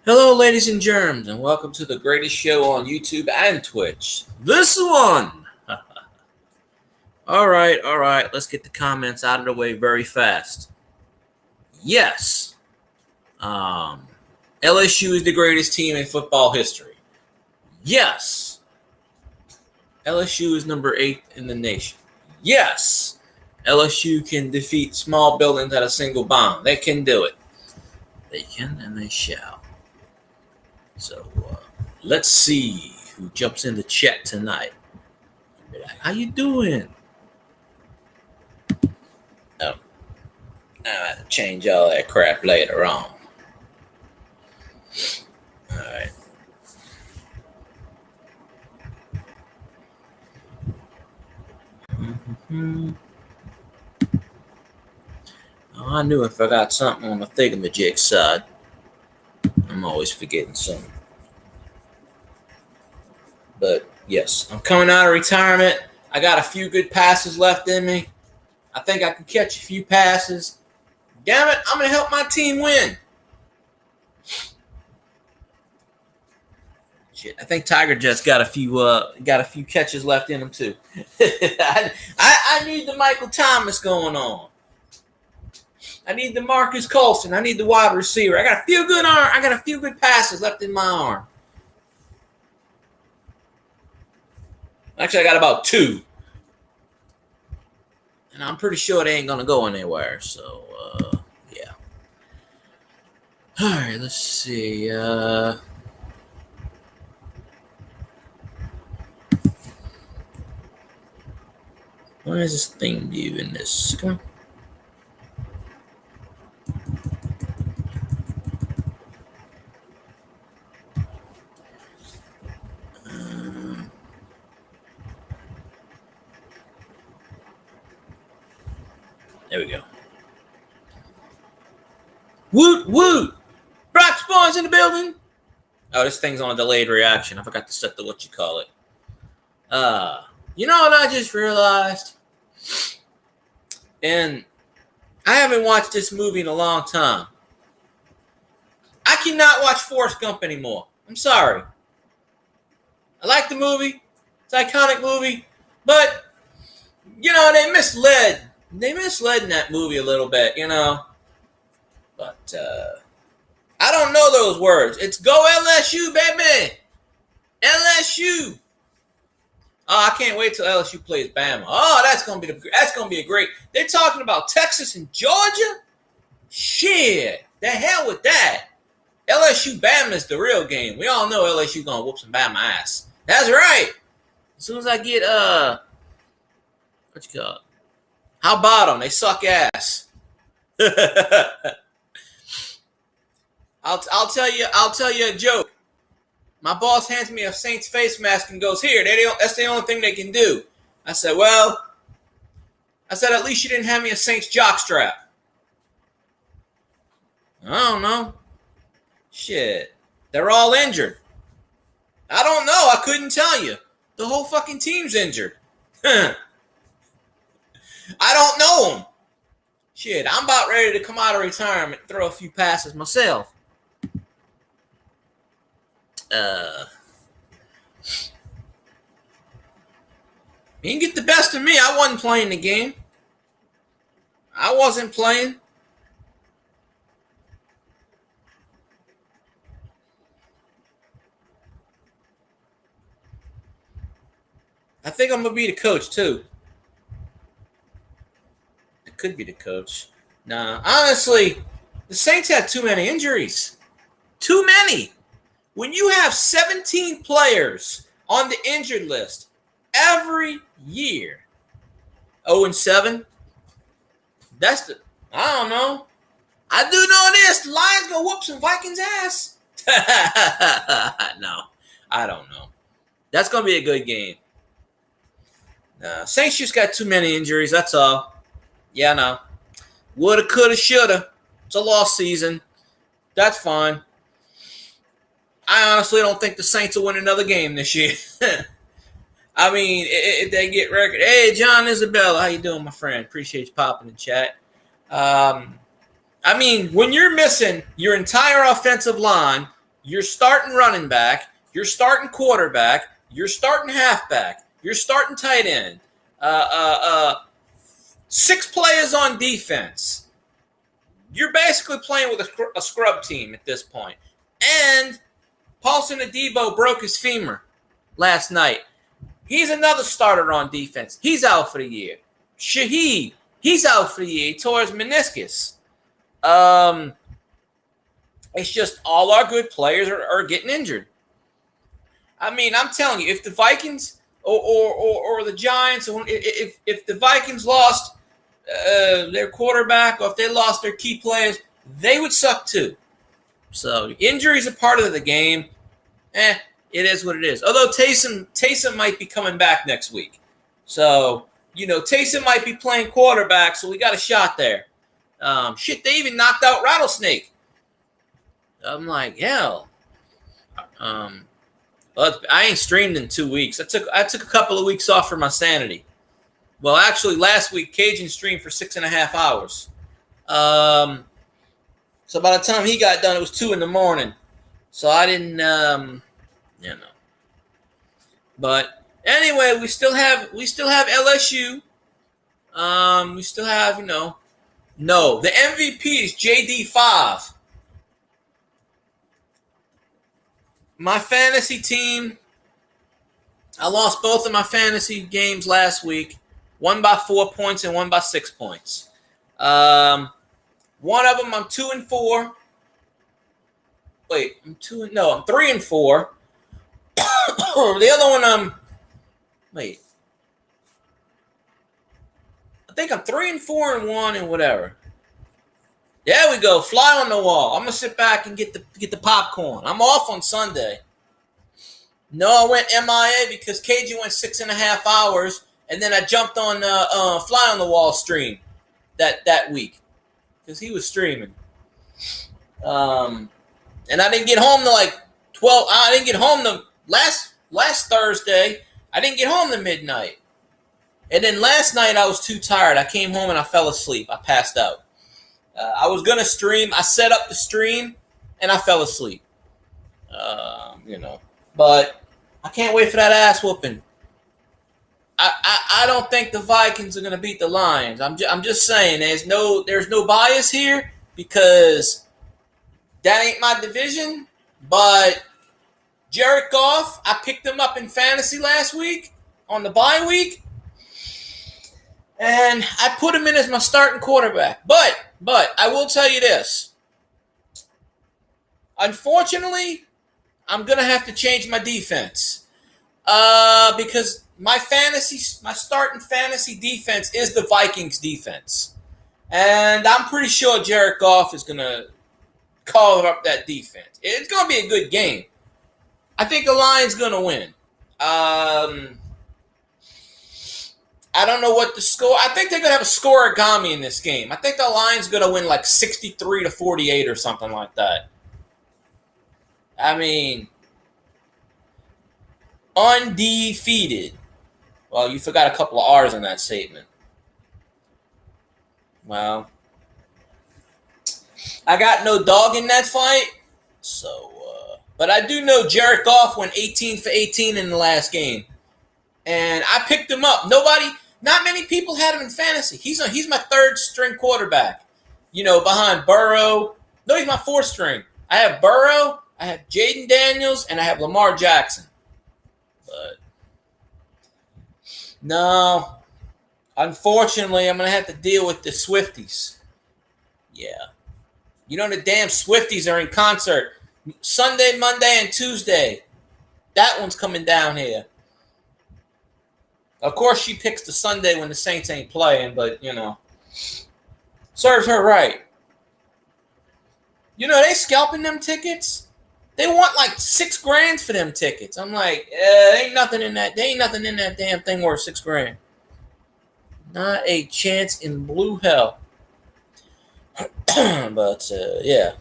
Hello, ladies and germs, and welcome to the greatest show on YouTube and Twitch. This one! all right, let's get the comments out of the way very fast. Yes, LSU is the greatest team in football history. Yes, LSU is number 8 in the nation. Yes, LSU can defeat small buildings at a single bomb. They can do it. They can and they shall. So, let's see who jumps in the chat tonight. How you doing? Oh, I'll have to change all that crap later on. All right. Oh, I knew I forgot something on the thingamajig side. I'm always forgetting something. But yes, I'm coming out of retirement. I got a few good passes left in me. I think I can catch a few passes. Damn it, I'm going to help my team win. Shit, I think Tiger just got a few catches left in him too. I need the Michael Thomas going on. I need the Marcus Colston. I need the wide receiver. I got a few good passes left in my arm. Actually, I got about 2. And I'm pretty sure they ain't going to go anywhere. So, yeah. All right, let's see. Why is this thing view in this? Come on. There we go. Woot, woot! Brock Spawn's in the building. Oh, this thing's on a delayed reaction. I forgot to set the what you call it. You know what I just realized? And I haven't watched this movie in a long time. I cannot watch Forrest Gump anymore. I'm sorry. I like the movie. It's an iconic movie. But, you know, they misled in that movie a little bit, you know. But I don't know those words. It's go LSU, baby. LSU. Oh, I can't wait till LSU plays Bama. Oh, that's gonna be a great. They're talking about Texas and Georgia. Shit, the hell with that. LSU Bama is the real game. We all know LSU gonna whoop some Bama ass. That's right. As soon as I get what you call it? How about them? They suck ass. I'll tell you a joke. My boss hands me a Saints face mask and goes, "Here, that's the only thing they can do." I said, at least you didn't have me a Saints jockstrap. I don't know. Shit. They're all injured. I don't know. I couldn't tell you. The whole fucking team's injured. I don't know them. Shit, I'm about ready to come out of retirement and throw a few passes myself. You can get the best of me. I wasn't playing the game. I wasn't playing. I think I'm going to be the coach, too. It could be the coach. Nah, honestly, the Saints have too many injuries. Too many. When you have 17 players on the injured list every year, 0-7, I don't know. I do know this. The Lions gonna whoop some Vikings ass. No, I don't know. That's gonna be a good game. Saints just got too many injuries. That's all. Yeah, no. Woulda, coulda, shoulda. It's a lost season. That's fine. I honestly don't think the Saints will win another game this year. I mean, if they get record. Hey, John Isabella, how you doing, my friend? Appreciate you popping in the chat. I mean, when you're missing your entire offensive line, your starting running back, your starting quarterback, your starting halfback, your starting tight end, 6 players on defense. You're basically playing with a scrub team at this point. And Paulson Adebo broke his femur last night. He's another starter on defense. He's out for the year. Shaheed, he's out for the year. He tore his meniscus. It's just all our good players are getting injured. I mean, I'm telling you, if the Vikings or the Giants, if the Vikings lost their quarterback or if they lost their key players, they would suck too. So injuries are part of the game. It is what it is. Although Taysom might be coming back next week. So, Taysom might be playing quarterback, so we got a shot there. They even knocked out Rattlesnake. I'm like, hell. But I ain't streamed in 2 weeks. I took a couple of weeks off for my sanity. Well, actually, last week, Cajun streamed for 6.5 hours. So by the time he got done, it was 2 a.m. So I didn't, But anyway, we still have LSU. We still have, no, the MVP is JD5. My fantasy team, I lost both of my fantasy games last week. One by 4 points and one by 6 points. One of them I'm 2-4. Wait, I'm 3-4. The other one I think I'm 3-4 and 1 and whatever. There we go. Fly on the wall. I'm gonna sit back and get the popcorn. I'm off on Sunday. No, I went MIA because KG went 6.5 hours, and then I jumped on Fly on the Wall stream that week because he was streaming. And I didn't get home to like 12. I didn't get home to last Thursday. I didn't get home to midnight. And then last night I was too tired. I came home and I fell asleep. I passed out. I was going to stream. I set up the stream and I fell asleep. But I can't wait for that ass whooping. I don't think the Vikings are going to beat the Lions. I'm just saying there's no bias here because that ain't my division. But Jared Goff, I picked him up in fantasy last week on the bye week. And I put him in as my starting quarterback. But I will tell you this. Unfortunately, I'm going to have to change my defense. Because my starting fantasy defense is the Vikings defense. And I'm pretty sure Jared Goff is going to call up that defense. It's going to be a good game. I think the Lions going to win. I don't know what the score. I think they're going to have a scoregami in this game. I think the Lions going to win like 63-48 or something like that. I mean, undefeated. Well, you forgot a couple of R's in that statement. Well, I got no dog in that fight. So, but I do know Jared Goff went 18 for 18 in the last game. And I picked him up. Not many people had him in fantasy. He's my third string quarterback. Behind Burrow. No, he's my fourth string. I have Burrow, I have Jaden Daniels, and I have Lamar Jackson. But no, unfortunately, I'm going to have to deal with the Swifties. Yeah. The damn Swifties are in concert. Sunday, Monday, and Tuesday. That one's coming down here. Of course, she picks the Sunday when the Saints ain't playing, but, serves her right. They scalping them tickets. They want like $6,000 for them tickets. I'm like, ain't nothing in that. There ain't nothing in that damn thing worth $6,000. Not a chance in blue hell. But yeah.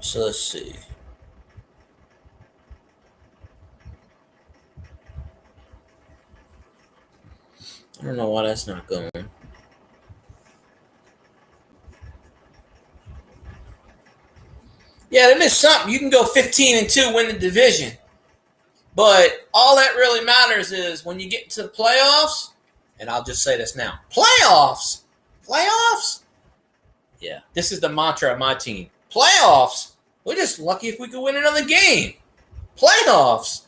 So let's see. I don't know why that's not going. Yeah, then there's something. You can go 15-2, win the division. But all that really matters is when you get into the playoffs, and I'll just say this now. Playoffs? Playoffs? Yeah, this is the mantra of my team. Playoffs? We're just lucky if we could win another game. Playoffs?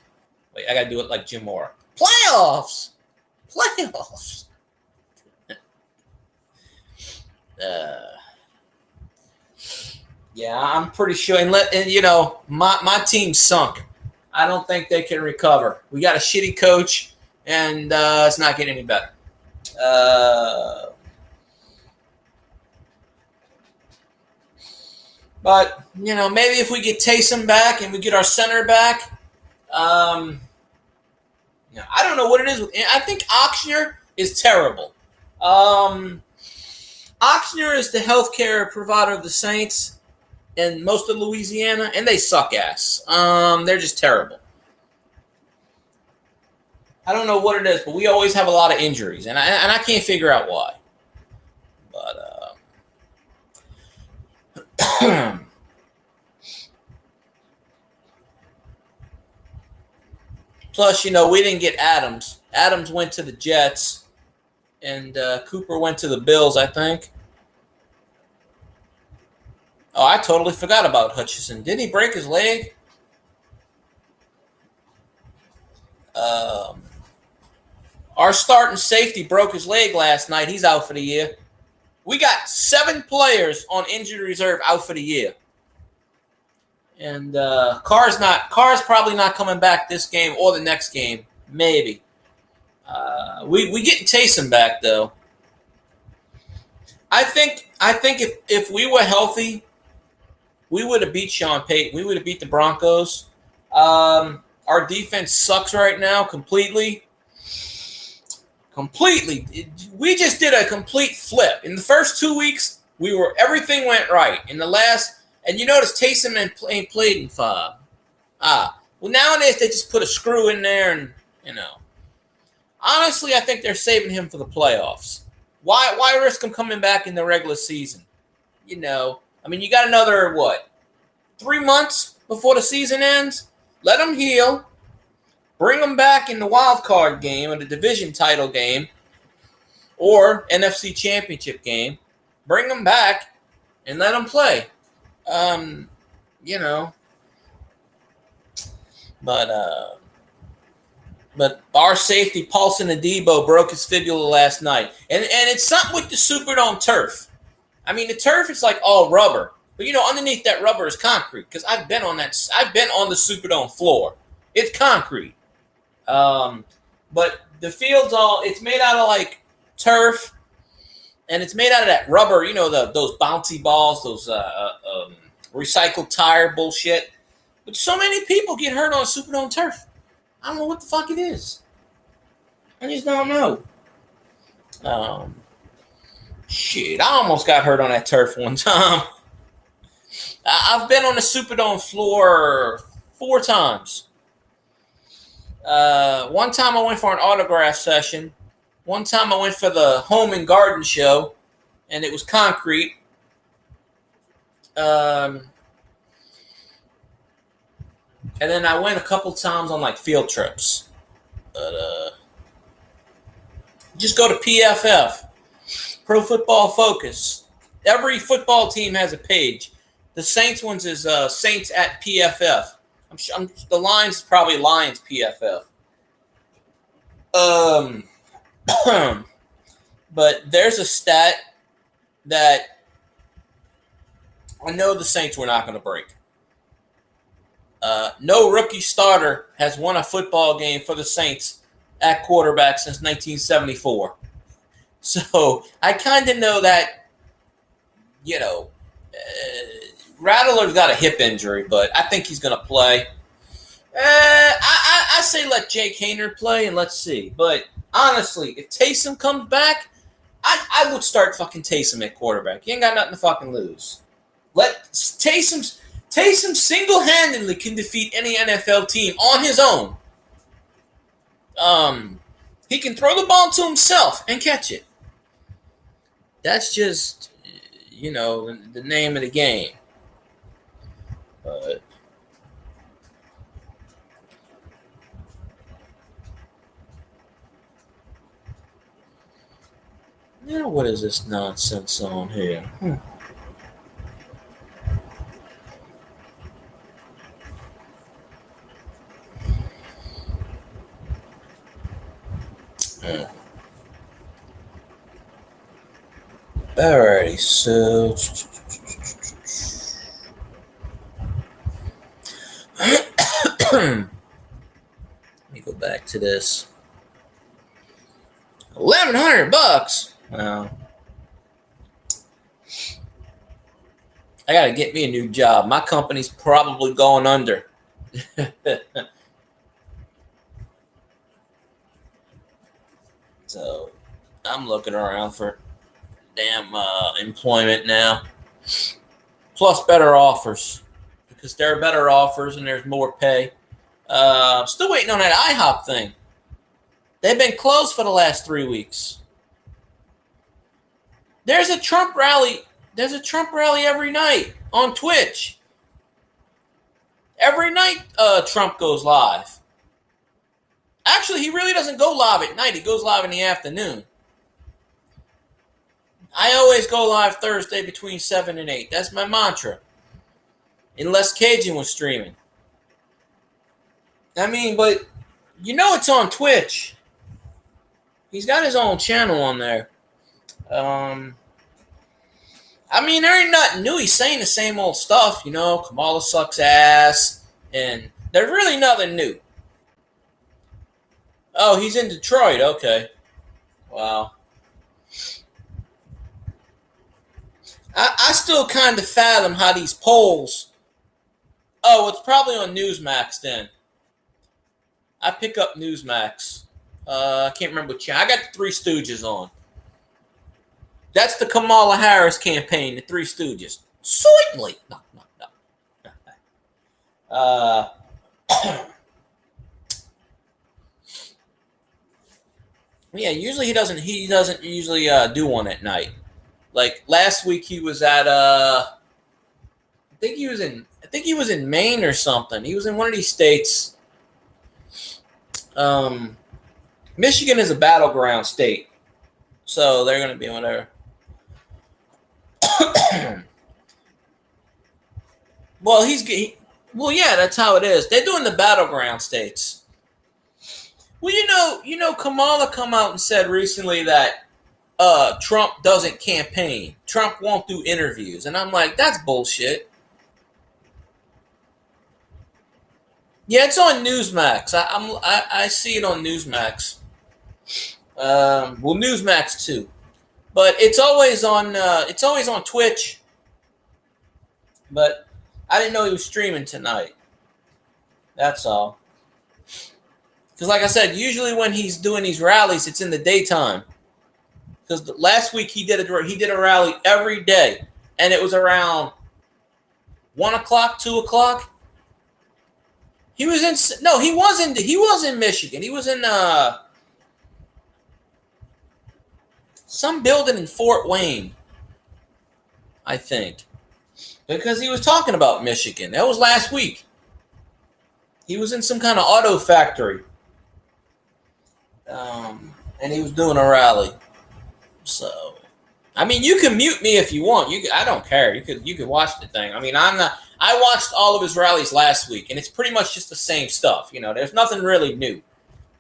Wait, I got to do it like Jim Mora. Playoffs? Playoffs? Yeah, I'm pretty sure. And my team sunk. I don't think they can recover. We got a shitty coach, and it's not getting any better. But maybe if we get Taysom back and we get our center back, I don't know what it is. I think Oxnard is terrible. Oxnard is the healthcare provider of the Saints and most of Louisiana, and they suck ass. They're just terrible. I don't know what it is, but we always have a lot of injuries, and I can't figure out why. But plus, we didn't get Adams. Adams went to the Jets, and Cooper went to the Bills, I think. Oh, I totally forgot about Hutchinson. Didn't he break his leg? Our starting safety broke his leg last night. He's out for the year. We got 7 players on injured reserve out for the year. And Carr's probably not coming back this game or the next game. Maybe. We getting Taysom back though. I think if we were healthy, we would have beat Sean Payton. We would have beat the Broncos. Our defense sucks right now completely. We just did a complete flip. In the first 2 weeks, everything went right. In the last, and you notice Taysom ain't played in 5. Well, nowadays they just put a screw in there, and honestly, I think they're saving him for the playoffs. Why risk him coming back in the regular season? You got another 3 months before the season ends. Let him heal. Bring him back in the wild card game or the division title game or NFC championship game. Bring him back and let him play. But our safety, Paulson Adebo, broke his fibula last night. And it's something with the Superdome turf. I mean, the turf is like all rubber. But, underneath that rubber is concrete because I've been on the Superdome floor. It's concrete. But the field's it's made out of like turf, and it's made out of that rubber, those bouncy balls, those recycled tire bullshit. But so many people get hurt on Superdome turf. I don't know what the fuck it is. I just don't know. Shit, I almost got hurt on that turf one time. I've been on the Superdome floor 4 times. One time I went for an autograph session. One time I went for the home and garden show, and it was concrete. And then I went a couple times on like field trips. But just go to PFF, Pro Football Focus. Every football team has a page. The Saints ones is Saints at PFF. The Lions is probably Lions PFF. But there's a stat that I know the Saints were not going to break. No rookie starter has won a football game for the Saints at quarterback since 1974. So I kind of know that, Rattler's got a hip injury, but I think he's going to play. I say let Jake Haener play and let's see. But honestly, if Taysom comes back, I would start fucking Taysom at quarterback. He ain't got nothing to fucking lose. Let Taysom single-handedly can defeat any NFL team on his own. He can throw the ball to himself and catch it. That's just, the name of the game. But now, what is this nonsense on here? Alrighty, so let me go back to this. $1,100. Well, I gotta get me a new job. My company's probably going under. So I'm looking around for damn employment now. Plus better offers, because there are better offers and there's more pay. Still waiting on that IHOP thing. They've been closed for the last 3 weeks. There's a Trump rally. There's a Trump rally every night on Twitch. Every night Trump goes live. Actually, he really doesn't go live at night. He goes live in the afternoon. I always go live Thursday between 7 and 8. That's my mantra. Unless Cajun was streaming. I mean, but it's on Twitch. He's got his own channel on there. I mean, there ain't nothing new. He's saying the same old stuff, Kamala sucks ass, and there's really nothing new. Oh, he's in Detroit. Okay. Wow. I still kind of fathom how these polls. Oh, it's probably on Newsmax then. I pick up Newsmax. I can't remember what channel. I got the Three Stooges on. That's the Kamala Harris campaign, the Three Stooges. Certainly. No. Yeah, usually he doesn't usually do one at night. Like last week he was at I think he was in Maine or something. He was in one of these states. Michigan is a battleground state. So they're going to be whatever. Well, yeah, that's how it is. They're doing the battleground states. Well, Kamala come out and said recently that Trump doesn't campaign. Trump won't do interviews. And I'm like, that's bullshit. Yeah, it's on Newsmax. I see it on Newsmax. Newsmax too. But it's always on Twitch. But I didn't know he was streaming tonight. That's all. Because like I said, usually when he's doing these rallies, it's in the daytime. Because last week he did a rally every day, and it was around 1 o'clock, 2 o'clock. He was in Michigan. He was in some building in Fort Wayne, I think, because he was talking about Michigan. That was last week. He was in some kind of auto factory, and he was doing a rally. So, I mean, you can mute me if you want. I don't care. You could watch the thing. I mean, I watched all of his rallies last week, and it's pretty much just the same stuff. There's nothing really new.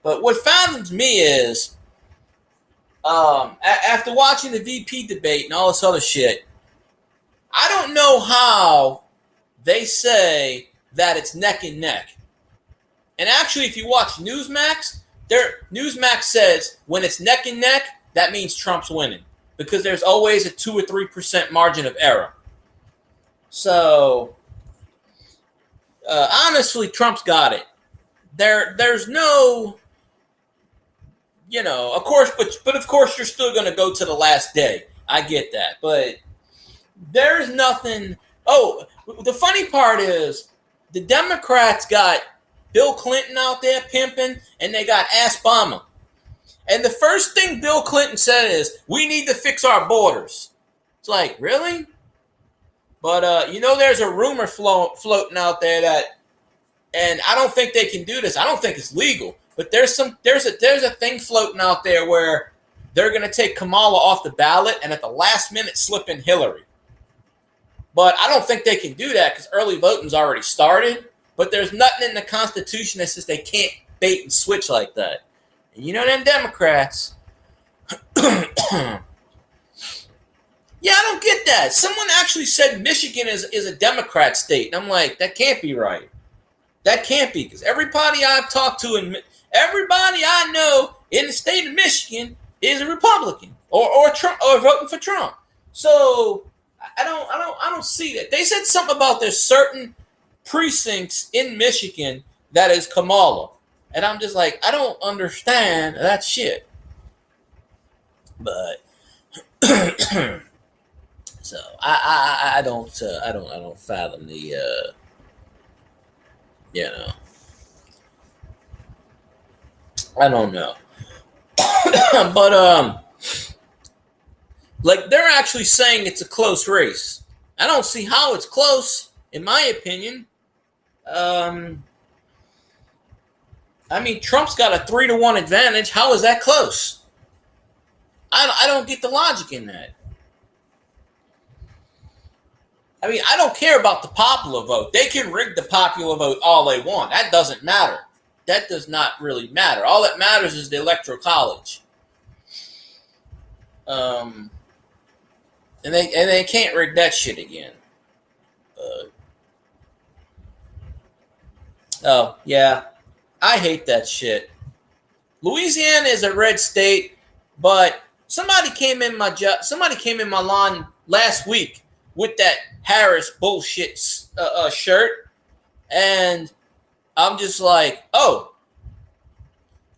But what fathoms me is, after watching the VP debate and all this other shit, I don't know how they say that it's neck and neck. And actually, if you watch Newsmax, Newsmax says when it's neck and neck, that means Trump's winning, because there's always a 2 or 3% margin of error. So, honestly, Trump's got it. There's no, of course, but of course you're still going to go to the last day. I get that, but there's nothing. Oh, the funny part is the Democrats got Bill Clinton out there pimping, and they got Ask Obama. And the first thing Bill Clinton said is, we need to fix our borders. It's like, really? But, there's a rumor floating out there that, and I don't think they can do this. I don't think it's legal. But there's a thing floating out there where they're going to take Kamala off the ballot and at the last minute slip in Hillary. But I don't think they can do that because early voting's already started. But there's nothing in the Constitution that says they can't bait and switch like that. And them Democrats. Yeah, I don't get that. Someone actually said Michigan is a Democrat state. And I'm like, that can't be right. That can't be, because everybody I've talked to and everybody I know in the state of Michigan is a Republican or Trump or voting for Trump. So I don't see that. They said something about there's certain precincts in Michigan that is Kamala. And I'm just like, I don't understand that shit. But so I don't fathom the I don't know. But like they're actually saying it's a close race. I don't see how it's close, in my opinion. I mean, Trump's got a 3-1 advantage. How is that close? I don't get the logic in that. I mean, I don't care about the popular vote. They can rig the popular vote all they want. That doesn't matter. That does not really matter. All that matters is the Electoral College. And they can't rig that shit again. Oh, yeah. I hate that shit. Louisiana is a red state, but somebody came in my lawn last week with that Harris bullshit shirt, and I'm just like, oh.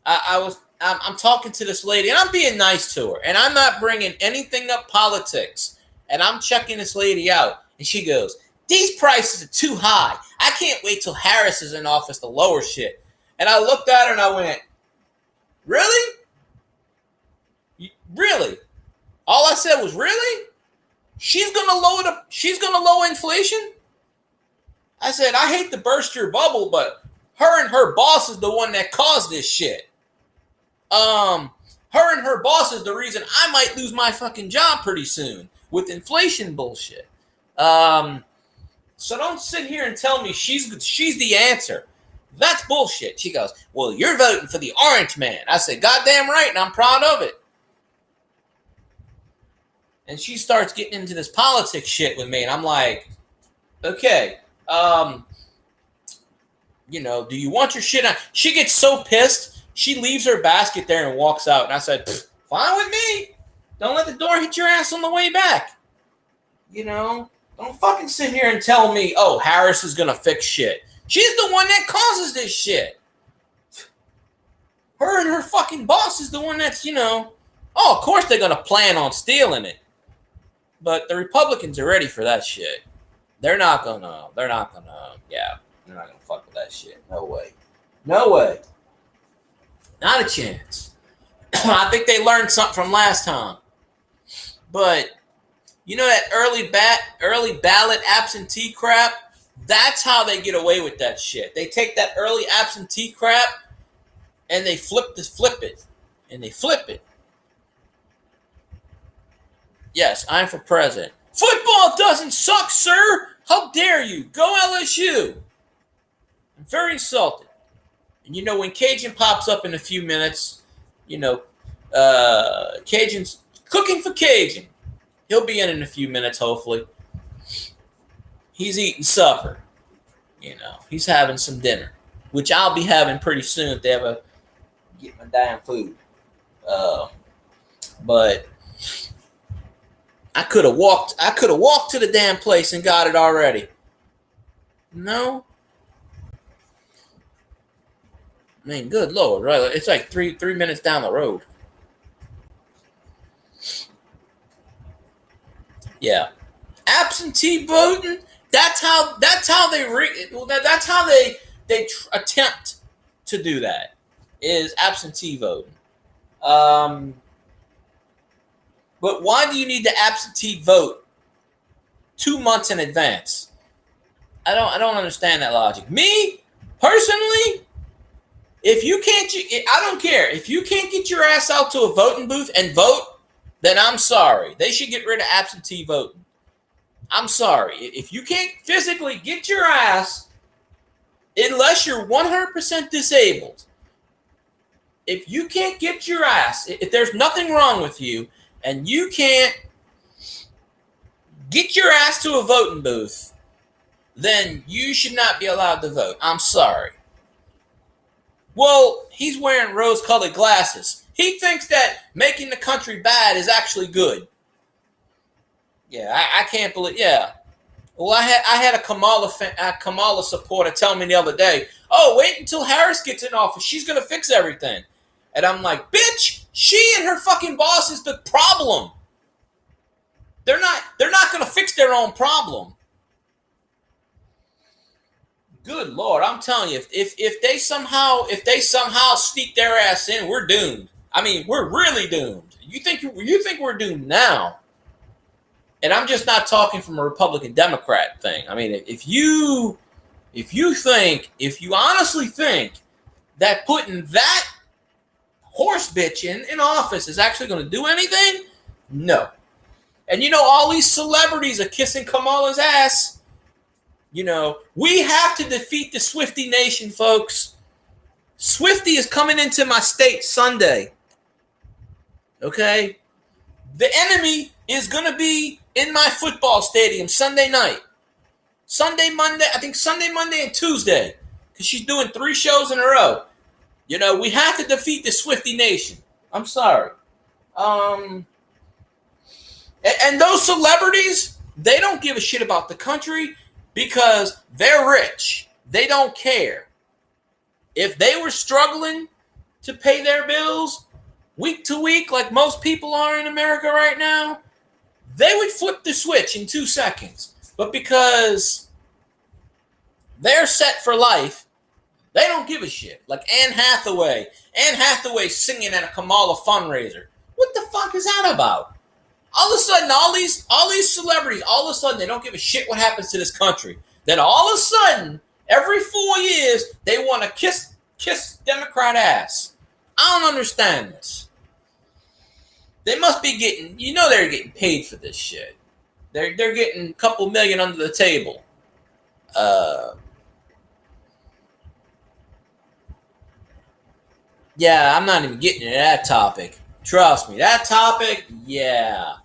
I'm talking to this lady, and I'm being nice to her, and I'm not bringing anything up politics, and I'm checking this lady out, and she goes, these prices are too high. I can't wait till Harris is in office to lower shit. And I looked at her and I went, really? Really? All I said was, really? She's gonna lower inflation? I said, I hate to burst your bubble, but her and her boss is the one that caused this shit. Her and her boss is the reason I might lose my fucking job pretty soon with inflation bullshit. So don't sit here and tell me she's the answer. That's bullshit. She goes, well, you're voting for the orange man. I said, goddamn right, and I'm proud of it. And she starts getting into this politics shit with me, and I'm like, okay, do you want your shit on? She gets so pissed, she leaves her basket there and walks out. And I said, fine with me. Don't let the door hit your ass on the way back. Don't fucking sit here and tell me, oh, Harris is going to fix shit. She's the one that causes this shit. Her and her fucking boss is the one that's, of course they're going to plan on stealing it. But the Republicans are ready for that shit. They're not going to fuck with that shit. No way. Not a chance. I think they learned something from last time. But that early ballot absentee crap, that's how they get away with that shit. They take that early absentee crap and they flip it. And they flip it. Yes, I'm for president. Football doesn't suck, sir. How dare you? Go LSU. I'm very insulted. And when Cajun pops up in a few minutes, Cajun's cooking for Cajun. He'll be in a few minutes, hopefully. He's eating supper. He's having some dinner, which I'll be having pretty soon if they ever get my damn food. But I could have walked to the damn place and got it already. No. I mean, good Lord, right? It's like three minutes down the road. Yeah, absentee voting. That's how they attempt to do that. Is absentee voting. But why do you need to absentee vote 2 months in advance? I don't understand that logic. Me personally, if you can't, I don't care. If you can't get your ass out to a voting booth and vote, then I'm sorry. They should get rid of absentee voting. I'm sorry. If you can't physically get your ass, unless you're 100% disabled, if you can't get your ass, if there's nothing wrong with you, and you can't get your ass to a voting booth, then you should not be allowed to vote. I'm sorry. Well, he's wearing rose-colored glasses. He thinks that making the country bad is actually good. Yeah, I can't believe. Yeah. Well, I had a Kamala supporter tell me the other day, "Oh, wait until Harris gets in office. She's gonna fix everything." And I'm like, "Bitch, she and her fucking boss is the problem. They're not gonna fix their own problem." Good Lord, I'm telling you, if they somehow sneak their ass in, we're doomed. I mean, we're really doomed. You think we're doomed now? And I'm just not talking from a Republican Democrat thing. I mean, if you honestly think that putting that horse bitch in office is actually going to do anything, no. And all these celebrities are kissing Kamala's ass. We have to defeat the Swiftie Nation, folks. Swiftie is coming into my state Sunday. Okay? The enemy is going to be in my football stadium Sunday night. Sunday, Monday, and Tuesday. Because she's doing 3 shows in a row. We have to defeat the Swiftie Nation. I'm sorry. And those celebrities, they don't give a shit about the country because they're rich. They don't care. If they were struggling to pay their bills week to week, like most people are in America right now, they would flip the switch in 2 seconds. But because they're set for life, they don't give a shit. Like Anne Hathaway. Anne Hathaway singing at a Kamala fundraiser. What the fuck is that about? All of a sudden, all these celebrities, all of a sudden, they don't give a shit what happens to this country. Then all of a sudden, every 4 years, they want to kiss Democrat ass. I don't understand this. They must be getting, they're getting paid for this shit. They're getting a couple million under the table. Yeah, I'm not even getting into that topic. Trust me, that topic, yeah.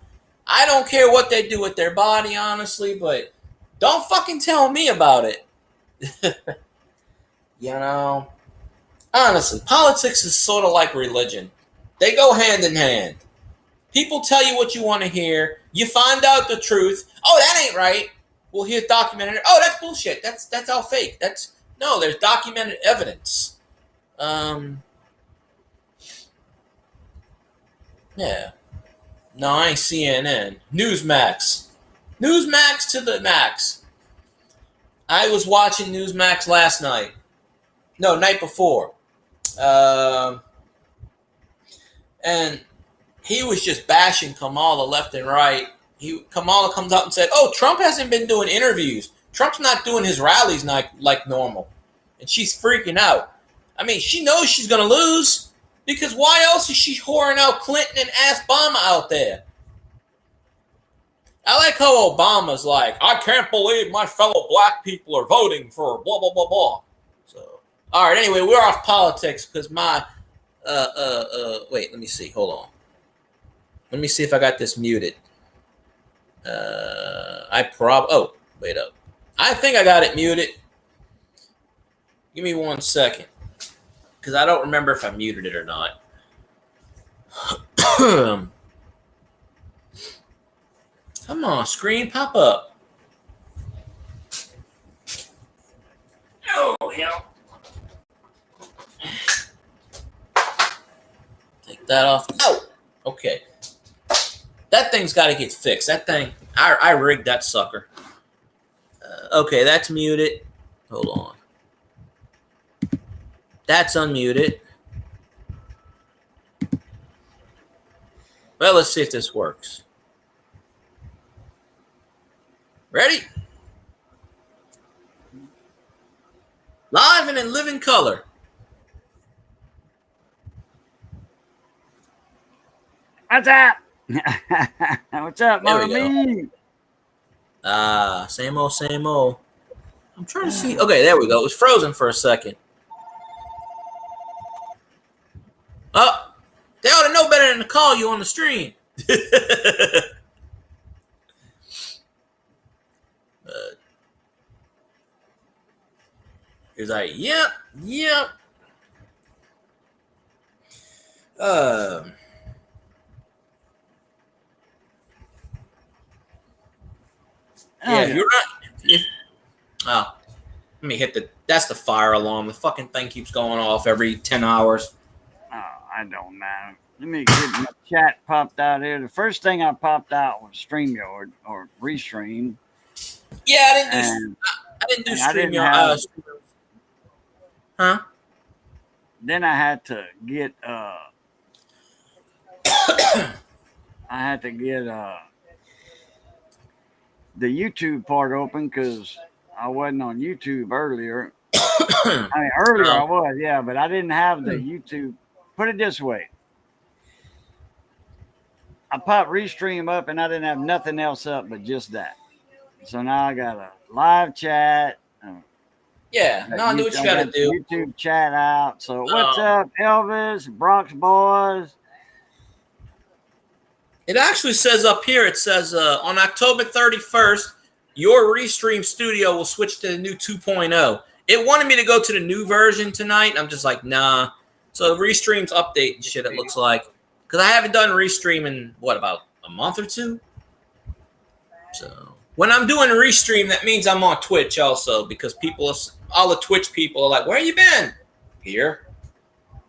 I don't care what they do with their body, honestly, but don't fucking tell me about it. Honestly, politics is sort of like religion. They go hand in hand. People tell you what you want to hear. You find out the truth. Oh, that ain't right. Well, here's documented. Oh, that's bullshit. That's all fake. No, there's documented evidence. Yeah. No, I ain't CNN. Newsmax. Newsmax to the max. I was watching Newsmax last night. No, night before. And he was just bashing Kamala left and right. Kamala comes out and said, "Oh, Trump hasn't been doing interviews. Trump's not doing his rallies like normal." And she's freaking out. I mean, she knows she's going to lose. Because why else is she whoring out Clinton and Obama out there? I like how Obama's like, "I can't believe my fellow black people are voting for blah, blah, blah, blah." So, all right, anyway, we're off politics because my, wait, let me see. Hold on. Let me see if I got this muted. Oh, wait up. I think I got it muted. Give me 1 second. Because I don't remember if I muted it or not. Come on, screen, pop up. Oh, hell. Take that off. Oh, okay. That thing's got to get fixed. That thing, I rigged that sucker. Okay, that's muted. Hold on. That's unmuted. Well, let's see if this works. Ready? Live and in living color. What's up? What's up, There we Marlene? Same old, same old. I'm trying to see. Okay, there we go. It was frozen for a second. Oh, they ought to know better than to call you on the stream. He's like, yep. Yeah, if you're not. Let me hit that's the fire alarm. The fucking thing keeps going off every 10 hours. Oh, I don't know. Let me get my chat popped out here. The first thing I popped out was StreamYard or Restream. Yeah, I didn't do StreamYard. Huh? Then I had to get the YouTube part open because I wasn't on YouTube earlier. I mean, earlier I was, yeah, but I didn't have the YouTube. Put it this way. I popped Restream up and I didn't have nothing else up but just that. So now I got a live chat. Yeah, no, do what you gotta do. YouTube chat out. So what's up, Elvis, Bronx Boys? It actually says up here, it says on October 31st, your Restream studio will switch to the new 2.0. It wanted me to go to the new version tonight. I'm just like, nah. So Restream's update and shit, it looks like. Because I haven't done Restream in, about a month or two? So when I'm doing Restream, that means I'm on Twitch also. Because all the Twitch people are like, where you been? Here.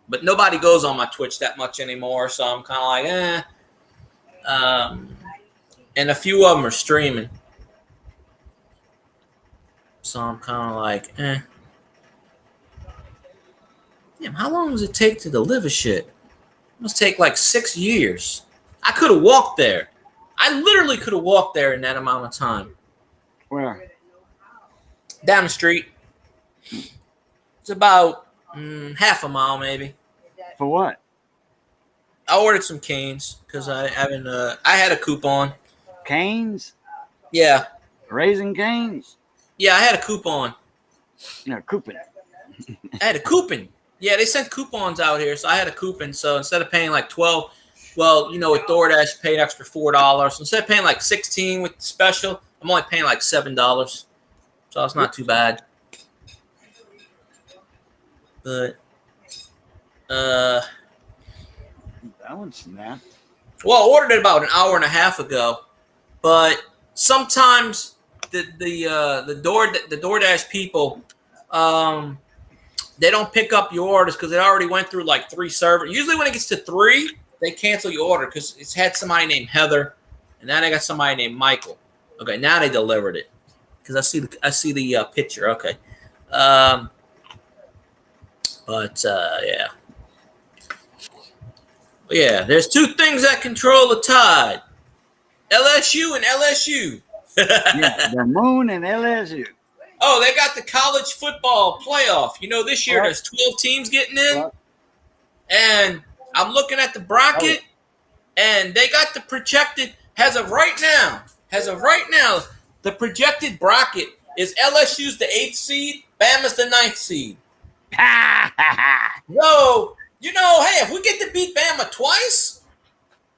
But nobody goes on my Twitch that much anymore. So I'm kind of like, and a few of them are streaming. So I'm kind of like, Damn, how long does it take to deliver shit? It must take like 6 years. I could have walked there. I literally could have walked there in that amount of time. Where? Down the street. It's about half a mile, maybe. For what? I ordered some canes because I had a coupon. Canes? Yeah. Raising Canes? Yeah, I had a coupon. No, coupon. I had a coupon. Yeah, they sent coupons out here, so I had a coupon. So instead of paying like $12, with DoorDash, you pay an extra $4. So instead of paying like $16 with the special, I'm only paying like $7. So it's not too bad. But that one's snapped. Well, I ordered it about an hour and a half ago, but sometimes the DoorDash people, they don't pick up your orders because it already went through like 3 servers. Usually when it gets to 3, they cancel your order because it's had somebody named Heather, and now they got somebody named Michael. Okay, now they delivered it because I see the picture. Okay, yeah. But yeah, there's 2 things that control the tide: LSU and LSU. Yeah, the Moon and LSU. Oh, they got the college football playoff. This year there's 12 teams getting in. And I'm looking at the bracket, and they got the projected, as of right now, the projected bracket is LSU's the 8th seed, Bama's the 9th seed. So, hey, if we get to beat Bama twice,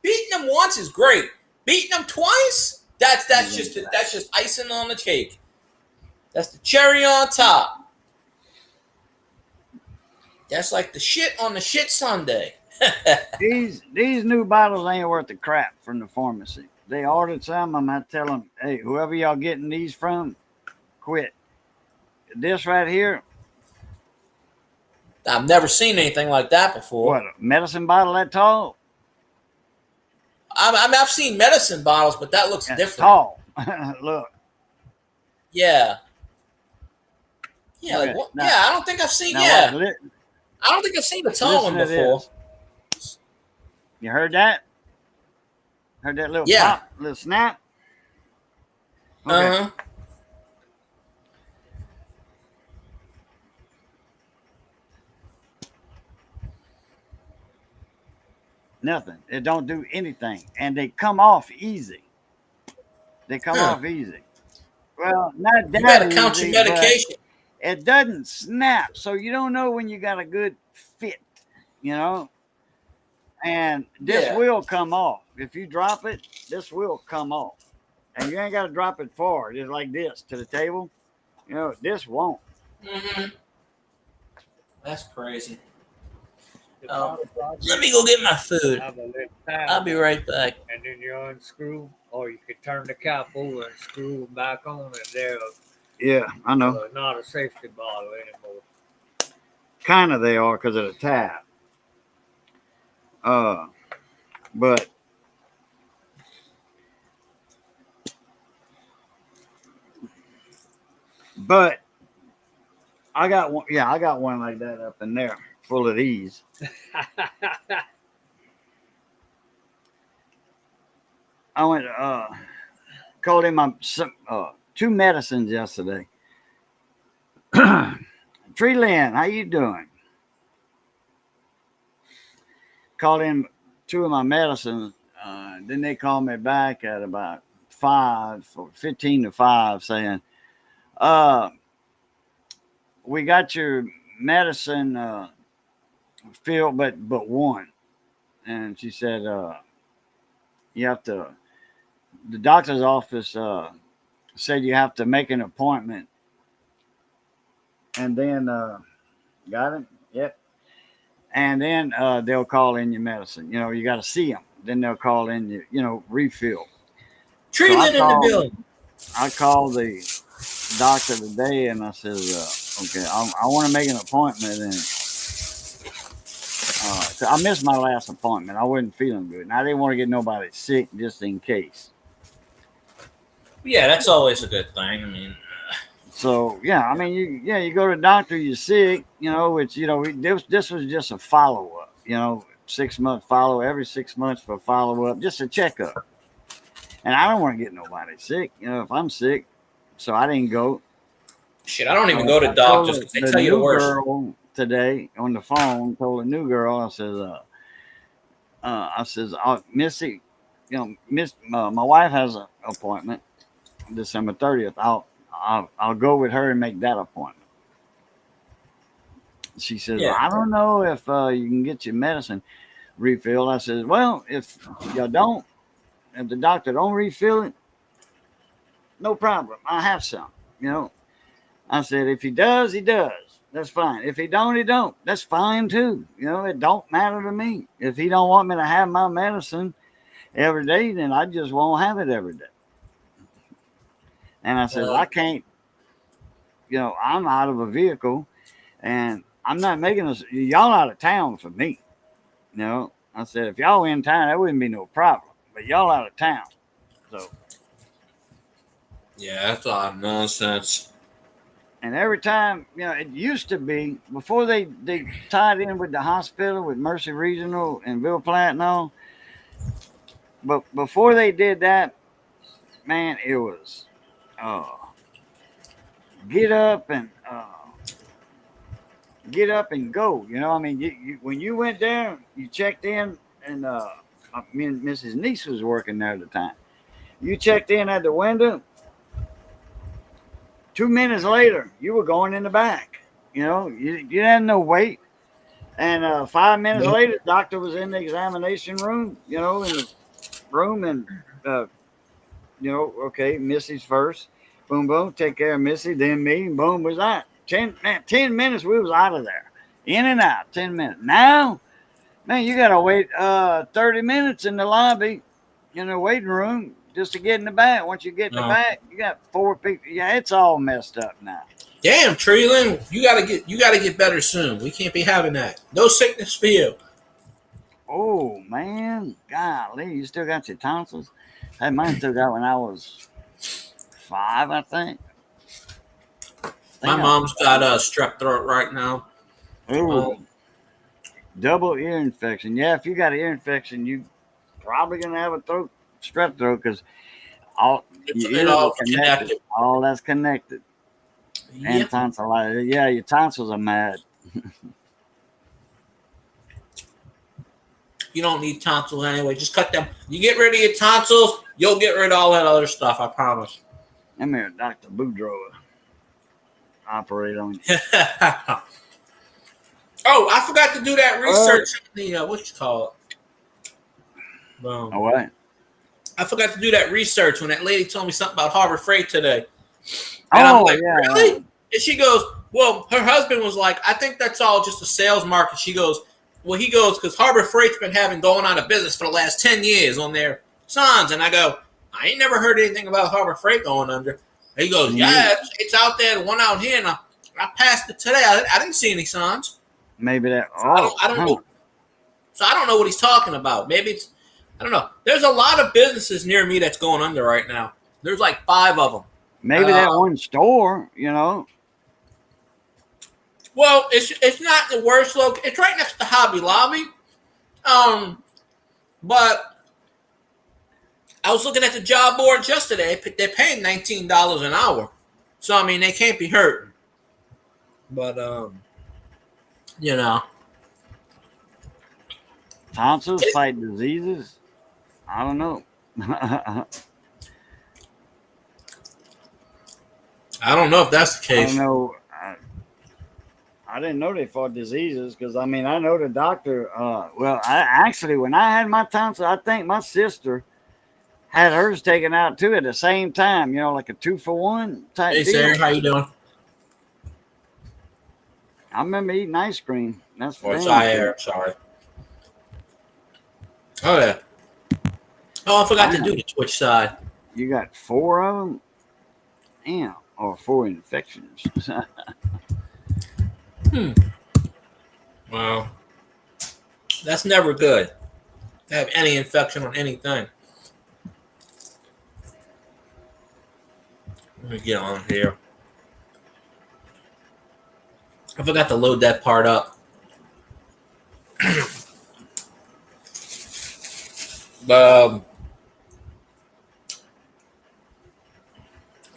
beating them once is great. Beating them twice, that's just icing on the cake. That's the cherry on top. That's like the shit on the shit sundae. These new bottles ain't worth the crap from the pharmacy. They ordered some. I'm gonna tell them, hey, whoever y'all getting these from, quit. This right here. I've never seen anything like that before. What, a medicine bottle that tall? I've seen medicine bottles, but that looks different. Tall. Look. Yeah. Yeah, okay. like what? Now, yeah, I don't think I've seen. I don't think I've seen a tall one before. You heard that? Heard that little Yeah. pop, little snap? Okay. Uh-huh. Nothing. It don't do anything. And they come off easy. They come Huh. off easy. Well, not You better that count your easy, but medication. it doesn't snap. So you don't know when you got a good fit, you know? And this Yeah. will come off. If you drop it, this will come off. And you ain't got to drop it forward, just like this to the table. You know, this won't. Mm-hmm. That's crazy. The bottom Let me go get my food. have a little tab, I'll be right back. and then you unscrew, or you could turn the cap over and screw them back on, and they're Yeah, I know. not a safety bottle anymore. Kind of they are because of the tab. But I got one. Yeah, I got one like that up in there, full of these. I went called in my two medicines yesterday. Tree Lynn, how you doing? Called in two of my medicines. Then they called me back at about 15 to 5, saying, we got your medicine filled, but one. And she said, you have to, the doctor's office said you have to make an appointment. And then, got it? Yep. And then they'll call in your medicine. You know, you got to see them. Then they'll call in your, refill. Treatment in the building. I called the doctor today and I said, okay, I want to make an appointment. And I missed my last appointment. I wasn't feeling good. And I didn't want to get nobody sick just in case. Yeah, that's always a good thing. I mean, so yeah, I mean, you go to the doctor, you're sick, which this was just a follow up, 6-month follow every 6 months for follow up, just a checkup. And I don't want to get nobody sick, if I'm sick, so I didn't go. Shit, I don't even go to doctors because they tell you the worst. Girl today on the phone told a new girl, I says, Missy, my wife has an appointment December 30th. I'll go with her and make that appointment. She says, Yeah. I don't know if you can get your medicine refilled. I says, well, if the doctor don't refill it, no problem. I have some, I said, if he does, he does. That's fine. If he don't, he don't. That's fine too. It don't matter to me. If he don't want me to have my medicine every day, then I just won't have it every day. And I said, I can't, I'm out of a vehicle and I'm not making this, y'all out of town for me. I said, if y'all in town, that wouldn't be no problem, but y'all out of town. So. Yeah, that's a lot of nonsense. And every time, it used to be before they tied in with the hospital with Mercy Regional and Bill Platt and all. But before they did that, man, it was get up and go. I mean, you when you went there, you checked in, and me and Mrs. Niece was working there at the time. You checked in at the window. 2 minutes later, you were going in the back. You had no wait. And 5 minutes later, the doctor was in the examination room, in the room. And, okay, Missy's first. Boom, boom, take care of Missy, then me, and boom, was that. 10 minutes, we was out of there. In and out, 10 minutes. Now, man, you got to wait 30 minutes in the lobby, in the waiting room, just to get in the back. Once you get in the back, you got 4 people. Yeah, it's all messed up now. Damn, Treeland, you gotta get better soon. We can't be having that. No sickness for you. Oh man, golly, you still got your tonsils? I had mine still got when I was 5, I think. My mom's got a strep throat right now. Ooh, double ear infection. Yeah, if you got an ear infection, you probably gonna have a throat strep throat because all your It ears are all connected. connected. All that's connected. And Yep. tonsillitis. Yeah, your tonsils are mad. You don't need tonsils anyway. Just cut them. You get rid of your tonsils, you'll get rid of all that other stuff. I promise. I'm here, Dr. Boudreaux. Operate on you. Oh, I forgot to do that research. The what you call it? Oh, what? I forgot to do that research when that lady told me something about Harbor Freight today. And I'm like, yeah. really? And she goes, well, her husband was like, I think that's all just a sales market. She goes, well, he goes, because Harbor Freight's been going out of business for the last 10 years on their signs. And I go, I ain't never heard anything about Harbor Freight going under. And he goes, yeah, it's out there, the one out here. And I passed it today. I didn't see any signs. Maybe that. I don't know. So I don't know what he's talking about. Maybe it's, I don't know. There's a lot of businesses near me that's going under right now. There's like 5 of them. Maybe that one store, you know. Well, it's not the worst look. It's right next to Hobby Lobby. But I was looking at the job boards yesterday. They're paying $19 an hour. So I mean, they can't be hurting. But you know, Tonsils fight diseases. I don't know. I don't know if that's the I case. don't know. I didn't know they fought diseases because I mean I know the doctor. Well, I actually when I had my tonsils, I think my sister had hers taken out too at the same time. You know, like a 2-for-1 type Hey, deal. Sarah, how you doing? I remember eating ice cream. That's for It's damn sure. air. Sorry. Oh yeah. Oh, I forgot to do the Twitch side. You got 4 of them. Damn, or 4 infections. Well, that's never good to have any infection on anything. Let me get on here. I forgot to load that part up.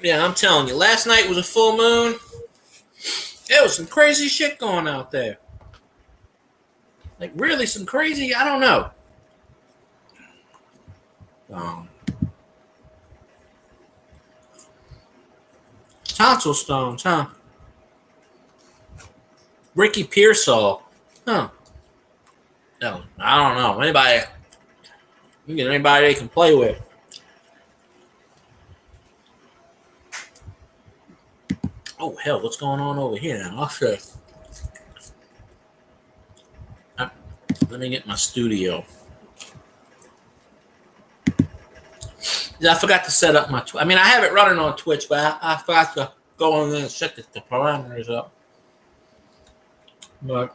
Yeah, I'm telling you, last night was a full moon. There was some crazy shit going out there. Like, really, some crazy, I don't know. Tonsil stones, huh? Ricky Pearsall. Huh. No, I don't know. Anybody they can play with. Oh, hell, what's going on over here now? I'll show you. Let me get my studio. I forgot to set up my I mean, I have it running on Twitch, but I forgot to go in there and set the parameters up. But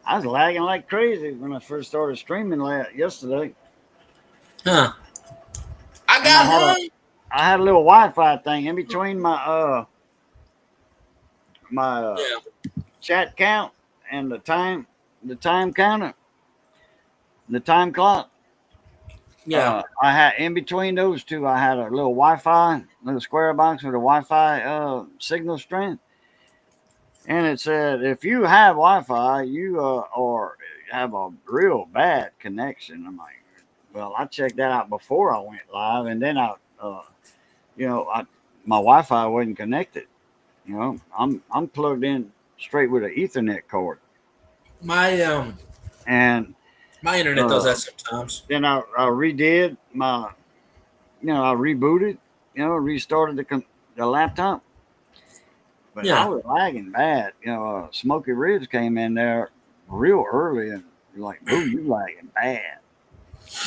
I was lagging like crazy when I first started streaming yesterday. huh. I got home. I had a little Wi-Fi thing in between my chat count and the time counter, the time clock. Yeah. I had in between those two. I had a little Wi-Fi, little square box with a Wi-Fi signal strength, and it said if you have Wi-Fi, you or have a real bad connection. I'm like, well, I checked that out before I went live, and then my Wi-Fi wasn't connected. You know, I'm plugged in straight with an Ethernet cord. My internet does that sometimes. Then I redid my, I rebooted, restarted the laptop. But Yeah. I was lagging bad. Smokey Ribs came in there real early and like, "Boo, you lagging bad."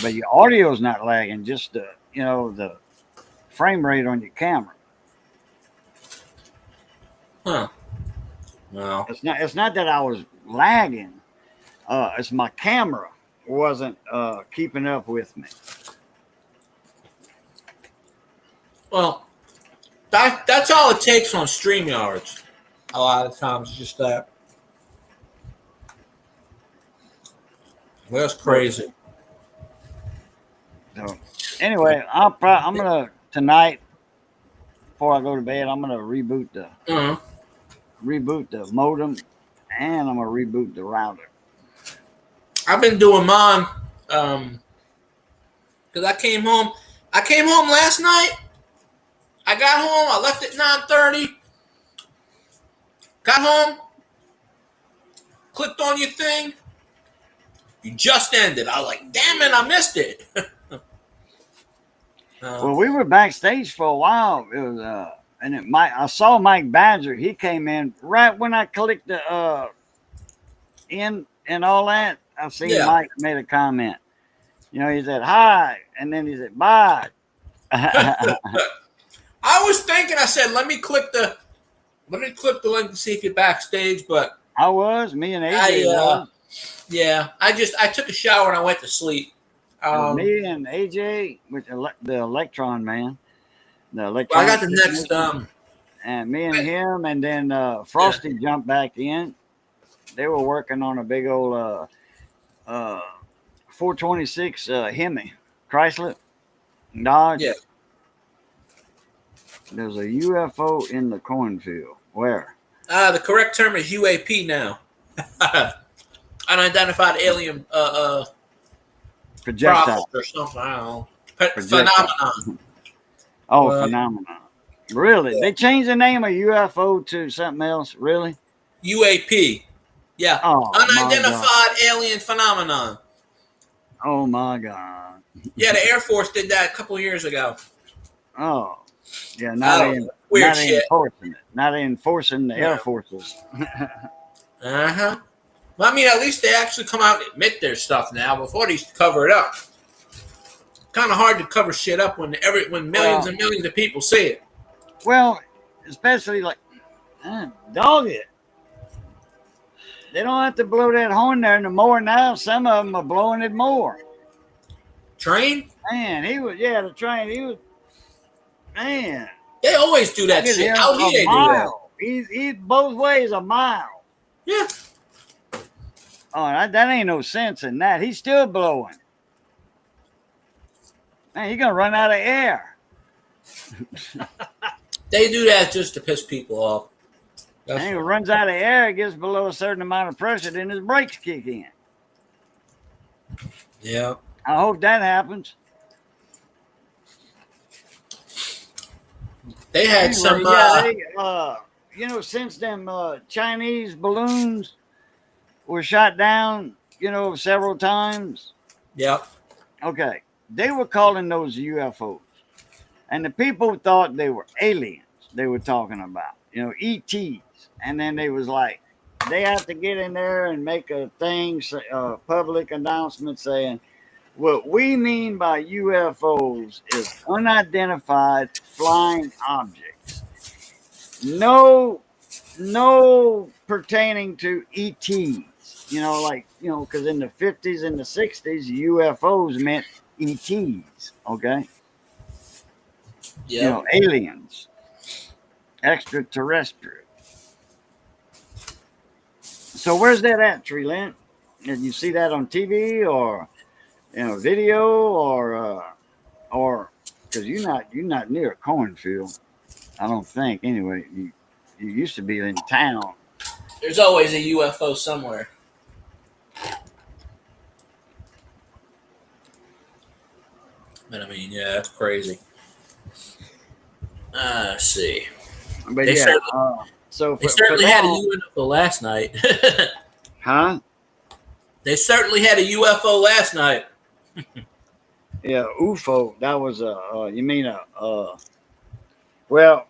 But your audio's not lagging, just the frame rate on your camera. Huh. Well. It's not that I was lagging. It's my camera wasn't keeping up with me. Well, that's all it takes on StreamYards. A lot of times, just that. Well, that's crazy. So Anyway, I'm gonna tonight before I go to bed. I'm gonna reboot Uh-huh. the modem, and I'm gonna reboot the router. I've been doing mine because I came home. I came home last night. I got home. I left at 9:30. Got home. Clicked on your thing. You just ended. I was like, damn it, I missed it. Well, we were backstage for a while. It was I saw Mike Badger. He came in right when I clicked the in and all that. I seen Mike made a comment. You know, he said hi, and then he said bye. I was thinking. I said, let me click the link to see if you're backstage. But me and AJ. I took a shower and I went to sleep. Me and AJ with the Electron man. The I Electron. got the next. And me and him, and then Frosty jumped back in. They were working on a big old 426 Hemi Chrysler Dodge. Yeah. There's a UFO in the cornfield. Where? The correct term is UAP now. Unidentified alien Projectile or something. I don't know. Projectile. Phenomenon. Phenomenon. Really? They changed the name of UFO to something else? Really? UAP. Yeah. Oh, unidentified alien phenomenon. Oh my God. Yeah, the Air Force did that a couple of years ago. Oh. Yeah, weird shit. Not enforcing the Air Forces. Uh-huh. Well, I mean, at least they actually come out and admit their stuff now. Before they used to cover it up. Kind of hard to cover shit up when millions and millions of people see it. Well, especially like, dog it. They don't have to blow that horn there no more now. Some of them are blowing it more. Train? Man, the train. He was, man. They always do that shit. Out here they do that. He's both ways a mile. Yeah. Oh, that ain't no sense in that. He's still blowing. Man, he's going to run out of air. They do that just to piss people off. And he runs out of air, it gets below a certain amount of pressure, then his brakes kick in. Yeah. I hope that happens. They had some... since them Chinese balloons were shot down, several times. Yep. Okay. They were calling those UFOs. And the people thought they were aliens they were talking about, ETs. And then they was like, they have to get in there and make a thing, public announcement saying, what we mean by UFOs is unidentified flying objects. No pertaining to ETs. Because in the 50s and the 60s, UFOs meant ETs, okay? Yeah. Aliens, extraterrestrial. So where's that at, Tree Lent? Did you see that on TV or video or because you're not near a cornfield, I don't think. Anyway, you used to be in town. There's always a UFO somewhere. But I mean, yeah, that's crazy. Let's see. But they certainly had a UFO last night. Huh? They certainly had a UFO last night. Yeah, UFO. That was you mean well,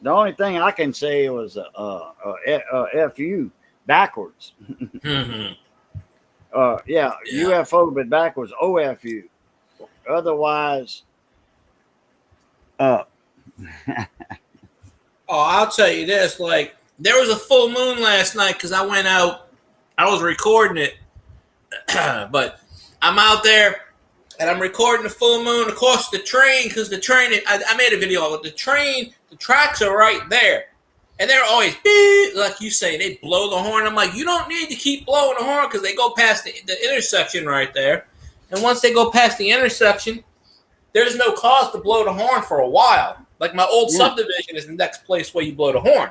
the only thing I can say was FU backwards. Mm-hmm. UFO, but backwards OFU. Otherwise, Oh, I'll tell you this. Like, there was a full moon last night because I went out. I was recording it. But I'm out there and I'm recording the full moon. Of course, the train, because the train, I made a video of it. The train, the tracks are right there. And they're always, like you say, they blow the horn. I'm like, you don't need to keep blowing the horn because they go past the intersection right there. And once they go past the intersection, there's no cause to blow the horn for a while. Like my old subdivision is the next place where you blow the horn.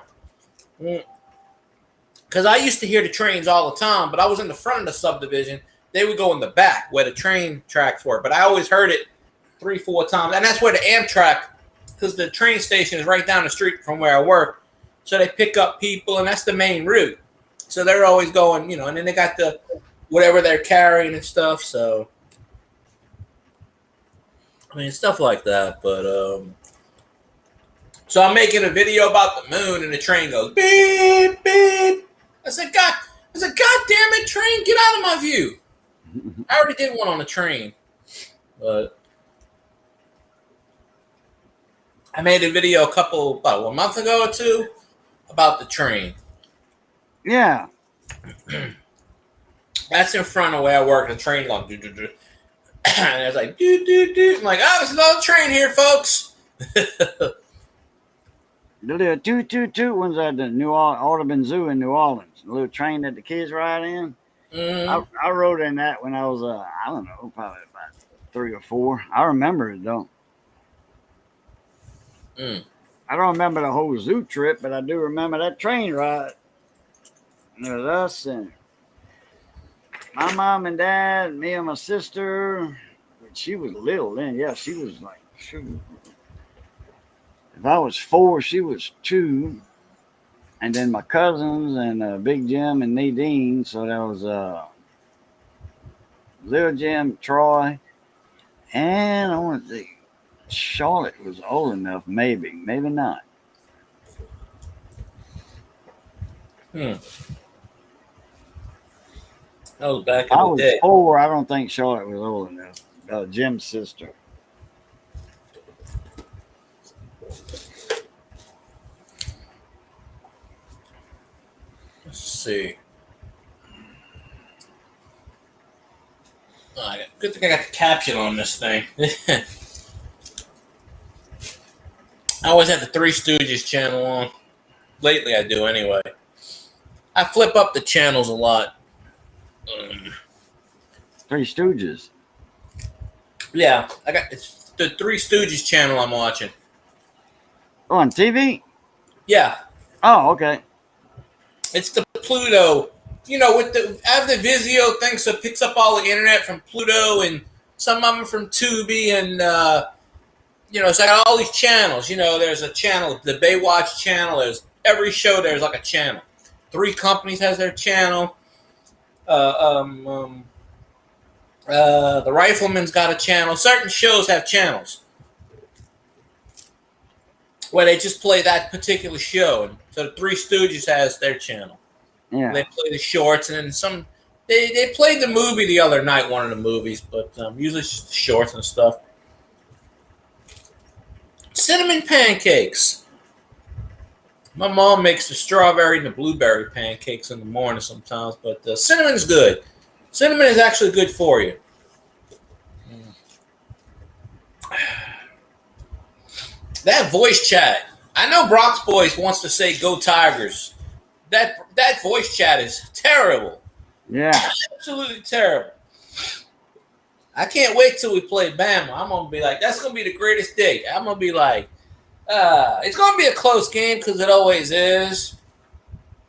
Because I used to hear the trains all the time, but I was in the front of the subdivision. They would go in the back where the train tracks were. But I always heard it 3-4 times. And that's where the Amtrak, because the train station is right down the street from where I work. So they pick up people, and that's the main route. So they're always going, and then they got the whatever they're carrying and stuff. So, I mean, stuff like that. But, so I'm making a video about the moon, and the train goes, beep, beep. I said, God damn it, train, get out of my view. I already did one on the train. But I made a video about a month ago or two about the train. Yeah. That's in front of where I work. The train going, do, do, do. And it's like, do, do, do. I'm like, there's another train here, folks. The little toot ones at the Audubon Zoo in New Orleans. The little train that the kids ride in. I rode in that when I was, I don't know, probably about 3 or 4. I remember it, though. I don't remember the whole zoo trip, but I do remember that train ride. And it was us and my mom and dad, me and my sister. She was little then. Yeah, she was like, shoot. If I was 4, she was 2. And then my cousins and Big Jim and Nadine. So that was Little Jim, Troy. And I want to think Charlotte was old enough, maybe not. That was back in I the was day. 4. I don't think Charlotte was old enough. Jim's sister. Let's see. Good thing I got the caption on this thing. I always had the Three Stooges channel on. Lately, I do anyway. I flip up the channels a lot. Three Stooges. Yeah, it's the Three Stooges channel I'm watching. Oh, on TV? Yeah, Oh, okay. it's the Pluto. With I have the Vizio thing, so it picks up all the internet from Pluto and some of them from Tubi, and so I got all these channels. There's a channel, the Baywatch channel. There's every show. There's like a channel. 3 Companies has their channel. The Rifleman's got a channel. Certain shows have channels where they just play that particular show. And so the Three Stooges has their channel. Yeah. They play the shorts, and then some. They played the movie the other night, one of the movies, but usually it's just the shorts and stuff. Cinnamon pancakes. My mom makes the strawberry and the blueberry pancakes in the morning sometimes, but cinnamon's good. Cinnamon is actually good for you. That voice chat. I know Bronx Boys wants to say "Go Tigers." That voice chat is terrible. Yeah. Absolutely terrible. I can't wait till we play Bama. I'm gonna be like, that's gonna be the greatest day. I'm gonna be like, it's gonna be a close game because it always is.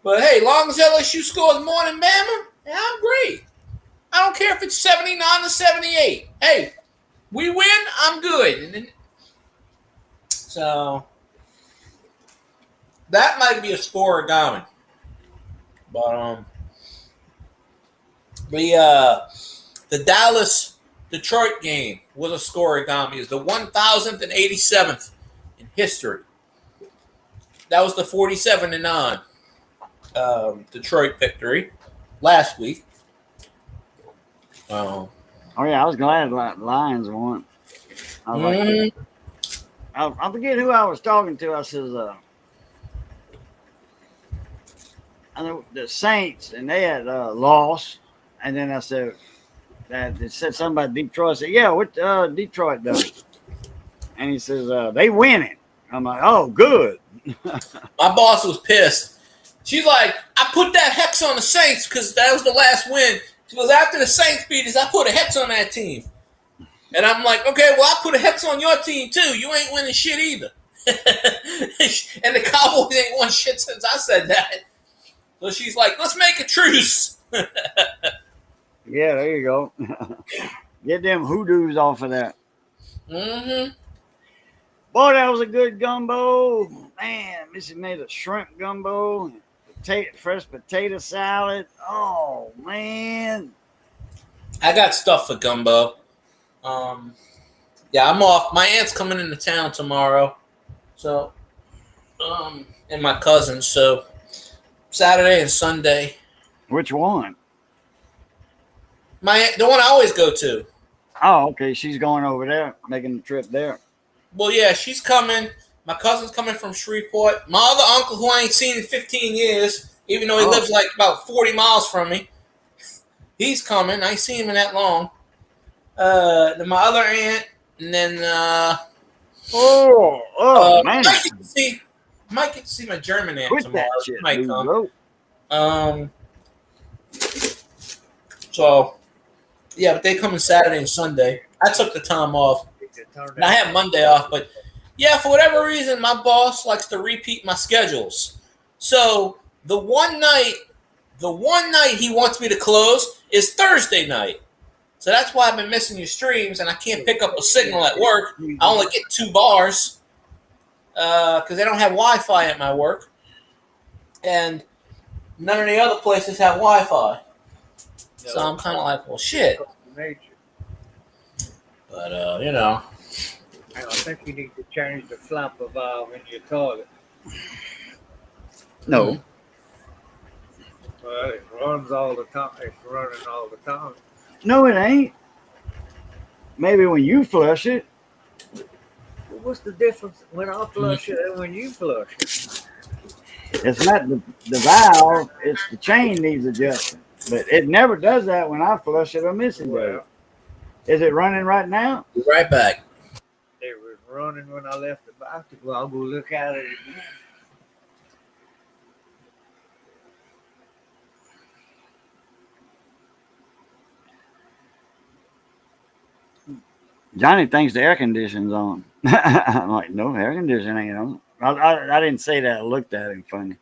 But hey, long as LSU scores more than Bama, yeah, I'm great. I don't care if it's 79-78. Hey, we win, I'm good. And then, so that might be a score-a-gami. But the Dallas-Detroit game was a score-a-gami. It's the 1,087th in history. That was the 47-9 Detroit victory last week. Oh yeah, I was glad Lions won. I was I forget who I was talking to. I says, I know the Saints, and they had lost. And then I said, that it said something about Detroit. I said, yeah, what Detroit does? And he says, they winning. I'm like, oh, good. My boss was pissed. She's like, I put that hex on the Saints because that was the last win. She goes, after the Saints beat us, I put a hex on that team. And I'm like, okay, well, I put a hex on your team too. You ain't winning shit either. And the Cowboys ain't won shit since I said that. So she's like, let's make a truce. Yeah, there you go. Get them hoodoos off of that. Mm-hmm. Boy, that was a good gumbo. Man, Missy made a shrimp gumbo, fresh potato salad. Oh, man. I got stuff for gumbo. Yeah, I'm off. My aunt's coming into town tomorrow. So, and my cousin. So, Saturday and Sunday. Which one? The one I always go to. Oh, okay. She's going over there, making the trip there. Well, yeah, she's coming. My cousin's coming from Shreveport. My other uncle, who I ain't seen in 15 years, even though he lives like about 40 miles from me, he's coming. I ain't seen him in that long. Then my other aunt, and then man. might get to see my German aunt Quit tomorrow. that shit, Might dude, come. bro. So yeah, but they come on Saturday and Sunday. I took the time off. And I had Monday off, but yeah, for whatever reason, my boss likes to repeat my schedules. So the one night he wants me to close is Thursday night. So that's why I've been missing your streams, and I can't pick up a signal at work. I only get 2 bars because they don't have Wi-Fi at my work, and none of the other places have Wi-Fi. So I'm kind of like, well, shit. But you know. I think you need to change the flapper valve in your toilet. No. Well, it runs all the time. It's running all the time. No, it ain't. Maybe when you flush it. Well, what's the difference when I flush it and when you flush it? It's not the valve. It's the chain needs adjusting. But it never does that when I flush it or miss it. Well, is it running right now? Be right back. It was running when I left the bathroom. Well, I'll go look at it again. Johnny thinks the air conditioning's on. I'm like, no, air conditioning ain't on. I didn't say that. I looked at him funny.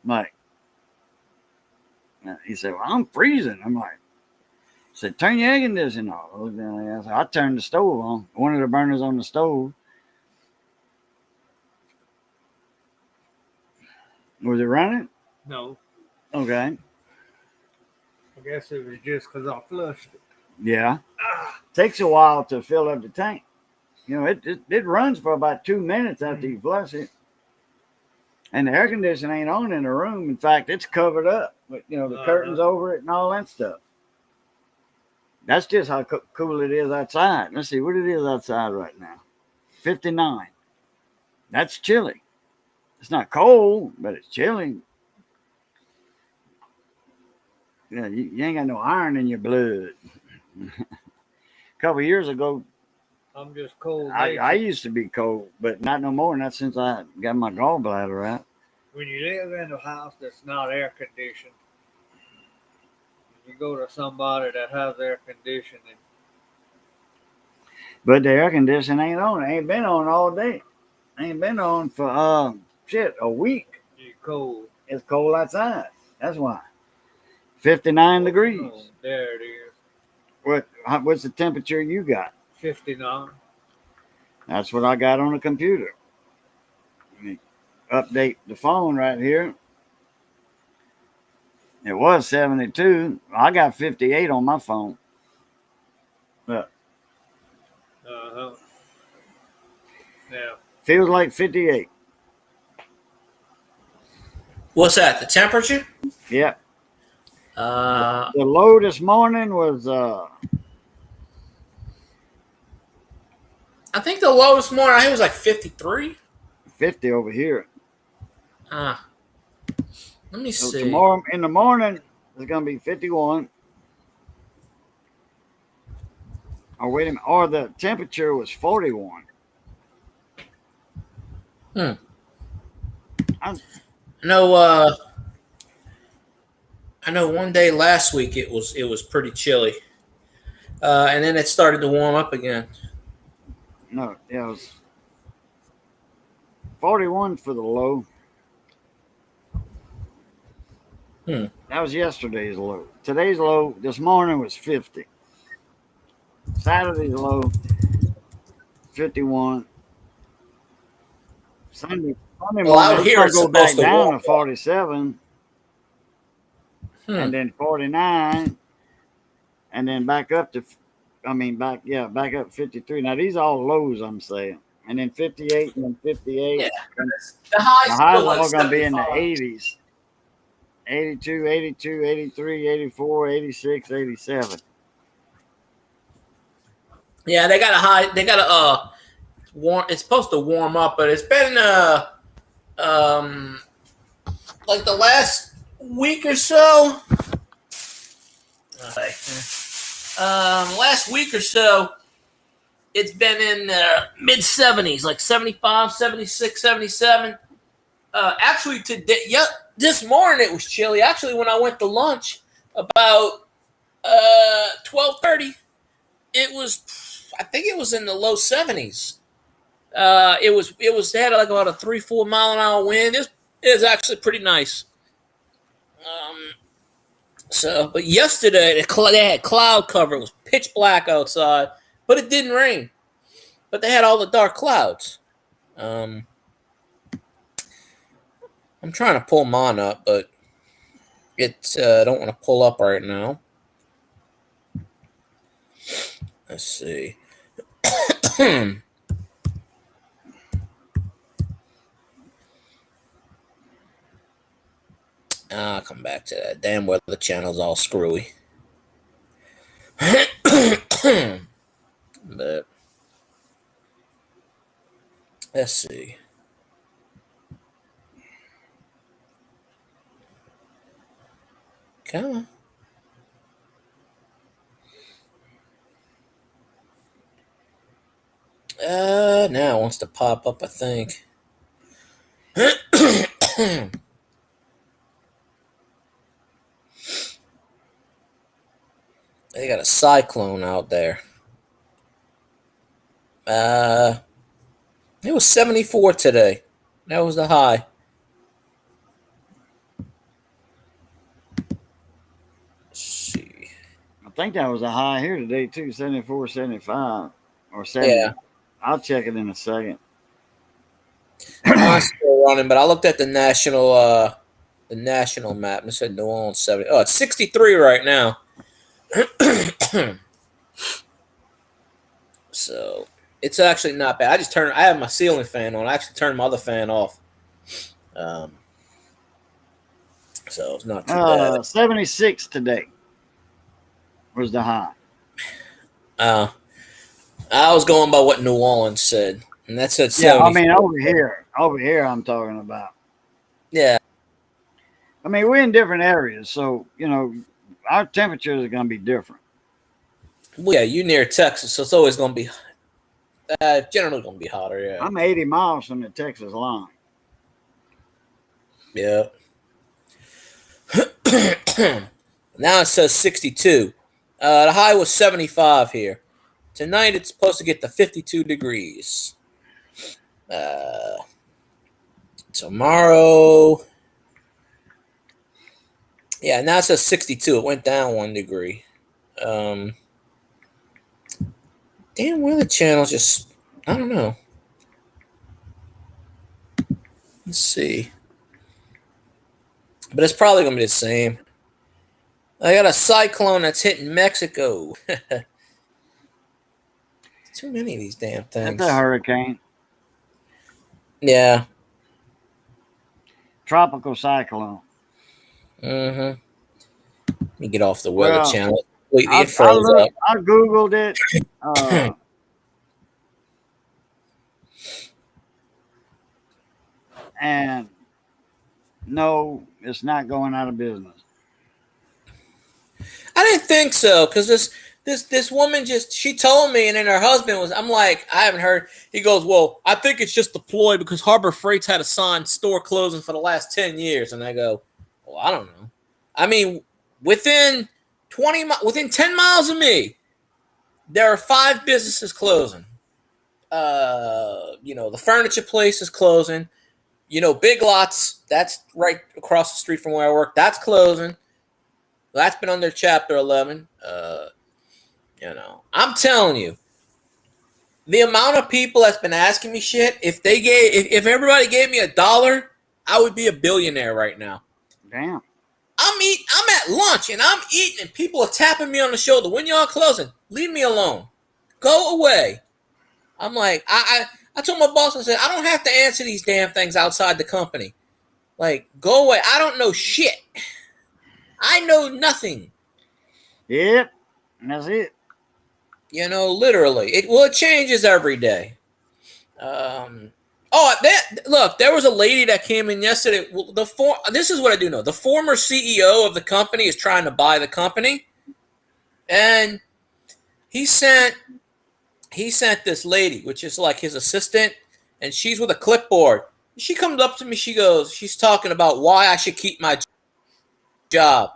I'm like, he said, well, I'm freezing. I'm like, I said, turn your air conditioning off. I turned the stove on. One of the burners on the stove. Was it running? No. Okay. I guess it was just because I flushed it. Yeah. Takes a while to fill up the tank. You know, it runs for about 2 minutes after you flush it. And the air conditioning ain't on in the room. In fact, it's covered up with, you know, the curtains over it and all that stuff. That's just how cool it is outside. Let's see what it is outside right now. 59. That's chilly. It's not cold, but it's chilly. Yeah, you ain't got no iron in your blood. A couple of years ago, I'm just cold. I used to be cold, but not no more. Not since I got my gallbladder out. When you live in a house that's not air conditioned, you go to somebody that has air conditioning. But the air conditioning ain't on. It ain't been on all day. Ain't been on for a week. You're cold. It's cold outside. That's why. 59 degrees. Oh, there it is. What's the temperature you got? 59. That's what I got on the computer. Let me update the phone right here. It was 72. I got 58 on my phone. Look. Uh-huh. Yeah. Feels like 58. What's that? The temperature? Yeah. The low this morning was I think the lowest morning I think it was like 53. 50 over here. Let me So see. tomorrow in the morning it's gonna be 51. Oh, wait a minute. Or the temperature was 41. No, I know one day last week it was pretty chilly, and then it started to warm up again. No, yeah, it was 41 for the low. That was yesterday's low. Today's low this morning was 50. Saturday's low 51. Sunday Well, out morning here it's it's gonna go back supposed to down warm to 47, up. and then 49, and then back up to, back up 53. Now these are all lows, I'm saying, and then 58, and then 58. Yeah. And The the high's highs still are like all gonna be in the 75. 80s. 82, 82, 83, 84, 86, 87. Yeah, they got a high. They got a warm. It's supposed to warm up, but it's been um like the last week or so. Okay. Last week or so, it's been in mid 70s, like 75, 76, 77. Actually, today, this morning it was chilly. Actually, when I went to lunch about 12:30, it was, I think it was in the low 70s. They had like about a 3-4 mile an hour wind. It was actually pretty nice. But yesterday they had cloud cover. It was pitch black outside, but it didn't rain. But they had all the dark clouds. I'm trying to pull mine up, but I don't want to pull up right now. Let's see. I'll come back to that. Damn Weather Channel's all screwy. But let's see. Come on. Now it wants to pop up, I think. They got a cyclone out there. It was 74 today. That was the high. Let's see. I think that was a high here today too, 74, 75, or 70. Yeah. I'll check it in a second. I'm still running, but I looked at the national map and it said New Orleans 70. Oh, it's 63 right now. So it's actually not bad. I have my ceiling fan on. I actually turned my other fan off. So it's not too bad. 76 today was the high. I was going by what New Orleans said, and that said Yeah, 70. I mean over here I'm talking about. Yeah. I mean, we're in different areas, so our temperatures are going to be different. Well, yeah, you near Texas, so it's always going to be generally going to be hotter. Yeah. I'm 80 miles from the Texas line. Yeah. Now it says 62. The high was 75 here. Tonight it's supposed to get to 52 degrees. Tomorrow. Yeah, now it says 62. It went down 1 degree. Damn Weather Channel just, I don't know. Let's see. But it's probably going to be the same. I got a cyclone that's hitting Mexico. Too many of these damn things. That's a hurricane. Yeah. Tropical cyclone. Mm-hmm. Let me get off the Weather Channel. Wait, I it froze up. I Googled it. And no, it's not going out of business. I didn't think so, because this woman she told me, and then her husband was, I'm like, I haven't heard. He goes, well, I think it's just a ploy because Harbor Freight's had a sign store closing for the last 10 years. And I go, well, I don't know. I mean, within 10 miles of me, there are 5 businesses closing. The furniture place is closing. Big Lots, that's right across the street from where I work. That's closing. That's been under Chapter 11. I'm telling you, the amount of people that's been asking me shit, if everybody gave me $1, I would be a billionaire right now. Damn. I'm at lunch and I'm eating and people are tapping me on the shoulder. When y'all closing? Leave me alone. Go away. I'm like, I told my boss, I said, I don't have to answer these damn things outside the company. Like, go away. I don't know shit. I know nothing. Yep. That's it. Literally. It changes every day. There was a lady that came in yesterday. This is what I do know. The former CEO of the company is trying to buy the company. And he sent this lady, which is like his assistant, and she's with a clipboard. She comes up to me. She's talking about why I should keep my job.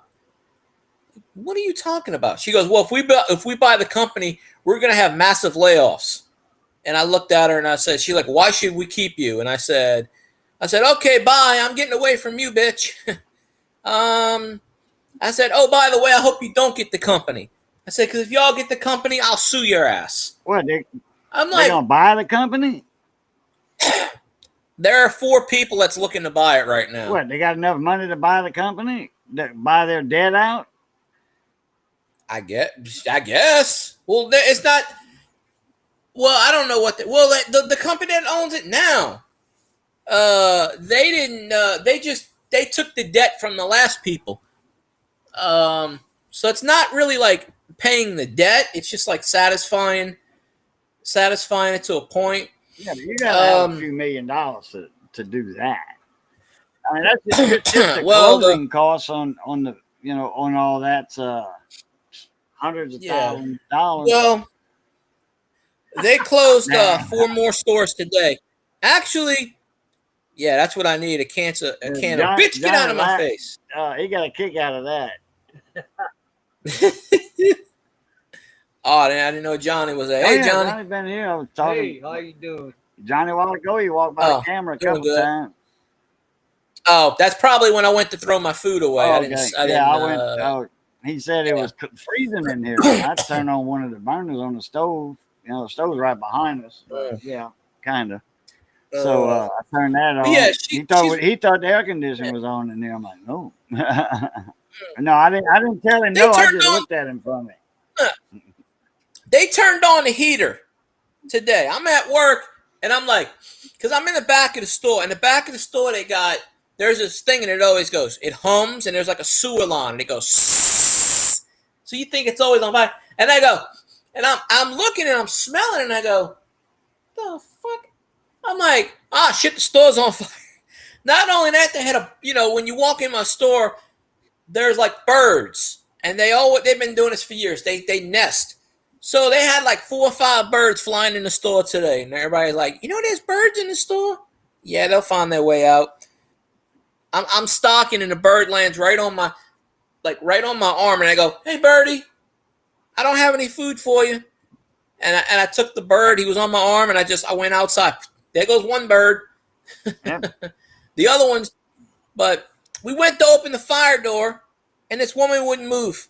What are you talking about? She goes, well, if we buy the company, we're going to have massive layoffs. And I looked at her and I said, she's like, why should we keep you? And I said, okay, bye. I'm getting away from you, bitch. I said, oh, by the way, I hope you don't get the company. I said, because if y'all get the company, I'll sue your ass. What? I'm They like, gonna buy the company? there are 4 people that's looking to buy it right now. What? They got enough money to buy the company? Buy their debt out? I guess. Well, it's not. Well, I don't know what. The company that owns it now. They didn't. They took the debt from the last people. So it's not really like paying the debt. It's just like satisfying it to a point. Yeah, you gotta have a few $1 million to do that. I mean, that's just the closing costs on the on all that hundreds of thousands of dollars. Well, they closed 4 more stores today. Actually, yeah, that's what I need. A can of bitch, get out of my face. He got a kick out of that. Oh, I didn't know Johnny was there. Hey, yeah, Johnny. Johnny's been here. I was talking. Hey, how you doing? Johnny, a while ago, he walked by the camera a couple times. Oh, that's probably when I went to throw my food away. Oh, okay. I went. He said it was freezing in here. I turned on one of the burners on the stove. The stove's right behind us. Yeah, kind of. So I turned that on. Yeah, he thought the air conditioner was on in there. I'm like, no. No, I didn't tell him no. I just looked at him from it. They turned on the heater today. I'm at work and I'm like, because I'm in the back of the store. In the back of the store, there's this thing and it always goes. It hums and there's like a sewer line and it goes. So you think it's always on fire. And I go, and I'm looking and I'm smelling and I go, the fuck? I'm like, shit, the store's on fire. Not only that, they had when you walk in my store, there's like birds, and they've been doing this for years. They nest, so they had like 4 or 5 birds flying in the store today, and everybody's like, there's birds in the store. Yeah, they'll find their way out. I'm stalking, and the bird lands right on my arm, and I go, hey birdie, I don't have any food for you, and I took the bird. He was on my arm, and I went outside. There goes one bird. Yep. The other ones, but we went to open the fire door, and this woman wouldn't move.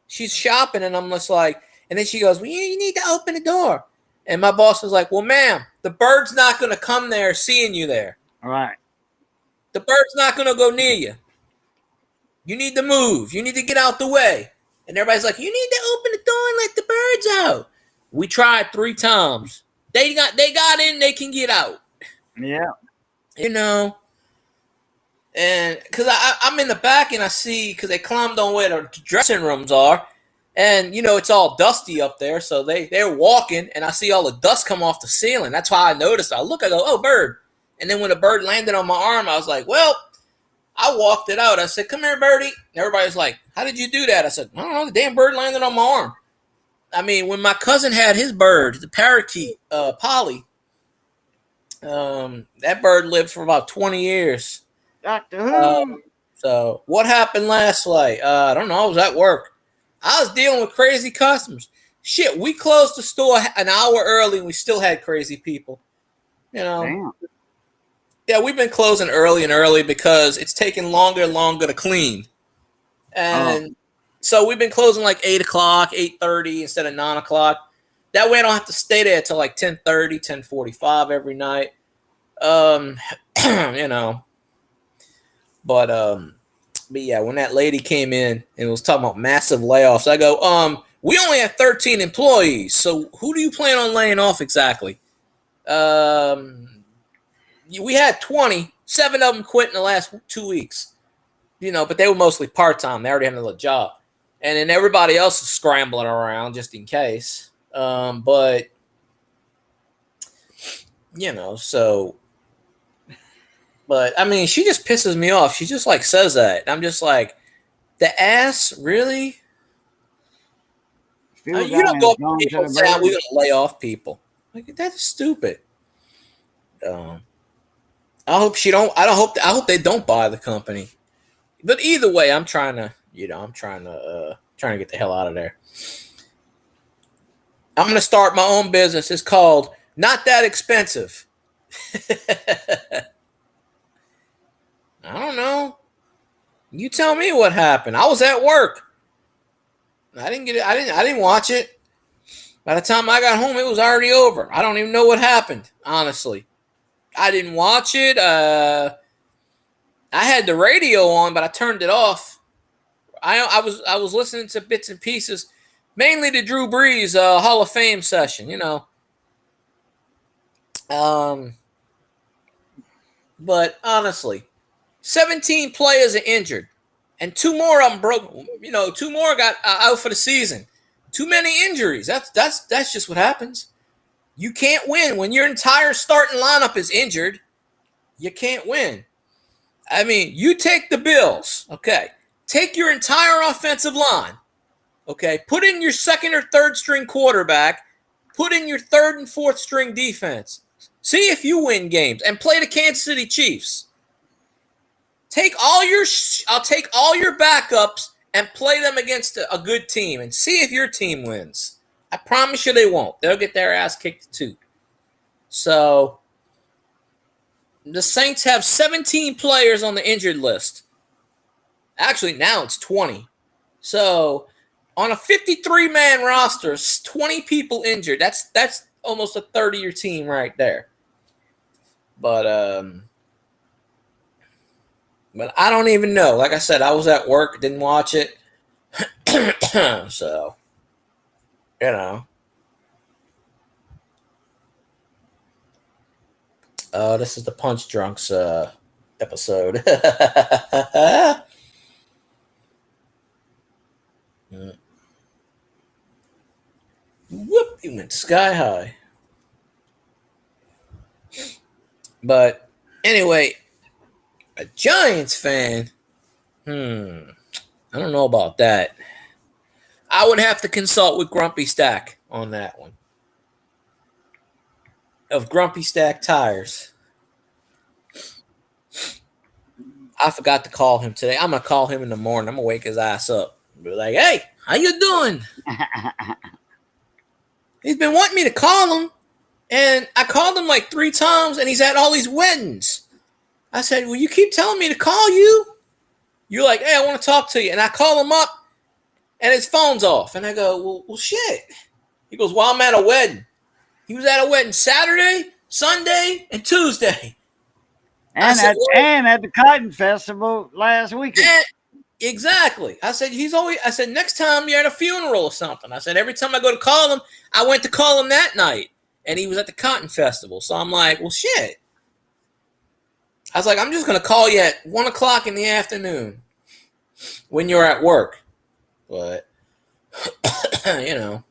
She's shopping, and I'm just like, and then she goes, well, you need to open the door. And my boss was like, well, ma'am, the bird's not going to come there seeing you there. All right. The bird's not going to go near you. You need to move. You need to get out the way. And everybody's like, you need to open the door and let the birds out. We tried 3 times. They got in, they can get out. Yeah. And because I'm in the back and I see, because they climbed on where the dressing rooms are, and it's all dusty up there, so they're walking and I see all the dust come off the ceiling. That's why I noticed. I go, oh, bird. And then when the bird landed on my arm, I was like, well, I walked it out. I said, come here, birdie. And everybody's like, how did you do that? I said, I don't know, the damn bird landed on my arm. I mean, when my cousin had his bird, the parakeet, Polly, that bird lived for about 20 years. Doctor Who. So what happened last night? I don't know. I was at work. I was dealing with crazy customers. Shit, we closed the store an hour early and we still had crazy people. You know. Damn. Yeah, we've been closing early and early because it's taking longer and longer to clean. And so we've been closing like 8 o'clock, 8:30 instead of 9 o'clock. That way I don't have to stay there till like 10:30, 10:45 every night. You know. But yeah, when that lady came in and was talking about massive layoffs, I go, we only have 13 employees, so who do you plan on laying off exactly? We had 20, 7 of them quit in the last 2 weeks. You know, but they were mostly part-time. They already had another job. And then everybody else is scrambling around just in case. But, you know, so. But, I mean, she just pisses me off. She just, like, says that. And I'm just like, the ass, really? You don't go up to people and say, we're going to lay off people. Like, that's stupid. I hope she don't. I hope they don't buy the company. But either way, I'm trying to get the hell out of there. I'm going to start my own business. It's called Not That Expensive. I don't know. You tell me what happened. I was at work. I didn't get it. I didn't watch it. By the time I got home, it was already over. I don't even know what happened, honestly. I didn't watch it. I had the radio on, but I turned it off. I was listening to bits and pieces, mainly the Drew Brees Hall of Fame session, you know. But honestly, 17 players are injured, and 2 more of them broke. You know, 2 more got out for the season. Too many injuries. That's just what happens. You can't win when your entire starting lineup is injured. You can't win. I mean, you take the Bills, okay? Take your entire offensive line, okay? Put in your second or third string quarterback. Put in your third and fourth string defense. See if you win games and play the Kansas City Chiefs. I'll take all your backups and play them against a good team and see if your team wins. I promise you they won't. They'll get their ass kicked too. So the Saints have 17 players on the injured list. Actually, now it's 20. So on a 53-man roster, 20 people injured. That's almost a third of your team right there. But I don't even know. Like I said, I was at work, didn't watch it. So, you know. This is the Punch Drunks episode. Whoop, he went sky high. But anyway, a Giants fan, I don't know about that. I would have to consult with Grumpy Stack on that one. Of Grumpy Stack Tires. I forgot to call him today. I'm going to call him in the morning. I'm going to wake his ass up. Be like, hey, how you doing? He's been wanting me to call him. And I called him like 3 times, and he's at all these weddings. I said, well, you keep telling me to call you. You're like, hey, I want to talk to you. And I call him up, and his phone's off. And I go, well, shit. He goes, well, I'm at a wedding. He was at a wedding Saturday, Sunday, and Tuesday. And at the Cotton Festival last weekend. Exactly. I said, next time you're at a funeral or something. I said, every time I go to call him, I went to call him that night. And he was at the Cotton Festival. So I'm like, well, shit. I was like, I'm just going to call you at 1 o'clock in the afternoon when you're at work. But, you know.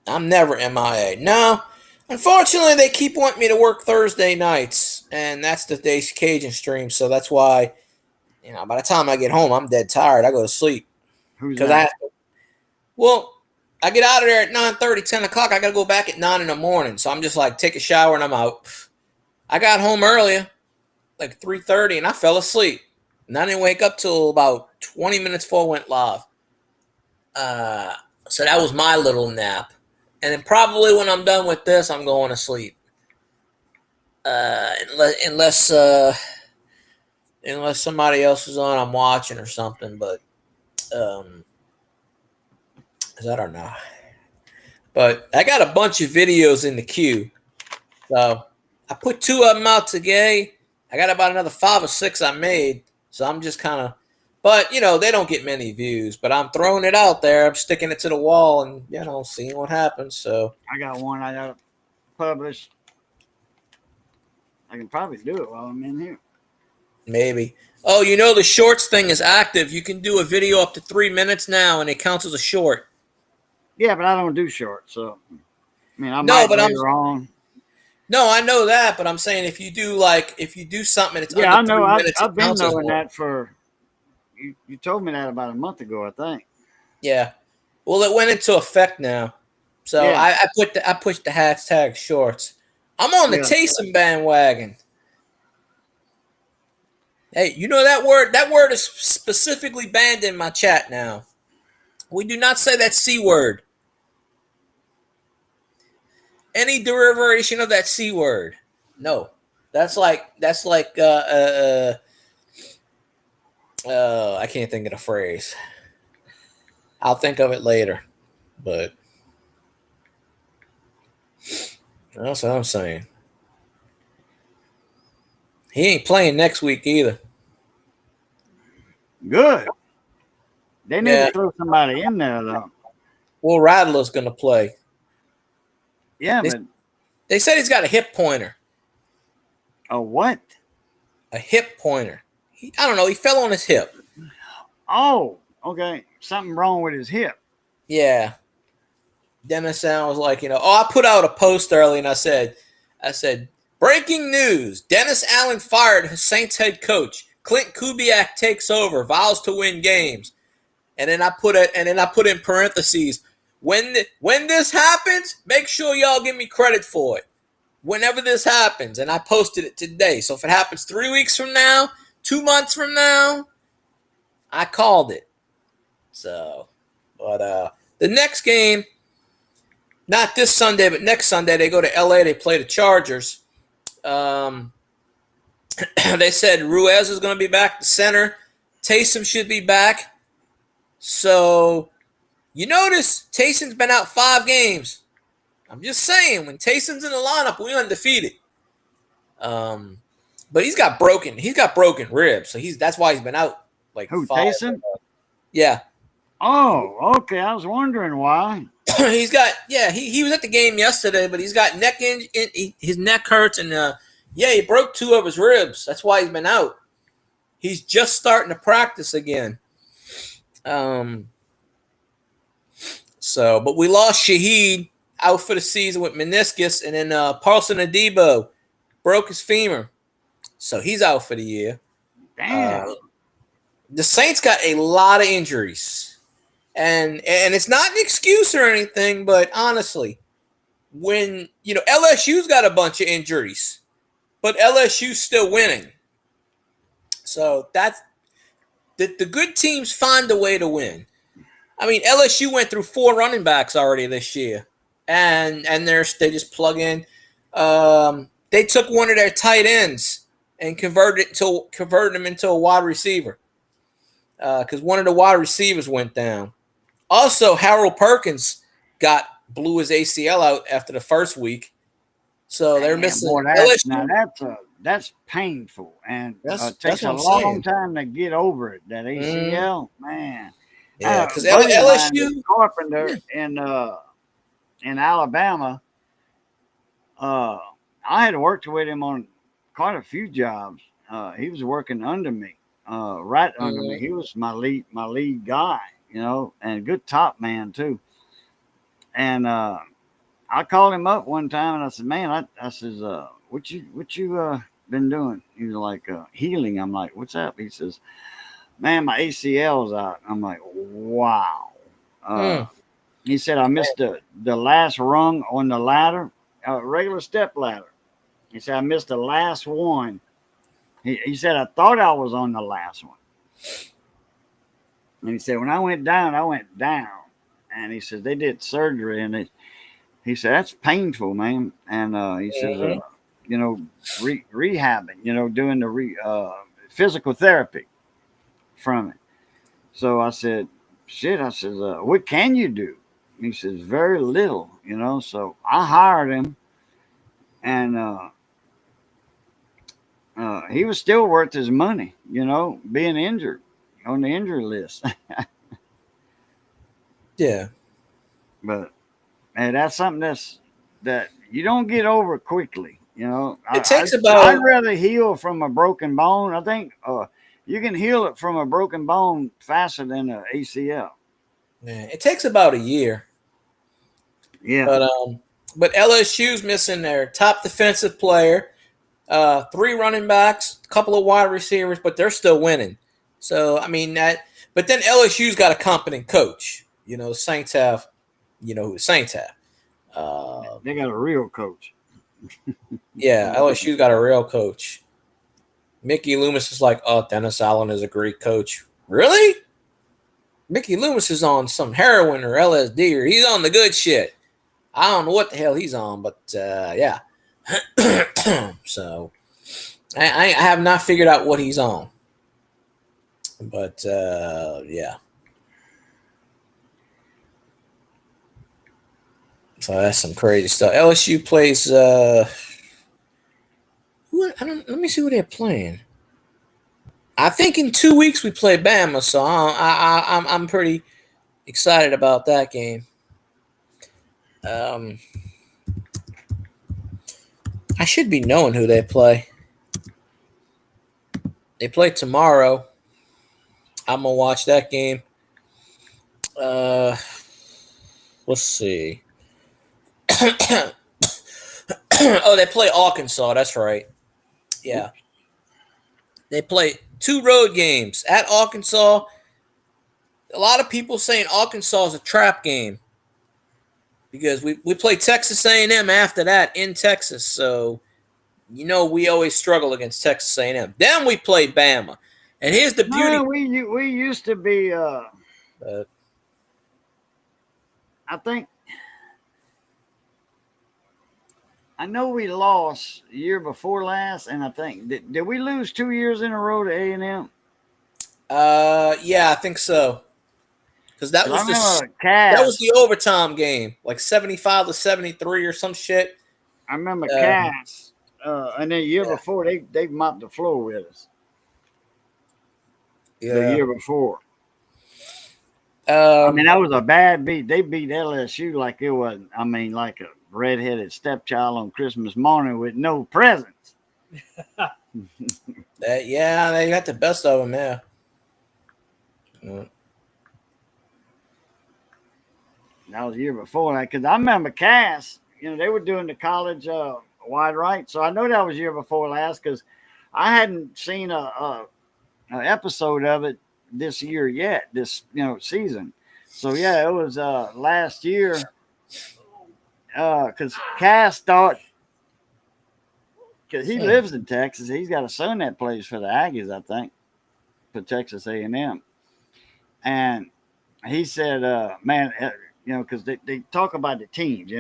I'm never MIA. No. Unfortunately, they keep wanting me to work Thursday nights. And that's the Days Cajun stream. So that's why, you know, by the time I get home, I'm dead tired. I go to sleep. Who's that? Well, I get out of there at 9:30, 10 o'clock. I got to go back at 9 in the morning. So I'm just like, take a shower and I'm out. I got home earlier, like 3:30, and I fell asleep. And I didn't wake up till about 20 minutes before I went live. So that was my little nap. And then probably when I'm done with this, I'm going to sleep. Unless somebody else is on, I'm watching or something. But I don't know. But I got a bunch of videos in the queue. So I put 2 of them out today. I got about another 5 or 6 I made. So I'm just kind of, but they don't get many views. But I'm throwing it out there. I'm sticking it to the wall and seeing what happens. So I got one I got to publish. I can probably do it while I'm in here. Maybe. Oh, the shorts thing is active. You can do a video up to 3 minutes now, and it counts as a short. Yeah, but I don't do shorts, so I mean, I No, might but later on. No, I know that, but I'm saying if you do something, it's Yeah, I under know. 3 minutes. I've it been counts as knowing one. that for. You told me that about a month ago, I think. Yeah. Well, it went into effect now, so Yeah. I pushed the hashtag shorts. I'm on the Yeah. Taysom bandwagon. Hey, that word? That word is specifically banned in my chat now. We do not say that C word. Any derivation of that C word. No. That's like I can't think of the phrase. I'll think of it later. But that's what I'm saying. He ain't playing next week either. Good. They need Yeah. to throw somebody in there, though. Well, Rattler's going to play. Yeah, They- but They said he's got a hip pointer. a what? A hip pointer. I don't know. He fell on his hip. Oh, okay. Something wrong with his hip. Yeah. Dennis Allen was like, I put out a post early and I said, breaking news. Dennis Allen fired his Saints head coach. Clint Kubiak takes over, vows to win games. And then I put in parentheses, when this happens, make sure y'all give me credit for it. Whenever this happens, and I posted it today. So if it happens 3 weeks from now, 2 months from now, I called it. So, but the next game, not this Sunday, but next Sunday, they go to LA. They play the Chargers. They said Ruiz is going to be back to center. Taysom should be back. So, you notice Taysom's been out 5 games. I'm just saying, when Taysom's in the lineup, we undefeated. But he's got broken ribs, so that's why he's been out like Who, 5. Taysom? Yeah. Oh, okay. I was wondering why. He was at the game yesterday, but he's got his neck hurts, and he broke 2 of his ribs. That's why he's been out. He's just starting to practice again. But we lost Shaheed out for the season with meniscus, and then Paulson Adebo broke his femur, so he's out for the year. Damn. The Saints got a lot of injuries, and it's not an excuse or anything, but honestly, when LSU's got a bunch of injuries, but LSU's still winning, so that's the good teams find a way to win. I mean, LSU went through 4 running backs already this year, and they just plug in. They took one of their tight ends and converted him into a wide receiver because one of the wide receivers went down. Also, Harold Perkins blew his ACL out after the first week, so they're missing. Boy, LSU. that's painful, and That's takes a what I'm long saying. time to get over it. That ACL, man. Yeah, because buddy of mine, LSU. carpenter in Alabama. I had worked with him on quite a few jobs. He was working under me, right under me. He was my lead guy, and a good top man too. And I called him up one time and I said, "Man, I says, what you been doing?" He was like, "Healing." I'm like, "What's up?" He says, "Man, my ACL's out." I'm like, "Wow." He said, I missed the last rung on the ladder, a regular step ladder. He said, I missed the last one. He said, I thought I was on the last one. And he said, when I went down, I went down. And he said, they did surgery. And he said, that's painful, man. And he says, you know, rehabbing, you know, doing the physical therapy from it. So I said, shit, I said, what can you do? He says, very little, you know. So I hired him, and he was still worth his money, you know, being injured on the injury list. Yeah. But man, that's something that you don't get over quickly, you know. It takes about. I'd rather heal from a broken bone. I think you can heal it from a broken bone faster than an ACL. Yeah, it takes about a year. Yeah. But LSU's missing their top defensive player, 3 running backs, a couple of wide receivers, but they're still winning. So I mean that. But then LSU's got a competent coach. You know, Saints have. You know who the Saints have. They got a real coach. Yeah, LSU's got a real coach. Mickey Loomis is like, oh, Dennis Allen is a great coach. Really? Mickey Loomis is on some heroin or LSD, or he's on the good shit. I don't know what the hell he's on, but yeah. So I have not figured out what he's on. But yeah. So that's some crazy stuff. LSU plays. Let me see who they're playing. I think in 2 weeks we play Bama, so I'm pretty excited about that game. I should be knowing who they play. They play tomorrow. I'm gonna watch that game. Let's see. Oh, they play Arkansas. That's right. Yeah. They play 2 road games at Arkansas. A lot of people saying Arkansas is a trap game because we play Texas A&M after that in Texas. So, you know, we always struggle against Texas A&M. Then we play Bama. And here's the beauty. No, we used to be, I think, I know we lost the year before last, and I think did we lose 2 years in a row to A&M? Yeah, I think so. Because that was the overtime game, like 75-73 or some shit. I remember Cass, and then the year before they mopped the floor with us. Yeah. The year before. I mean, that was a bad beat. They beat LSU like it was. I mean, like a redheaded stepchild on Christmas morning with no presents. Yeah, they got the best of them. Yeah. That was the year before that, because I remember Cass. You know, they were doing the college wide right, so I know that was year before last because I hadn't seen a episode of it this year yet. This season. So yeah, it was last year. Because Cass thought, because he lives in Texas, he's got a son that plays for the Aggies, I think, for Texas A&M, and he said, "Man, because they talk about the teams,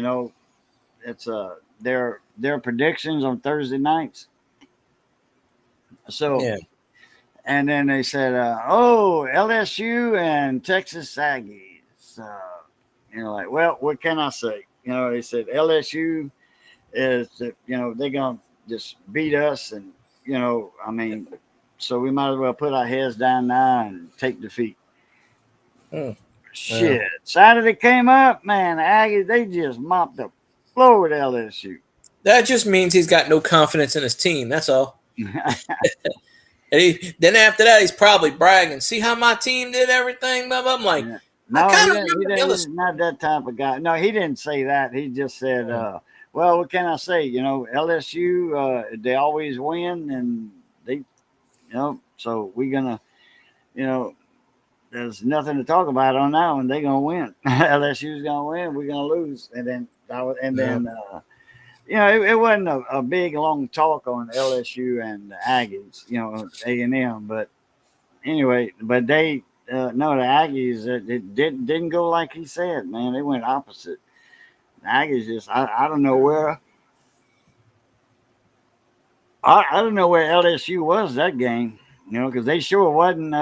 it's their predictions on Thursday nights." So, yeah. And then they said, LSU and Texas Aggies. Like, well, what can I say? They said LSU is, they're going to just beat us. And, I mean, so we might as well put our heads down now and take defeat. Shit. Saturday came up, man. The Aggies, they just mopped the floor with LSU. That just means he's got no confidence in his team. That's all. And then after that, he's probably bragging. See how my team did everything? I'm like, yeah. No, he's not that type of guy. No, he didn't say that. He just said, well, what can I say? LSU, they always win, and they, so we're going to, there's nothing to talk about on that one. They're gonna win. LSU's gonna win. We're gonna lose. And then it wasn't a big long talk on LSU and the Aggies, A&M. But anyway, they no, the Aggies it didn't go like he said. Man, they went opposite. The Aggies just I don't know where. I don't know where LSU was that game, because they sure wasn't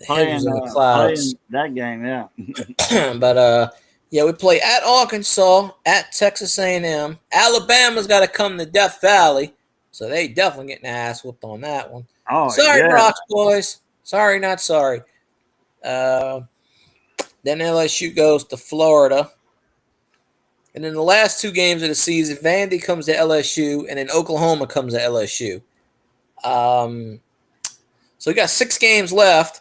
playing that game, yeah. But yeah, we play at Arkansas, at Texas A&M. Alabama's got to come to Death Valley, so they definitely getting their ass whooped on that one. Oh, sorry, yeah. Brock boys. Sorry, not sorry. Then LSU goes to Florida. And in the last two games of the season, Vandy comes to LSU, and then Oklahoma comes to LSU. So we got 6 games left.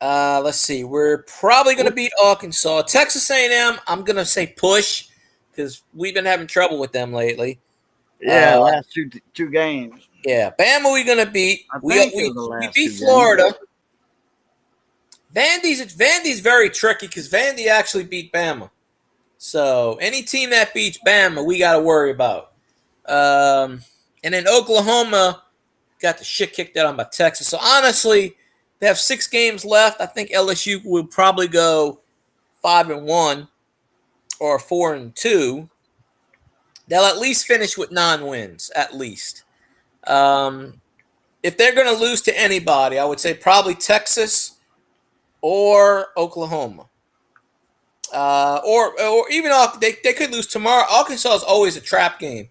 Let's see. We're probably going to beat Arkansas. Texas A&M, I'm going to say push because we've been having trouble with them lately. Yeah, last two games. Yeah, Bama we're going to beat. We beat Florida. Vandy's very tricky because Vandy actually beat Bama. So any team that beats Bama, we got to worry about. And then Oklahoma got the shit kicked out of them by Texas. So honestly, they have 6 games left. I think LSU will probably go 5-1 or 4-2. They'll at least finish with 9 wins, at least. If they're going to lose to anybody, I would say probably Texas or Oklahoma. Or even they could lose tomorrow. Arkansas is always a trap game,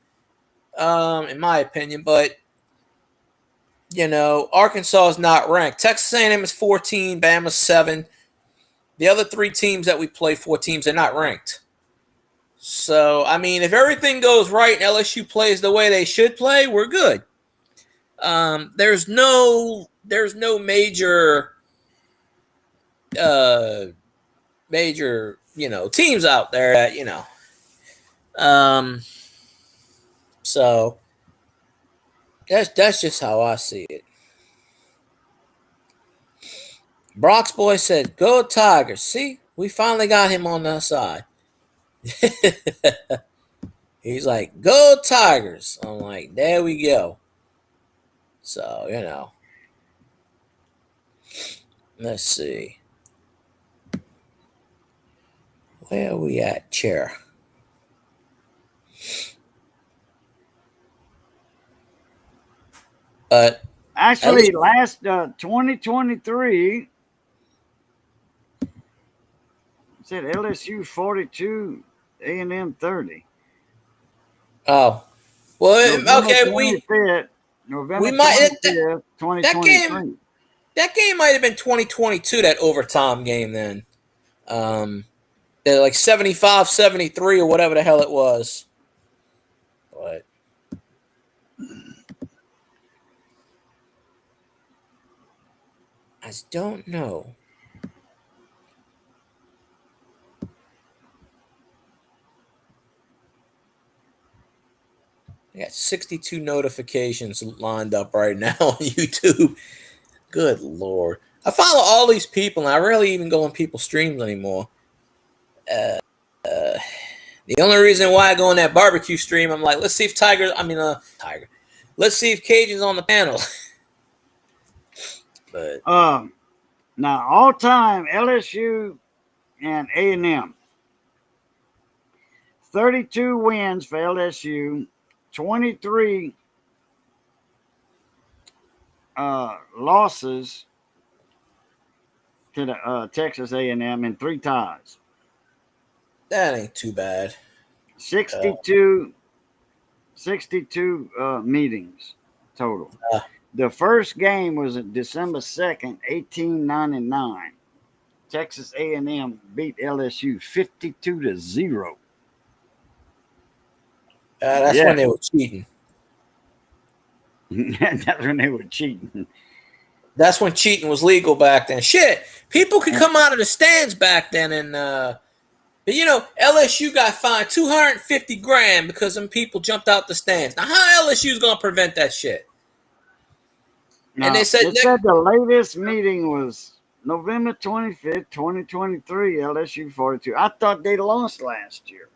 in my opinion. But Arkansas is not ranked. Texas A&M is 14, Bama's 7. The other 3 teams that we play, 4 teams, they're not ranked. So I mean, if everything goes right and LSU plays the way they should play, we're good. There's no major teams out there that, so that's just how I see it. Brock's boy said, "Go Tigers." See, we finally got him on the side. He's like, "Go Tigers." I'm like, there we go. So, let's see. Where are we at, chair? Actually, last 2023, said LSU 42, A&M 30. Oh, well, November okay. 25th, November we might 25th, 2023. That game might have been 2022. That overtime game then. They're like 75-73 or whatever the hell it was. But I don't know. I got 62 notifications lined up right now on YouTube. Good Lord. I follow all these people, and I rarely even go on people's streams anymore. The only reason why I go on that barbecue stream, I'm like, let's see if let's see if Cajun's on the panel. But now all time LSU and A&M. 32 wins for LSU, 23 losses to the Texas A&M, and 3 ties. that ain't too bad. 62 meetings total. The first game was December 2nd, 1899. Texas A&M beat LSU 52-0. That's when they were cheating. That's when they were cheating. That's when cheating was legal back then. Shit, people could come out of the stands back then, and LSU got fined $250,000 because some people jumped out the stands. Now, how LSU's gonna prevent that shit? And they said the latest meeting was November 25th, 2023, LSU 42. I thought they lost last year.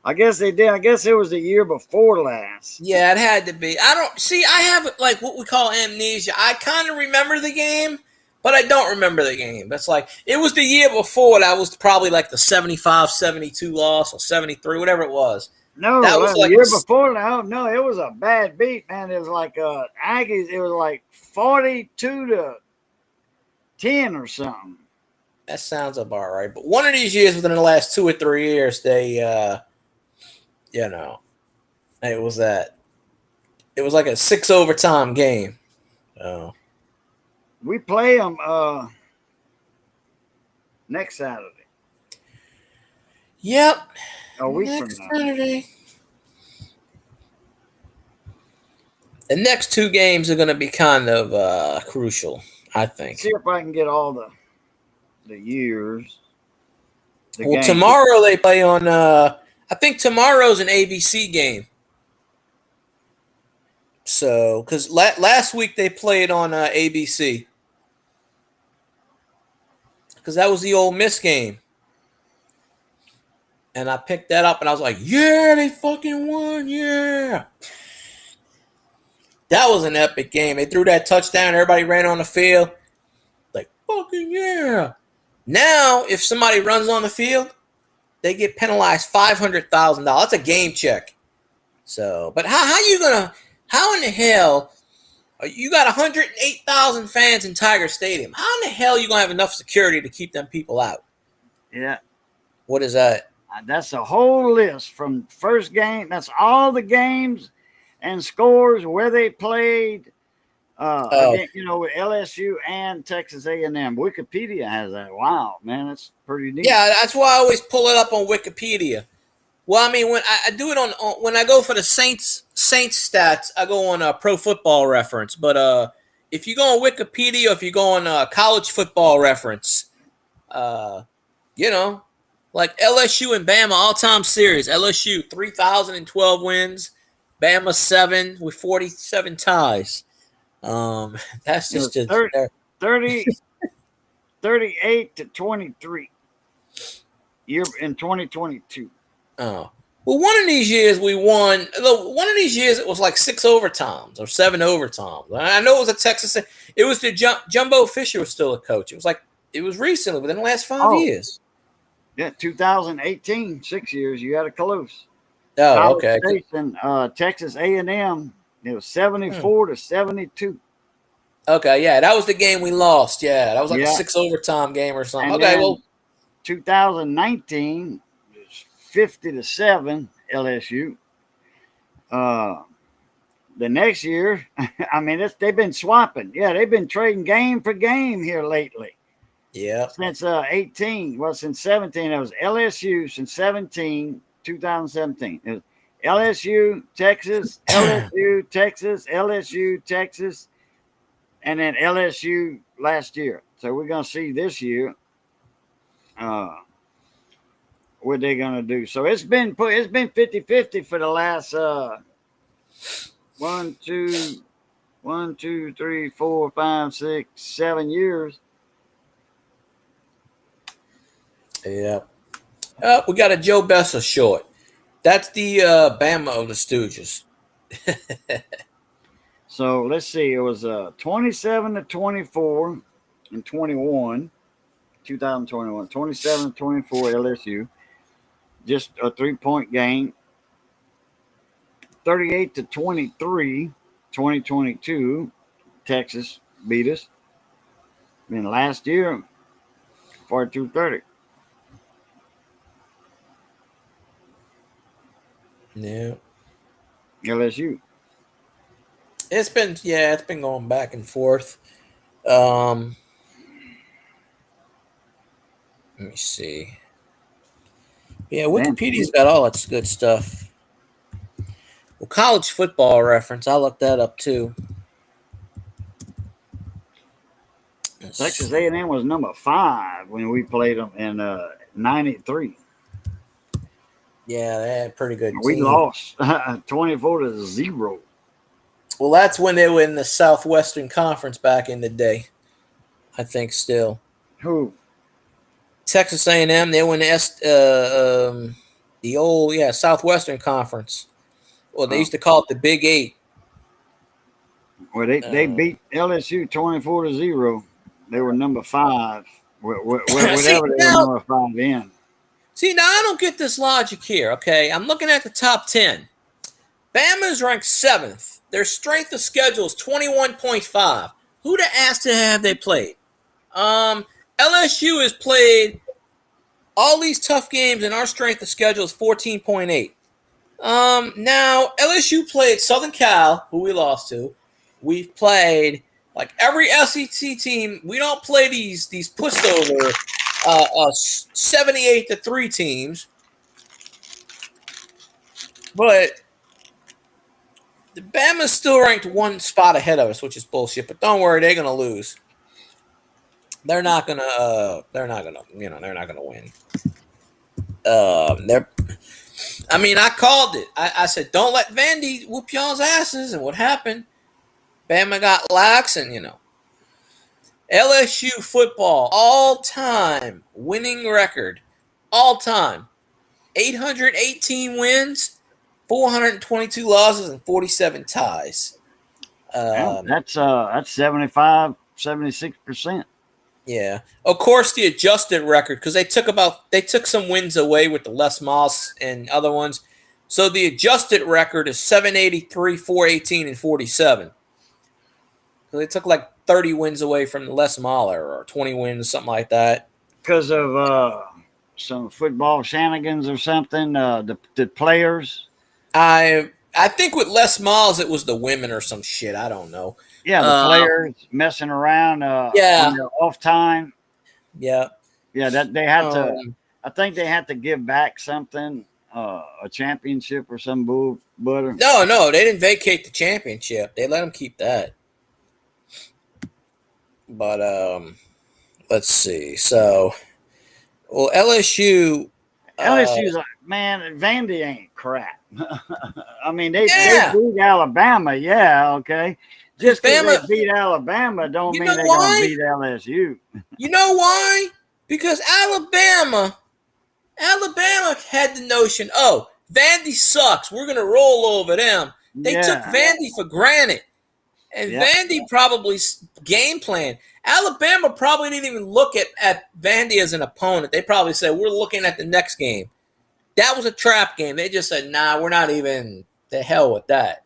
I guess they did. I guess it was the year before last. yeah, it had to be. I don't see. I have like what we call amnesia. I kind of remember the game, but I don't remember the game. That's like it was the year before. That was probably like the 75-72 loss or 73, whatever it was. No, that was the like year before. No, it was a bad beat, man. It was like Aggies. It was like 42-10 or something. That sounds about right. But one of these years, within the last 2 or 3 years, they. It was like a 6 overtime game. Oh. We play them next Saturday. Yep. A week next from now. Saturday. The next 2 games are going to be kind of crucial, I think. See if I can get all the years. Well, tomorrow they play on. I think tomorrow's an ABC game. So, because last week they played on ABC. Because that was the Ole Miss game. And I picked that up and I was like, yeah, they fucking won, yeah. That was an epic game. They threw that touchdown, everybody ran on the field. Like, fucking yeah. Now, if somebody runs on the field, they get penalized $500,000. That's a game check. So, but how in the hell, you got 108,000 fans in Tiger Stadium. How in the hell are you going to have enough security to keep them people out? Yeah. What is that? That's a whole list from first game. That's all the games and scores, where they played, with LSU and Texas A&M. Wikipedia has that. Wow, man, that's pretty neat. Yeah, that's why I always pull it up on Wikipedia. Well, I mean, when I do it on when I go for the Saints stats, I go on Pro Football Reference. But if you go on Wikipedia, if you go on College Football Reference, like LSU and Bama all-time series. LSU 3,012 wins, Bama 7 with 47 ties. That's just 38-23 year in 2022. Oh. Well, one of these years we won. One of these years it was like 6 overtimes or 7 overtimes. I know it was a Texas. It was the Jumbo Fisher was still a coach. It was recently, within the last 5 years. Yeah, 2018, 6 years. You had a close. Oh, College okay. Station, Texas A&M. It was 74-72. Okay, yeah, that was the game we lost. Yeah, that was like a 6 overtime game or something. And okay, well, 2019, 50-7 LSU. The next year, I mean, they've been swapping. Yeah, they've been trading game for game here lately. Yeah. Since 18, well, since 17, it was LSU. Since 2017, it was LSU, Texas, LSU, Texas, LSU, Texas, and then LSU last year. So we're gonna see this year what they're gonna do. So it's been 50-50 for the last 1, 2, 3, 4, 5, 6, 7 years. Yeah. We got a Joe Bessa short. That's the Bama of the Stooges. So let's see. It was 27-24 and 21, 2021. 27-24 LSU. Just a 3-point game. 38-23, 2022. Texas beat us. And last year, 42-30. Yeah. LSU. It's been going back and forth. Let me see. Yeah, Wikipedia's got all that good stuff. Well, College Football Reference, I looked that up too. Texas A&M was number 5 when we played them in 93. Yeah, they had a pretty good team. We lost 24-0. Well, that's when they were in the Southwestern Conference back in the day. I think still. Who? Texas A&M, they were in the old Southwestern Conference. Well, they used to call it the Big Eight. Well, they beat LSU 24-0. They were number 5. Whatever they were number 5 in. See, now I don't get this logic here. Okay, I'm looking at the top 10. Bama's ranked 7th. Their strength of schedule is 21.5. Who the ass have they played? LSU has played all these tough games, and our strength of schedule is 14.8. Now LSU played Southern Cal, who we lost to. We've played like every SEC team. We don't play these pushover 78-3 teams, but the Bama's still ranked 1 spot ahead of us, which is bullshit. But don't worry, they're gonna lose. They're not gonna win. I called it. I said, don't let Vandy whoop y'all's asses. And what happened? Bama got lax, and LSU football all-time winning record, all-time 818 wins, 422 losses, and 47 ties. That's 76%. Yeah, of course the adjusted record, because they took some wins away with the Les Moss and other ones, so the adjusted record is 783, 418, and 47. So they took like 30 wins away from the Les Moss era, or 20 wins, something like that, because of some football shenanigans or something. The players. I think with Les Moss it was the women or some shit. I don't know. Yeah, the players messing around on their off time. Yeah. Yeah, that they had to. I think they had to give back something, a championship or some butter. No, they didn't vacate the championship. They let them keep that. But let's see. So, well, LSU's like, man, Vandy ain't crap. I mean, they beat Alabama. Yeah, okay. Just because they beat Alabama don't mean they're going to beat LSU. You know why? Because Alabama had the notion, oh, Vandy sucks. We're going to roll over them. They took Vandy for granted. And Vandy probably game plan. Alabama probably didn't even look at Vandy as an opponent. They probably said, we're looking at the next game. That was a trap game. They just said, nah, we're not even the hell with that.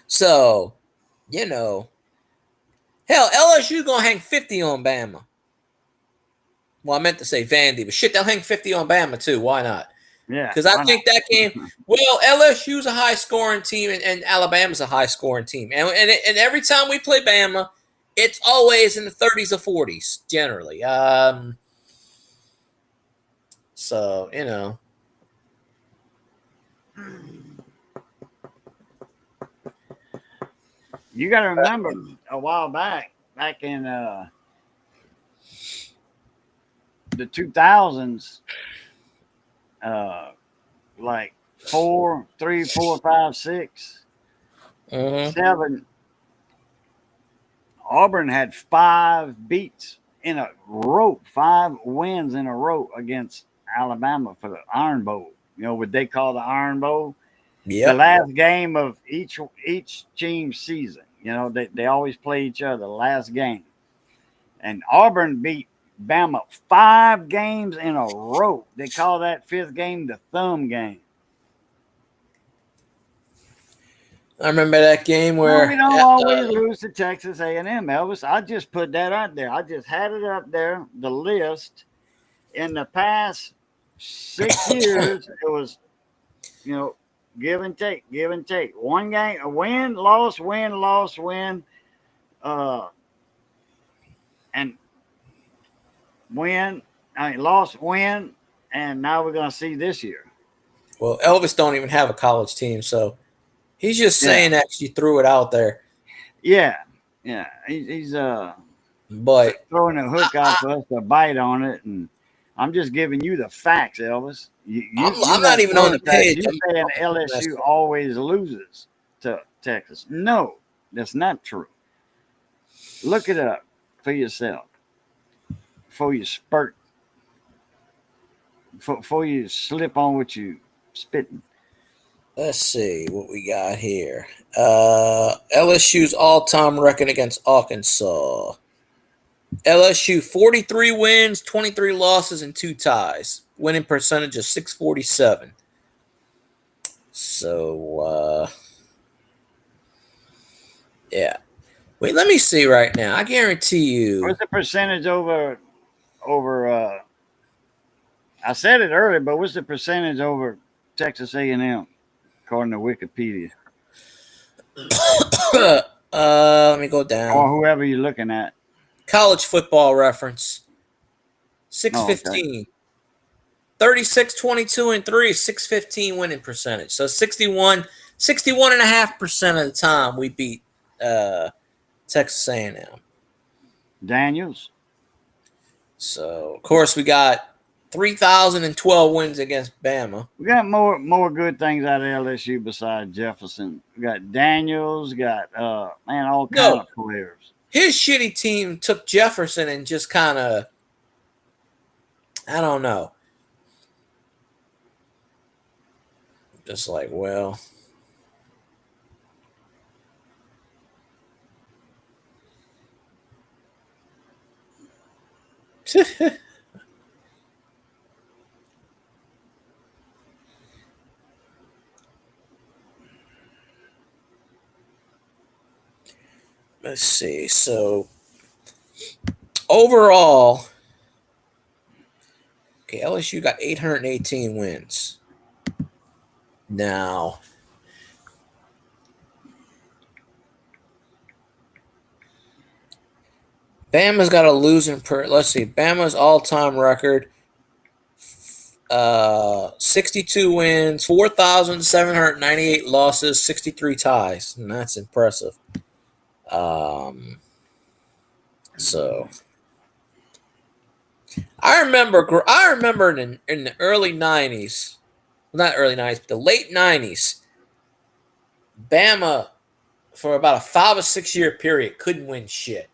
So, hell, LSU going to hang 50 on Bama. Well, I meant to say Vandy, but shit, they'll hang 50 on Bama too. Why not? Yeah. Because I think that game, well, LSU's a high-scoring team, and Alabama's a high-scoring team. And every time we play Bama, it's always in the 30s or 40s, generally. So, You got to remember a while back in the 2000s, like 4, 3, 4, 5, 6, 7. Auburn had 5 beats in a row, 5 wins in a row against Alabama for the Iron Bowl. What they call the Iron Bowl. Yeah. The last game of each team's season. They always play each other the last game. And Auburn beat Bama 5 games in a row. They call that 5th game the thumb game. I remember that game where we don't always lose to Texas A&M, Elvis. I just put that out there. I just had it up there, the list. In the past 6 years, it was, give and take. One game, a win, loss, win, loss, win. And loss, win. And now we're going to see this year. Well, Elvis don't even have a college team, so he's just saying that you threw it out there. Yeah. He's but throwing a hook out for us to bite on it, and I'm just giving you the facts, Elvis. I'm not even on the page. You saying LSU always loses to Texas. No, that's not true. Look it up for yourself before you spurt, before you slip on what you spitting. Let's see what we got here. LSU's all-time record against Arkansas. LSU 43 wins, 23 losses, and 2 ties. Winning percentage of 647. So, yeah. Wait, let me see right now. I guarantee you. What's the percentage over? I said it earlier, but what's the percentage over Texas A&M according to Wikipedia Let me go down. or whoever you're looking at? College Football Reference. 615. 36, 22, and 3, 615 winning percentage. So 61.5% of the time we beat Texas A&M. Daniels. So, of course, we got 3,012 wins against Bama. We got more good things out of LSU besides Jefferson. We got Daniels, got all kinds of players. His shitty team took Jefferson and just kind of, I don't know. Just like, well. Let's see. So, overall, okay, LSU got 818 wins. Now, Bama's got a losing let's see. Bama's all-time record 62 wins, 4,798 losses, 63 ties. And that's impressive. So I remember in the early 90s, not early 90s, but the late 90s, Bama for about a 5 or 6 year period couldn't win shit.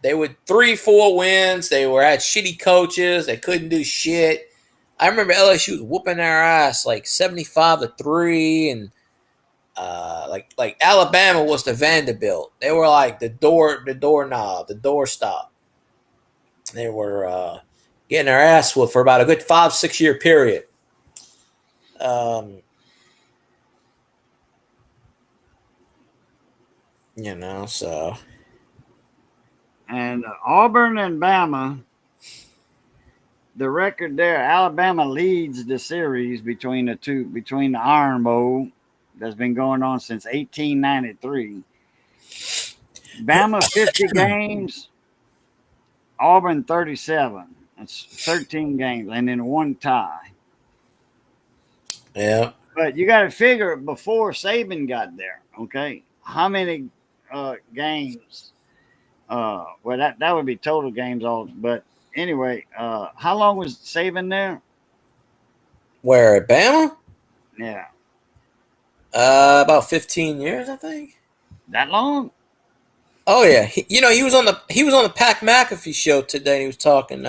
They would 3-4 wins. They had shitty coaches. They couldn't do shit. I remember LSU whooping their ass like 75-3, and like Alabama was the Vanderbilt. They were like the doorknob, the doorstop. They were getting their ass whooped for about a good 5-6 year period. So. And Auburn and Bama, the record there, Alabama leads the series between the Iron Bowl that's been going on since 1893. Bama 50 games, Auburn 37. That's 13 games, and then 1 tie. Yeah. But you got to figure before Saban got there, okay, how many games? Well, that would be total games all. But anyway, how long was Saban there? Where, at Bama? Yeah. About 15 years, I think. That long? Oh yeah. He was on the Pat McAfee show today. And he was talking.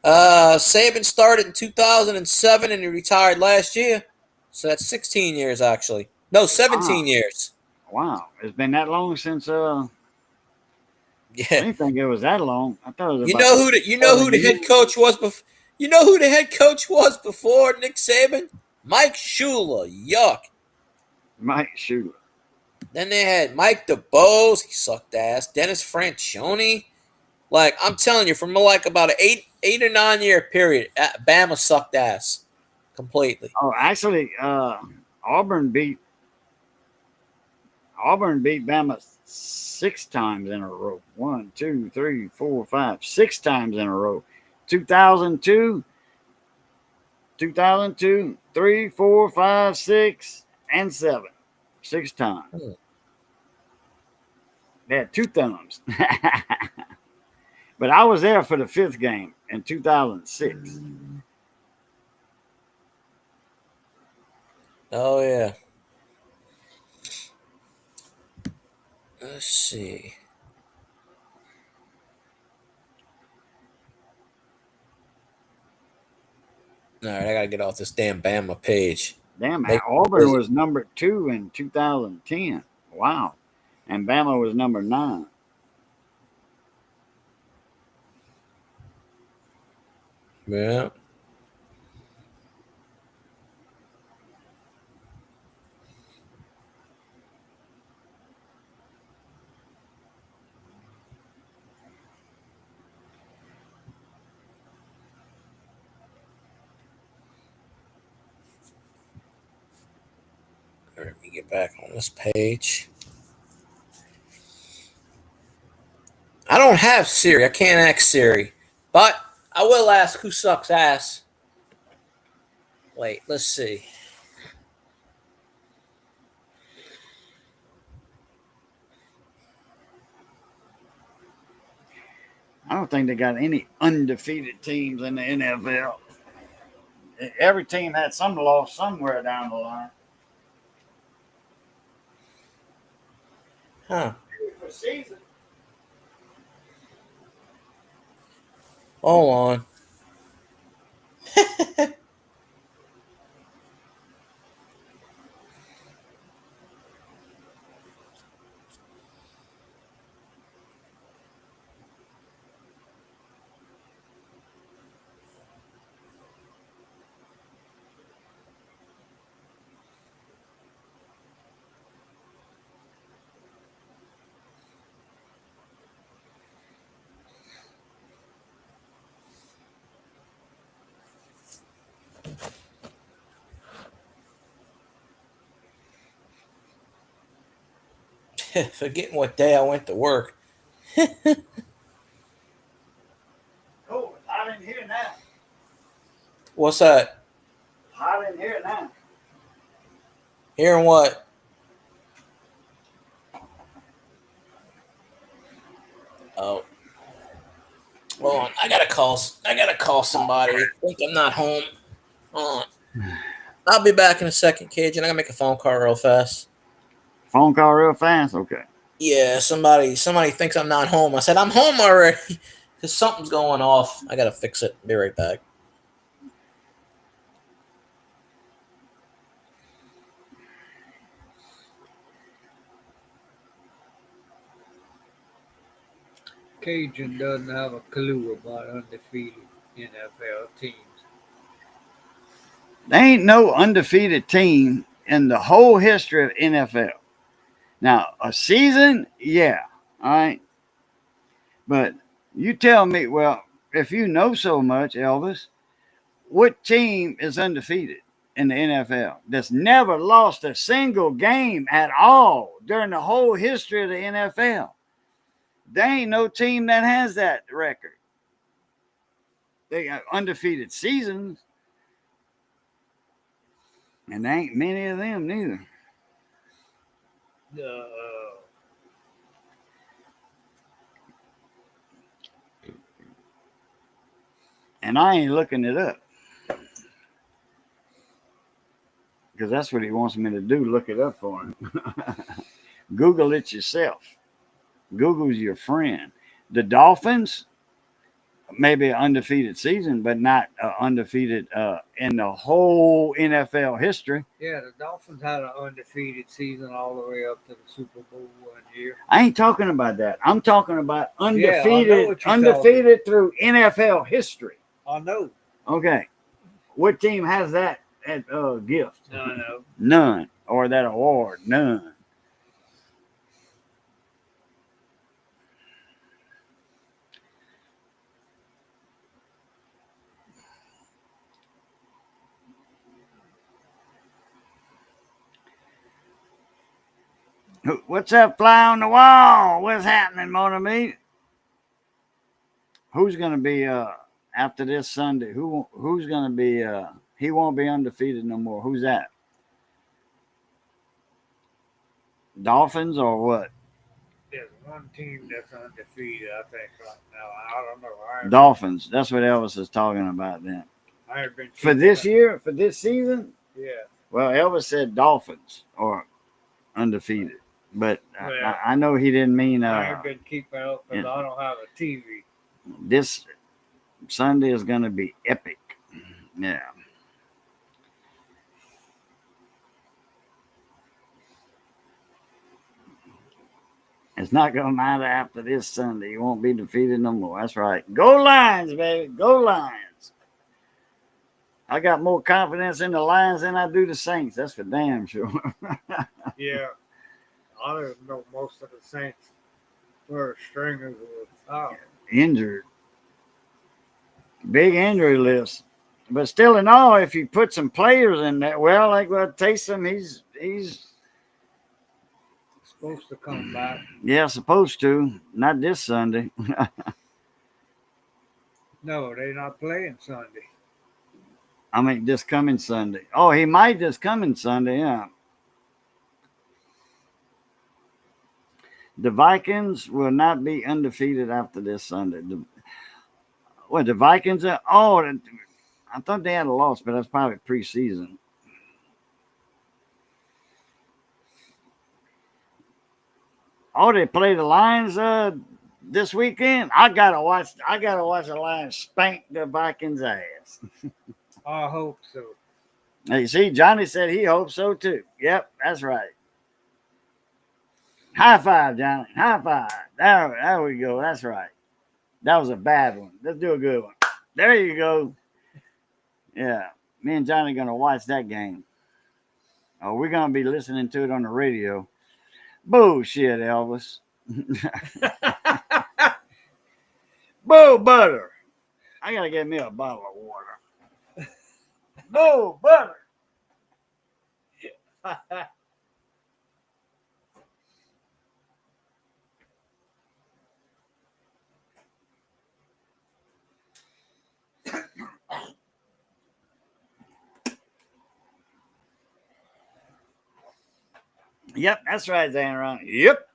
Saban started in 2007 and he retired last year. So that's 16 years actually. No, 17 years. Wow, it's been that long since. Yeah. I didn't think it was that long. I thought it was. You know who the head coach was before. You know who the head coach was before Nick Saban? Mike Shula. Yuck. Mike Shula. Then they had Mike DeBose. He sucked ass. Dennis Franchione. Like, I'm telling you, from like about an 8 or 9 year period, Bama sucked ass completely. Oh, actually, Auburn beat Bama 6 times in a row. 1, 2, 3, 4, 5, 6 times in a row. 2002, 3, 4, 5, 6, and 7. 6 times. They had 2 thumbs. But I was there for the 5th game. in 2006. Oh yeah. Let's see. All right, I gotta get off this damn Bama page. Damn, Make Auburn was number 2 in 2010. Wow. And Bama was number 9. yeah. Let me get back on this page. I don't have Siri. I can't ask Siri, but I will ask who sucks ass. Wait, let's see. I don't think they got any undefeated teams in the NFL. Every team had some loss somewhere down the line. Huh. For season. Hold on. Forgetting what day I went to work. Oh, hot in here now. What's that? Hot in here now. Hearing what? Oh. Hold on. I gotta call somebody. I think I'm not home. Hold on. I'll be back in a second, Cajun. I gotta make a phone call real fast. Phone call real fast? Okay. Yeah, somebody thinks I'm not home. I said I'm home already. Because something's going off. I gotta fix it. Be right back. Cajun doesn't have a clue about undefeated NFL teams. There ain't no undefeated team in the whole history of NFL. Now, a season, yeah, all right. But you tell me, well, if you know so much, Elvis, what team is undefeated in the NFL that's never lost a single game at all during the whole history of the NFL? There ain't no team that has that record. They got undefeated seasons, and there ain't many of them neither. And I ain't looking it up because that's what he wants me to do, look it up for him. Google it yourself. Google's your friend. The Dolphins, maybe an undefeated season, but not undefeated in the whole NFL history. Yeah, the Dolphins had an undefeated season all the way up to the Super Bowl one year. I ain't talking about that. I'm talking about undefeated, Yeah, undefeated through NFL history. I know. Okay. What team has that gift? I know. None. Or that award? None. What's that fly on the wall? What's happening, mon ami? Who's going to be after this Sunday? Who's going to be? He won't be undefeated no more. Who's that? Dolphins or what? There's one team that's undefeated, I think, right now. I don't know. Dolphins. That's what Elvis is talking about then. I have been For this year, for this season, Yeah. well, Elvis said Dolphins or undefeated, but Well, I know he didn't mean I have been keeping up because yeah. I don't have a TV. This Sunday is going to be epic. Yeah. It's not going to matter after this Sunday. You won't be defeated no more. That's right. Go Lions, baby. Go Lions. I got more confidence in the Lions than I do the Saints. That's for damn sure. Yeah. I don't know most of the Saints were stringers were Injured. Big injury list. But still in all, if you put some players in there, well, like Taysom, he's supposed to come back. Yeah, supposed to. Not this Sunday. No, they're not playing Sunday. I mean, this coming Sunday. Oh, he might this coming Sunday, yeah. The Vikings will not be undefeated after this Sunday. The Vikings are? Oh, I thought they had a loss, but that's probably preseason. Oh, they play the Lions this weekend. I gotta watch the Lions spank the Vikings' ass. I hope so. Hey, see, Johnny said he hopes so too. Yep, that's right. High five, Johnny. High five. There we go. That's right. That was a bad one. Let's do a good one. There you go. Yeah, me and Johnny are gonna watch that game. Oh, we're gonna be listening to it on the radio. Bullshit, Elvis. Bull butter. I gotta get me a bottle of water. Bull butter. Yep, that's right, Aaron. Yep.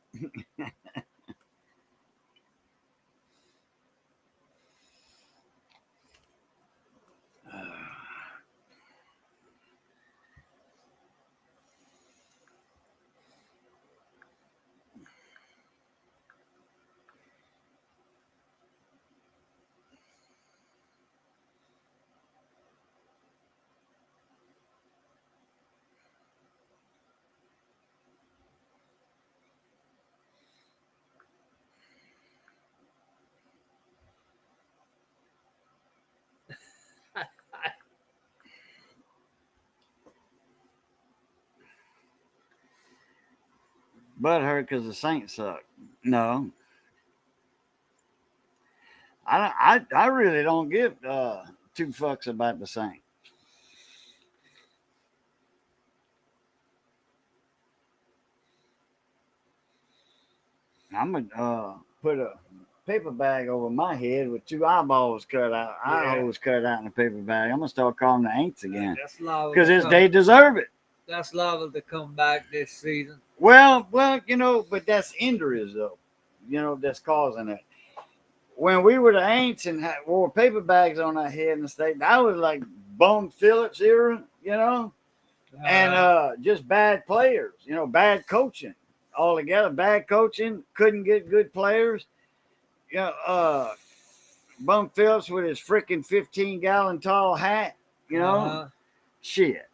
Butt hurt because the Saints suck. No. I really don't give two fucks about the Saints. I'm gonna put a paper bag over my head with two eyeballs cut out, eye holes cut out in the paper bag. I'm gonna start calling the Aints again because they deserve it. That's liable to come back this season. Well, but that's injuries though. That's causing it. When we were the Aints and wore paper bags on our head in the state, that was like Bum Phillips era, and just bad players, bad coaching altogether. Bad coaching, couldn't get good players. Bum Phillips with his freaking 15-gallon tall hat, shit.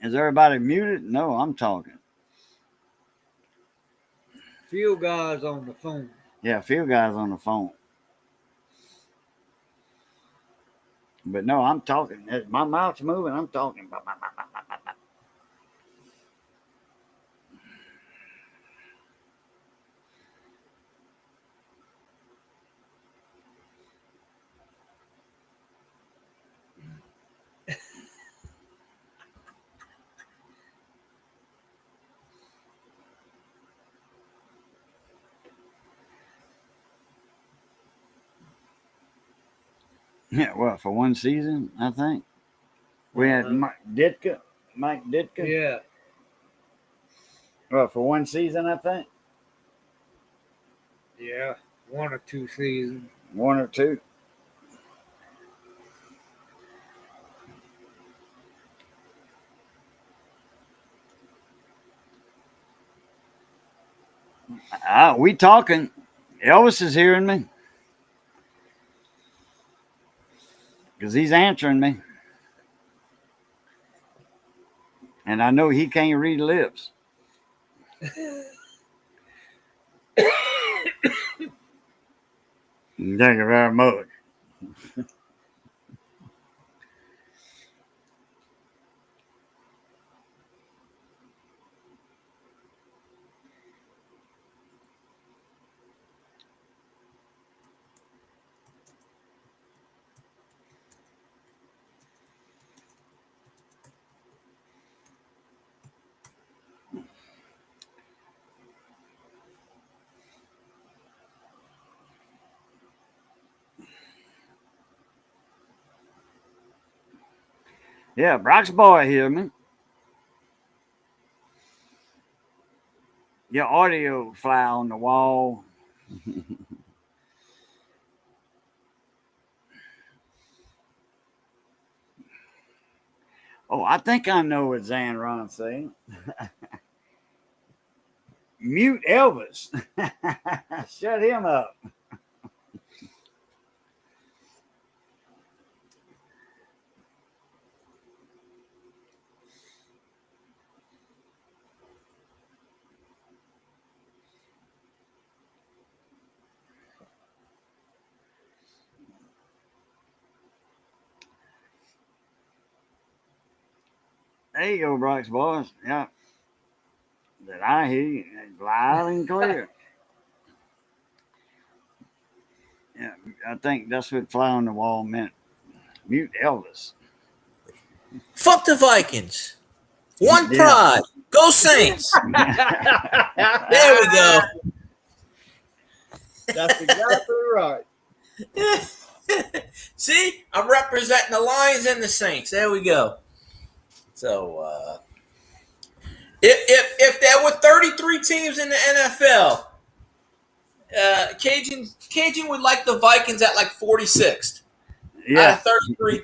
Is everybody muted? No, I'm talking. Few guys on the phone. Yeah, a few guys on the phone. But no, I'm talking. My mouth's moving. I'm talking. Yeah, well, for one season, I think. We had Mike Ditka. Yeah. Well, for one season, I think. Yeah, 1 or 2 seasons. One or two. We talking. Elvis is hearing me because he's answering me, and I know he can't read lips. Thank you very much. Yeah, Brock's boy hear me. Your audio fly on the wall. Oh, I think I know what Zan Ron's saying. Mute Elvis. Shut him up. There you go, Brock's boys. Yeah. That I hear you loud and clear. Yeah, I think that's what fly on the wall meant. Mute Elvis. Fuck the Vikings. One Yeah. pride. Go Saints. There we go. That's exactly right. See, I'm representing the Lions and the Saints. There we go. So, if there were 33 teams in the NFL, Cajun would like the Vikings at like 46th. Yeah.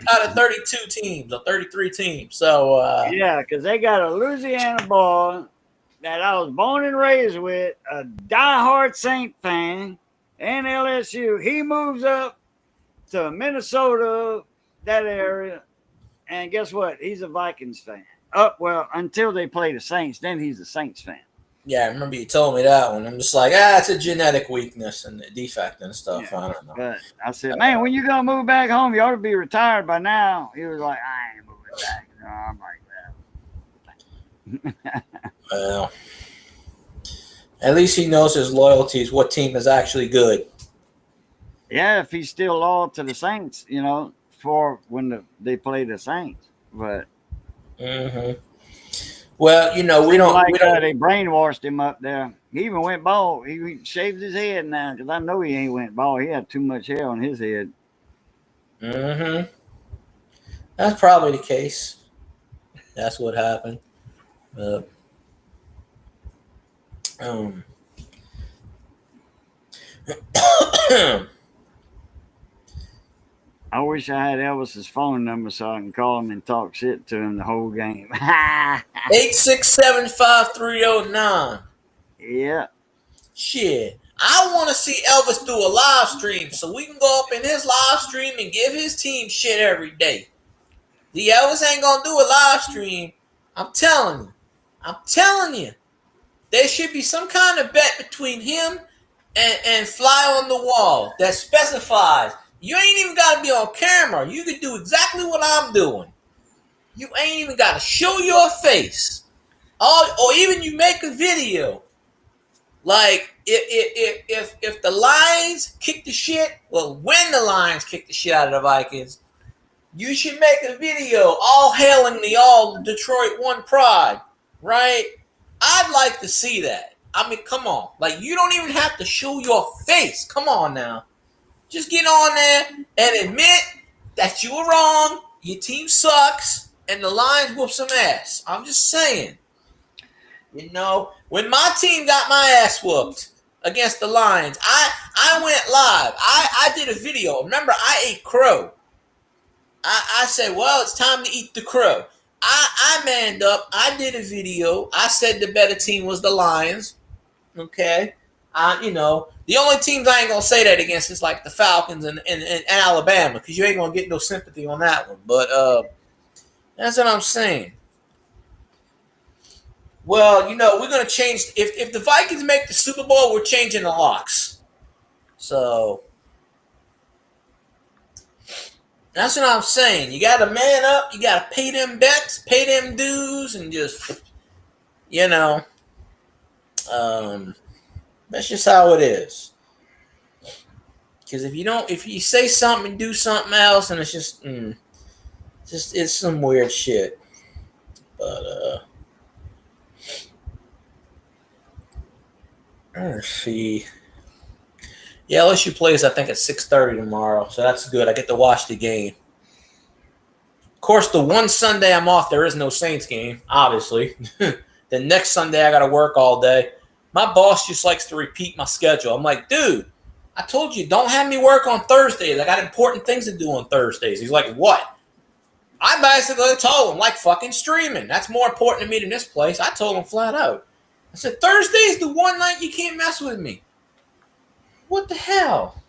Out of 32 teams or 33 teams. So Yeah, because they got a Louisiana boy that I was born and raised with, a diehard Saint fan, and LSU. He moves up to Minnesota, that area, and guess what? He's a Vikings fan. Well, until they play the Saints, then he's a Saints fan. yeah, I remember you told me that one. I'm just like, it's a genetic weakness and a defect and stuff. Yeah. I don't know. But I said, man, when you gonna move back home? You ought to be retired by now. He was like, I ain't moving back. No, I'm like that. Well, at least he knows his loyalties. What team is actually good? Yeah, if he's still loyal to the Saints, for when they play the Saints. But Mm-hmm. Well, we don't. They brainwashed him up there. He even went bald. He shaved his head now because I know he ain't went bald. He had too much hair on his head. Mm-hmm. That's probably the case. That's what happened. I wish I had Elvis's phone number so I can call him and talk shit to him the whole game. 867-5309. Yeah. Shit. I want to see Elvis do a live stream so we can go up in his live stream and give his team shit every day. The Elvis ain't going to do a live stream. I'm telling you. There should be some kind of bet between him and Fly on the Wall that specifies you ain't even got to be on camera. You can do exactly what I'm doing. You ain't even got to show your face. Or even you make a video. Like, if the Lions kick the shit, when the Lions kick the shit out of the Vikings, you should make a video all hailing the all Detroit One Pride, right? I'd like to see that. I mean, come on. Like, you don't even have to show your face. Come on now. Just get on there and admit that you were wrong, your team sucks, and the Lions whoop some ass. I'm just saying. You know, when my team got my ass whooped against the Lions, I went live. I did a video. Remember, I ate crow. I said, well, it's time to eat the crow. I manned up. I did a video. I said the better team was the Lions. Okay. You know, the only teams I ain't gonna say that against is like the Falcons and Alabama, because you ain't gonna get no sympathy on that one. But that's what I'm saying. Well, you know, we're gonna change if the Vikings make the Super Bowl, we're changing the locks. So that's what I'm saying. You gotta man up, you gotta pay them bets, pay them dues, and just that's just how it is. Because if you say something and do something else, and it's just it's some weird shit. But let's see. Yeah, LSU plays I think at 6:30 tomorrow, so that's good. I get to watch the game. Of course, the one Sunday I'm off, there is no Saints game, obviously. The next Sunday I got to work all day. My boss just likes to repeat my schedule. I'm like, dude, I told you, don't have me work on Thursdays. I got important things to do on Thursdays. He's like, what? I basically told him, like fucking streaming. That's more important to me than this place. I told him flat out. I said, Thursday's the one night you can't mess with me. What the hell?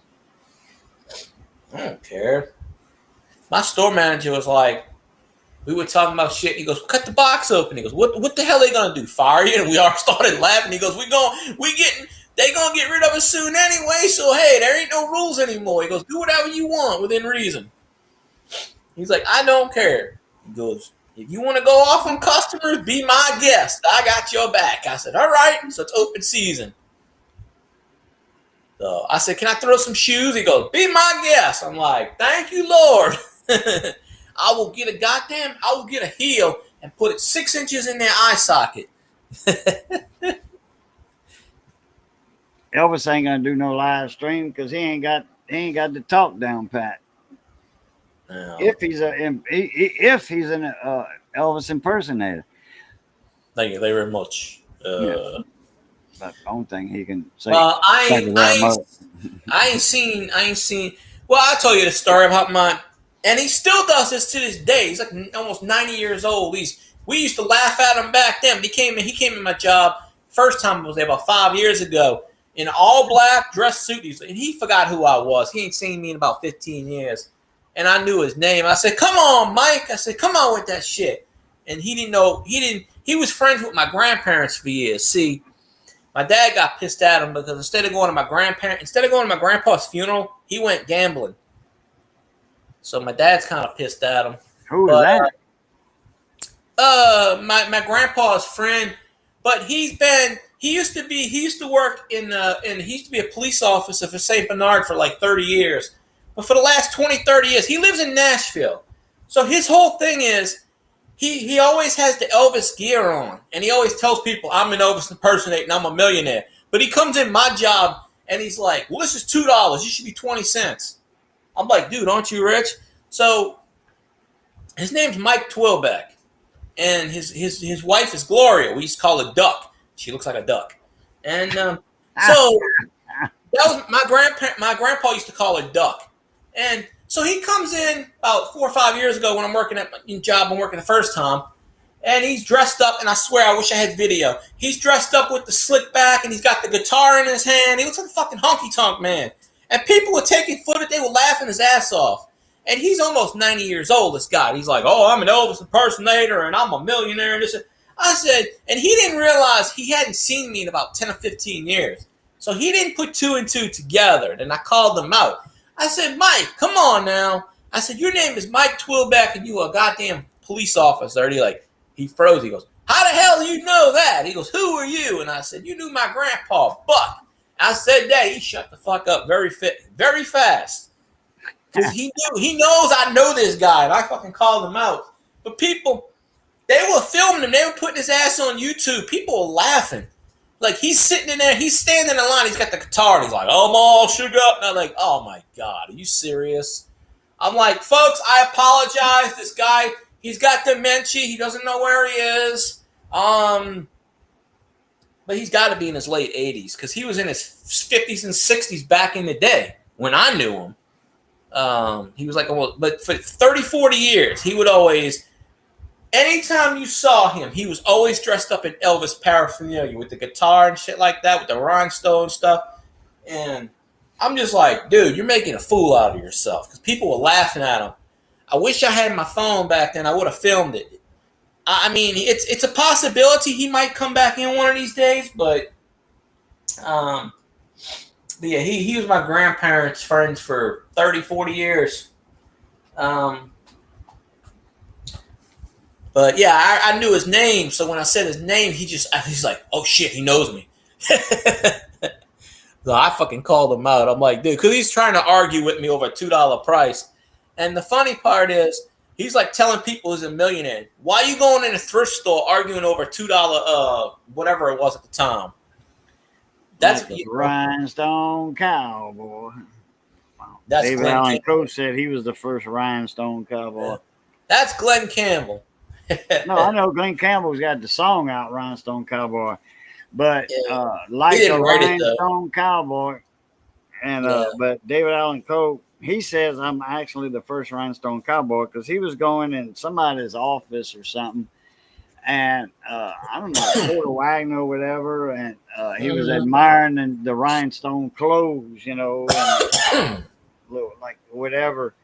I don't care. My store manager was like, we were talking about shit. He goes, cut the box open. He goes, what the hell are they gonna do? Fire you? And we all started laughing. He goes, they gonna get rid of us soon anyway. So hey, there ain't no rules anymore. He goes, do whatever you want within reason. He's like, I don't care. He goes, if you want to go off on customers, be my guest. I got your back. I said, all right. So it's open season. So I said, can I throw some shoes? He goes, be my guest. I'm like, thank you, Lord. I will get a heel and put it 6 inches in their eye socket. Elvis ain't gonna do no live stream because he ain't got the talk down pat. No. If he's an Elvis impersonator. Thank you very much. Yeah. That's the only thing he can say. I ain't seen. Well, I told you the story about mine, and he still does this to this day. He's like almost 90 years old. We used to laugh at him back then. But he came in my job first time I was there about 5 years ago in an all black dress suit. And he forgot who I was. He ain't seen me in about 15 years, and I knew his name. I said, "Come on, Mike." I said, "Come on with that shit." And he didn't know. He was friends with my grandparents for years. See. My dad got pissed at him because instead of going to my grandpa's funeral, he went gambling. So my dad's kind of pissed at him. Who is that? My grandpa's friend, but he used to work he used to be a police officer for St. Bernard for like 30 years. But for the last 20, 30 years, he lives in Nashville. So his whole thing is, He always has the Elvis gear on, and he always tells people, I'm an Elvis impersonator and I'm a millionaire. But he comes in my job, and he's like, well, this is $2. You should be 20 cents. I'm like, dude, aren't you rich? So his name's Mike Twilbeck, and his wife is Gloria. We used to call her Duck. She looks like a duck. And so that was my grandpa used to call her Duck. And so he comes in about 4 or 5 years ago when I'm working at my job I'm working the first time, and he's dressed up, and I swear I wish I had video. He's dressed up with the slick back, and he's got the guitar in his hand. He looks like a fucking honky-tonk man. And people were taking footage. They were laughing his ass off. And he's almost 90 years old, this guy. He's like, oh, I'm an Elvis impersonator, and I'm a millionaire. And this. I said, and he didn't realize he hadn't seen me in about 10 or 15 years. So he didn't put 2 and 2 together. Then I called him out. I said, Mike, come on now. I said, your name is Mike Twilbeck, and you are a goddamn police officer. And he froze. He goes, how the hell do you know that? He goes, who are you? And I said, you knew my grandpa, Buck. I said that. He shut the fuck up very fast. Because he knows I know this guy, and I fucking called him out. But people, they were filming him. They were putting his ass on YouTube. People were laughing. Like, he's sitting in there, he's standing in line, he's got the guitar, and he's like, oh, I'm all shook up. And I'm like, oh, my God, are you serious? I'm like, folks, I apologize. This guy, he's got dementia. He doesn't know where he is. but he's got to be in his late 80s because he was in his 50s and 60s back in the day when I knew him. He was like, but for 30, 40 years, he would always, anytime you saw him, he was always dressed up in Elvis paraphernalia with the guitar and shit like that, with the rhinestone stuff. And I'm just like, dude, you're making a fool out of yourself because people were laughing at him. I wish I had my phone back then. I would have filmed it. I mean, it's a possibility he might come back in one of these days, but yeah, he was my grandparents' friends for 30, 40 years. But yeah, I knew his name, so when I said his name, he's like, oh shit, he knows me. So I fucking called him out. I'm like, dude, because he's trying to argue with me over a $2 price. And the funny part is, he's like telling people he's a millionaire. Why are you going in a thrift store arguing over $2, whatever it was at the time? That's the Rhinestone Cowboy. That's David Glenn Allen Campbell. Coe said he was the first Rhinestone Cowboy. Yeah. That's Glenn Campbell. No, I know Glenn Campbell's got the song out, Rhinestone Cowboy. But like He a didn't write it, though. Rhinestone Cowboy, and but David Allen Coe, he says I'm actually the first Rhinestone Cowboy because he was going in somebody's office or something, and I don't know, Porter Wagner or whatever, and he was admiring the rhinestone clothes, you know, and, like whatever,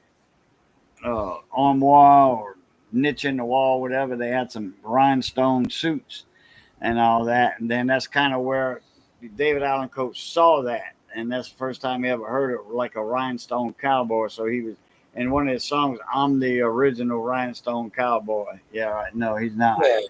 armoire or niche in the wall, whatever. They had some rhinestone suits and all that, and then that's kind of where David Allen Coe saw that, and that's the first time he ever heard it, like a Rhinestone Cowboy. So he was in one of his songs, I'm the original Rhinestone Cowboy. Yeah, right. No, he's not. Yeah.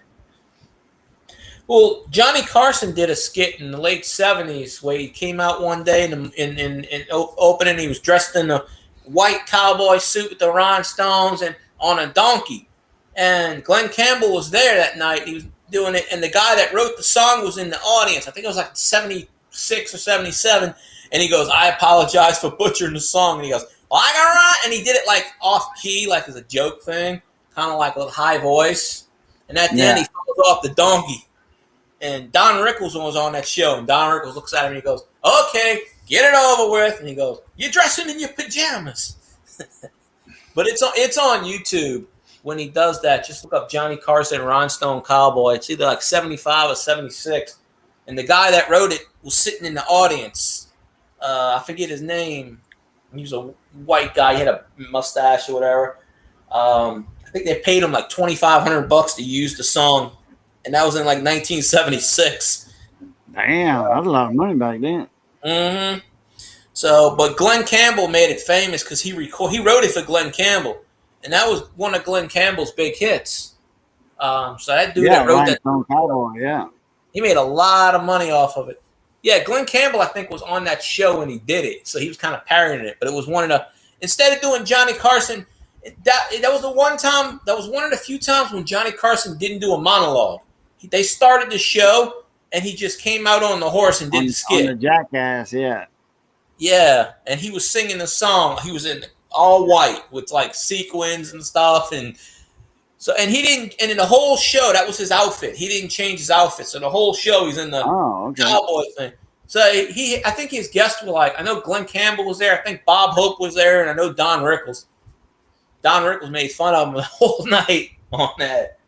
Well, Johnny Carson did a skit in the late 70s where he came out one day in opening. He was dressed in a white cowboy suit with the rhinestones and on a donkey. And Glenn Campbell was there that night. He was doing it, and the guy that wrote the song was in the audience. I think it was like 76 or 77. And he goes, I apologize for butchering the song. And he goes, well, I got right. And he did it like off key, like as a joke thing, kind of like a high voice. And at the end, he falls off the donkey. And Don Rickles was on that show. And Don Rickles looks at him and he goes, okay, get it over with. And he goes, you're dressing in your pajamas. But it's on YouTube. When he does that, just look up Johnny Carson Rhinestone Cowboy. It's either like 75 or 76. And the guy that wrote it was sitting in the audience. I forget his name. He was a white guy. He had a mustache or whatever. I think they paid him like $2,500 to use the song. And that was in like 1976. Damn, that's a lot of money back then. Mm-hmm. So, but Glenn Campbell made it famous because he wrote it for Glenn Campbell. And that was one of Glenn Campbell's big hits. So that dude that wrote that, Cowboy, he made a lot of money off of it. Yeah, Glenn Campbell, I think, was on that show when he did it. So he was kind of parodying it. But it was instead of doing Johnny Carson, that was the one time, that was one of the few times when Johnny Carson didn't do a monologue. They started the show, and he just came out on the horse and did the skit. On the Jackass, yeah. Yeah, and he was singing the song. He was in all white with like sequins and stuff, and he didn't. And in the whole show, that was his outfit. He didn't change his outfit, so the whole show he's in the cowboy thing. So I think his guests were like, I know Glenn Campbell was there. I think Bob Hope was there, and I know Don Rickles. Don Rickles made fun of him the whole night on that.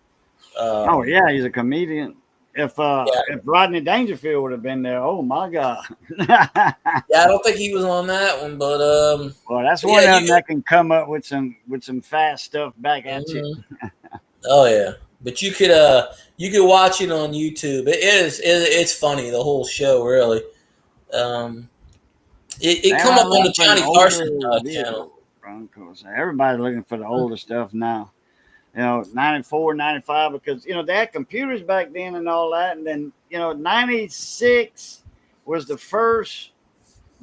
He's a comedian. If Rodney Dangerfield would have been there, oh my God. Yeah, I don't think he was on that one, but well, that's one of them that can come up with some fast stuff back at you. Oh yeah, but you could watch it on YouTube. It's funny, the whole show really. It come up on the Johnny Carson channel. Broncos. Everybody's looking for the older stuff now. 94, 95, because, they had computers back then and all that. And then, 96 was the first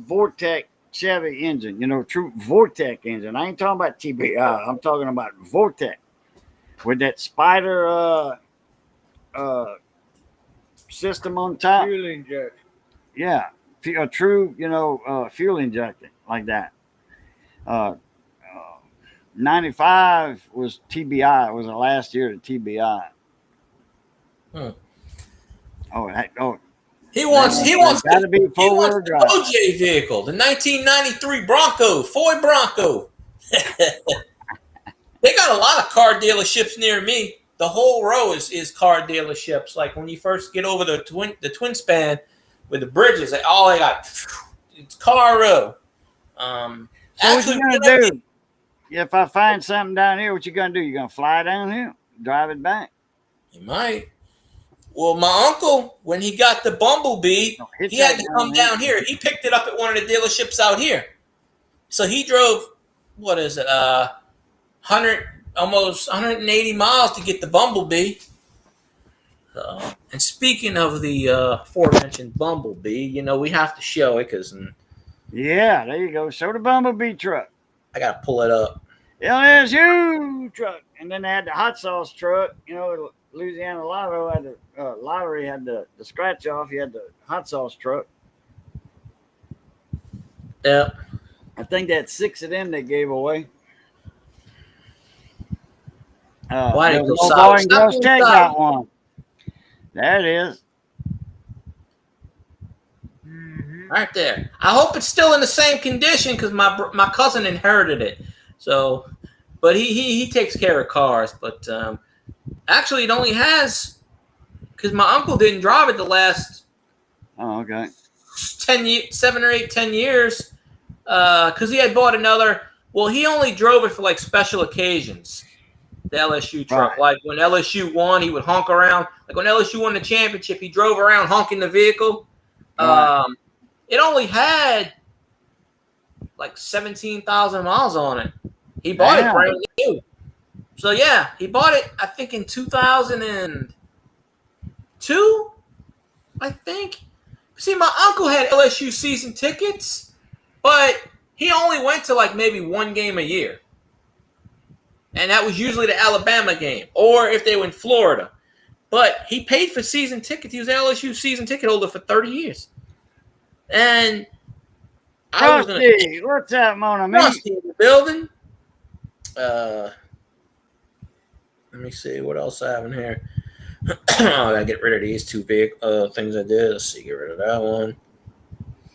Vortec Chevy engine, true Vortec engine. I ain't talking about TBI. I'm talking about Vortec with that spider system on top. Fuel injection. Yeah. A true, fuel injector like that. 95 was TBI. It was the last year of TBI. He wants Got to be he wants four-wheel the drive. OJ vehicle, the 1993 Bronco, Ford Bronco. They got a lot of car dealerships near me. The whole row is car dealerships. Like when you first get over the twin span with the bridges, they got it's car row. So Actually, what you gonna do? If I find something down here, what you gonna do? You gonna fly down here, drive it back? You might. Well, my uncle, when he got the Bumblebee, he had to come down here. He picked it up at one of the dealerships out here. So he drove, what is it, 100, almost 180 miles to get the Bumblebee. And speaking of the aforementioned Bumblebee, we have to show it because Yeah, there you go. Show the Bumblebee truck. I got to pull it up. LSU truck. And then they had the hot sauce truck. Louisiana Lotto had the lottery had the scratch off. You had the hot sauce truck. Yeah. I think that's 6 of them they gave away. Why did it go Boy south? and Girls Tech got one. There it is. Right there. I hope it's still in the same condition because my cousin inherited it. So, but he takes care of cars. But actually, it only has because my uncle didn't drive it the last 7 or 10 years because he had bought another. Well, he only drove it for like special occasions. The LSU truck, Right. like when LSU won, he would honk around. Like when LSU won the championship, he drove around honking the vehicle. Right. It only had like 17,000 miles on it. He bought it brand new. So yeah, he bought it. I think in 2002. I think. See, my uncle had LSU season tickets, but he only went to like maybe one game a year. And that was usually the Alabama game, or if they were in Florida. But he paid for season tickets. He was an LSU season ticket holder for 30 years. And I was going to... What's up, Mona? Rusty in the building. Let me see. What else I have in here? I got to get rid of these two big things I did. Let's see. Get rid of that one.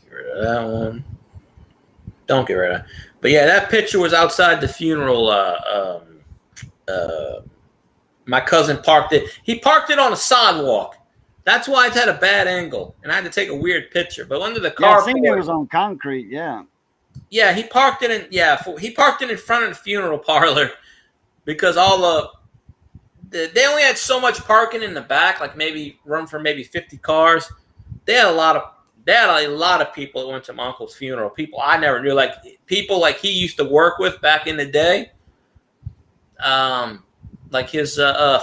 Get rid of that one. Don't get rid of it. But yeah, that picture was outside the funeral. My cousin parked it. He parked it on a sidewalk. That's why it's had a bad angle. And I had to take a weird picture. But under the car, I think it was on concrete, yeah. Yeah, he parked it in front of the funeral parlor because they only had so much parking in the back, like maybe room for maybe 50 cars. They had a lot of people that went to my uncle's funeral. People I never knew, like people like he used to work with back in the day. Like his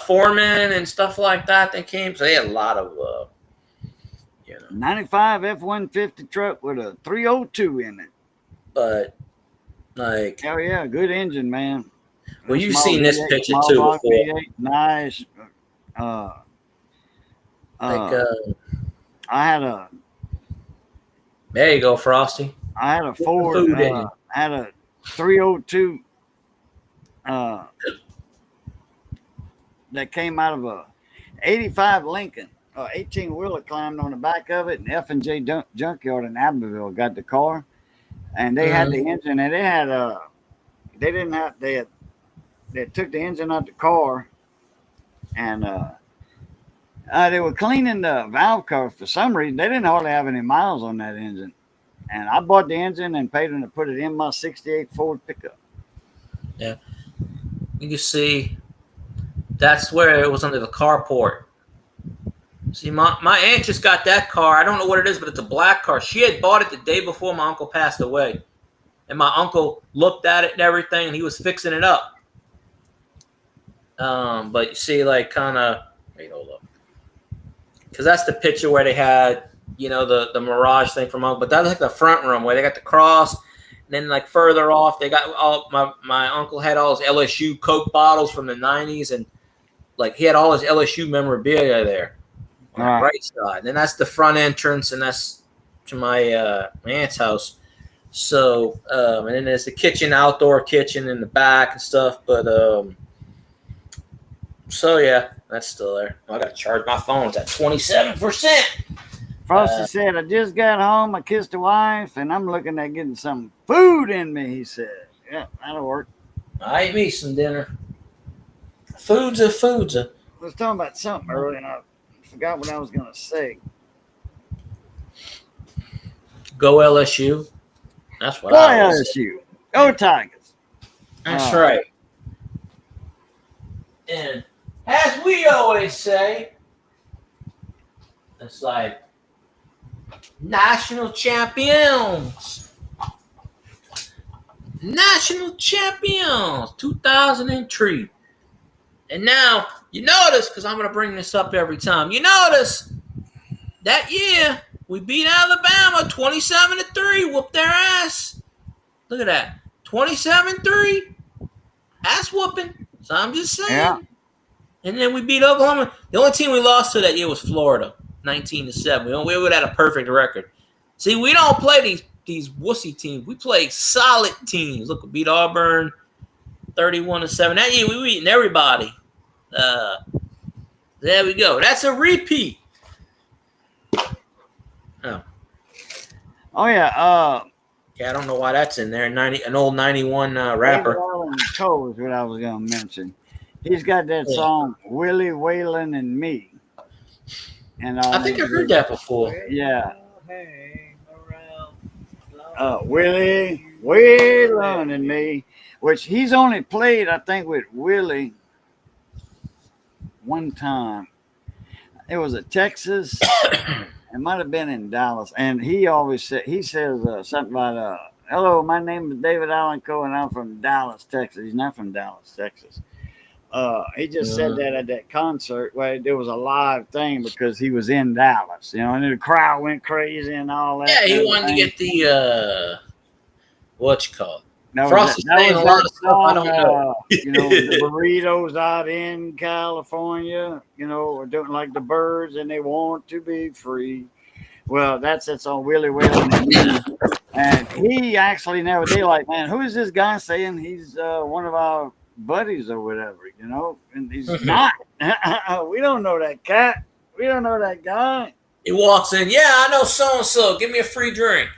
foreman and stuff like that. They came, so they had a lot of 95 F-150 truck with a 302 in it. But like, hell yeah, good engine, man. Well, you've seen this picture too before. V8, nice. I had a. There you go, Frosty. I had a Ford. I had a 302. That came out of a 85 Lincoln. 18-wheeler climbed on the back of it, and F&J Junkyard in Abbeville got the car, and they had the engine, and they took the engine out the car, and they were cleaning the valve cover for some reason. They didn't hardly have any miles on that engine, and I bought the engine and paid them to put it in my '68 Ford pickup. Yeah, you can see that's where it was under the carport. See, my aunt just got that car. I don't know what it is, but it's a black car. She had bought it the day before my uncle passed away. And my uncle looked at it and everything, and he was fixing it up. But you see, like, kind of, wait, hold up. Because that's the picture where they had, the Mirage thing from Uncle. But that's like the front room where they got the cross. And then, like, further off, they got all, my uncle had all his LSU Coke bottles from the 90s. And, like, he had all his LSU memorabilia there. On the right side. And then that's the front entrance, and that's to my aunt's house. So, and then there's the kitchen, outdoor kitchen in the back and stuff. But, so yeah, that's still there. I got to charge my phone. It's at 27%. Frosty said, I just got home, I kissed the wife, and I'm looking at getting some food in me, he said. Yeah, that'll work. I ate me some dinner. Foods are foods. I was talking about something earlier, and I forgot what I was going to say. Go LSU. That's what Go I was saying. LSU. Go Tigers. That's right. And as we always say, it's like national champions. National champions 2003. And now, you notice, because I'm going to bring this up every time, you notice that year we beat Alabama 27-3, whooped their ass. Look at that. 27-3. Ass whooping. So I'm just saying. Yeah. And then we beat Oklahoma. The only team we lost to that year was Florida, 19-7. We would have had a perfect record. See, we don't play these wussy teams. We play solid teams. Look, we beat Auburn 31-7. That year we beating everybody. There we go. That's a repeat. Oh, yeah. Yeah, I don't know why that's in there. An old 91 rapper. David Allen Coe is what I was going to mention. He's got that song, Willie, Waylon, and Me. And I think I heard that before. Yeah. Willie, Waylon, and Me, which he's only played, I think, with Willie one time. It was at Texas. It might have been in Dallas. And he always says something about, hello, my name is David Allen Coe, and I'm from Dallas, Texas. He's not from Dallas, Texas. He just said that at that concert where there was a live thing because he was in Dallas, and the crowd went crazy and all that. Yeah, he wanted to get the what you call it. Frosty saying a lot of stuff I don't know. The burritos out in California, are doing like the birds and they want to be free. Well, that's on Willie Waylon. And he actually never did like, man, who is this guy saying he's one of our buddies or whatever, and he's not. We don't know that cat. We don't know that guy. He walks in, yeah, I know so-and-so. Give me a free drink.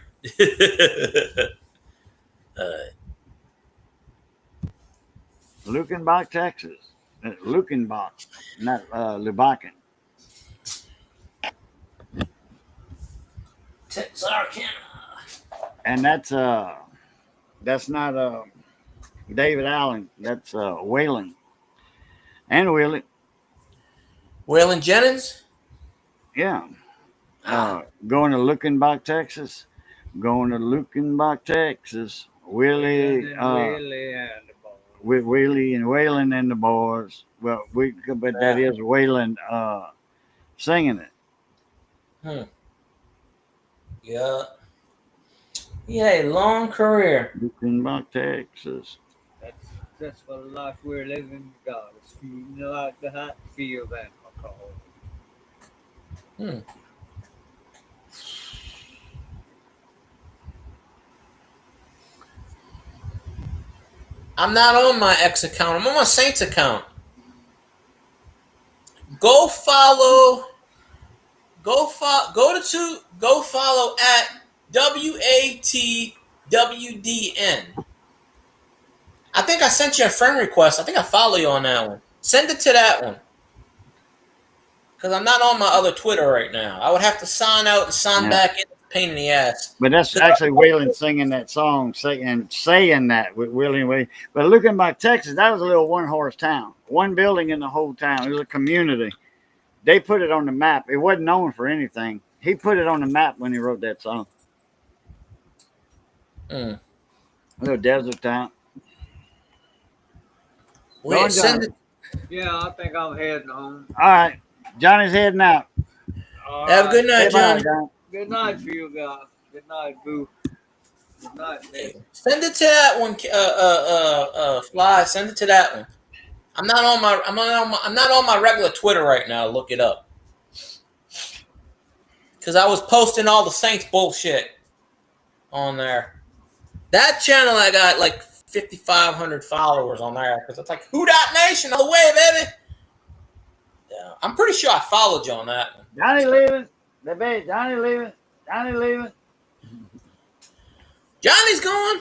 Lukenbach, Texas. Lukenbach, not Lubakin. Texarkana. And that's not David Allen. That's Waylon. And Willie. Waylon Jennings? Yeah. Going to Lukenbach, Texas. Willie. With Willie and Waylon and the boys. Well, but that is Waylon singing it. Yeah. He had a long career. Lukenbach, Texas. That's the life we're living, God. It's feeling like the hot field and alcohol. I'm not on my X account. I'm on my Saints account. Go follow at WATWDN. I think I sent you a friend request. I think I follow you on that one. Send it to that one. Because I'm not on my other Twitter right now. I would have to sign out and sign back in. Pain in the ass. But that's actually Waylon singing that song, saying that with Willie and Willie. But looking by Texas, that was a little one-horse town. One building in the whole town. It was a community. They put it on the map. It wasn't known for anything. He put it on the map when he wrote that song. A little desert town. Wait, send it. Yeah, I think I'm heading home. All right. Johnny's heading out. Have a good night, Johnny. Good night for you guys. Good night, Boo. Good night, man. Send it to that one, Fly. Send it to that one. I'm not on my regular Twitter right now. Look it up. Because I was posting all the Saints bullshit on there. That channel, I got like 5,500 followers on there. Because it's like, Who Dat Nation all the way, baby. Yeah, I'm pretty sure I followed you on that one. Johnny leaving. They bet Johnny leaving. Johnny leaving. Johnny's gone.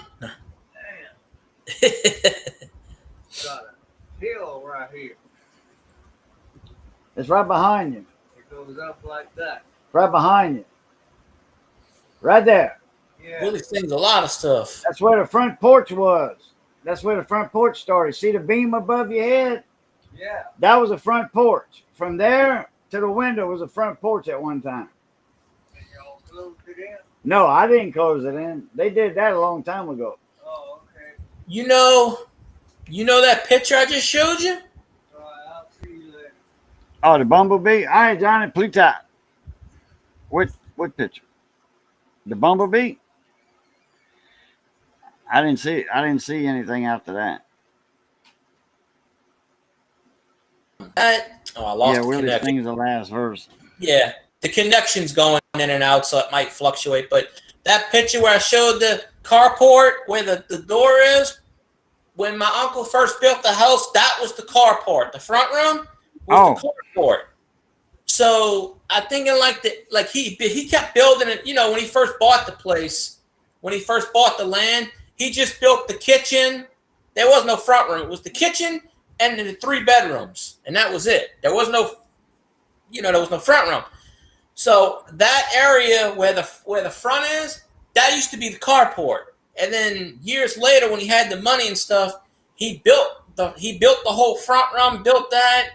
Got a hill right here. It's right behind you. It goes up like that. Right behind you. Right there. Yeah. Willie sings a lot of stuff. That's where the front porch was. That's where the front porch started. See the beam above your head? Yeah. That was the front porch. From there to the window was a front porch at one time. And y'all closed it in? No, I didn't close it in. They did that a long time ago. Oh, okay. You know that picture I just showed you? All right, I'll see you later. Oh, the bumblebee? All right, Johnny, Plutot. What picture? The bumblebee? I didn't see anything after that. I lost Yeah, the Willie connection. sings the last verse. Yeah, the connection's going in and out, so it might fluctuate. But that picture where I showed the carport where the door is, when my uncle first built the house, that was the carport. The front room was the carport. So I think he kept building it. You know, when he first bought the place, when he first bought the land, he just built the kitchen. There was no front room. It was the kitchen and the 3 bedrooms, and that was it. There was no front room. So that area where the front is, that used to be the carport. And then years later, when he had the money and stuff, he built the whole front room, built that,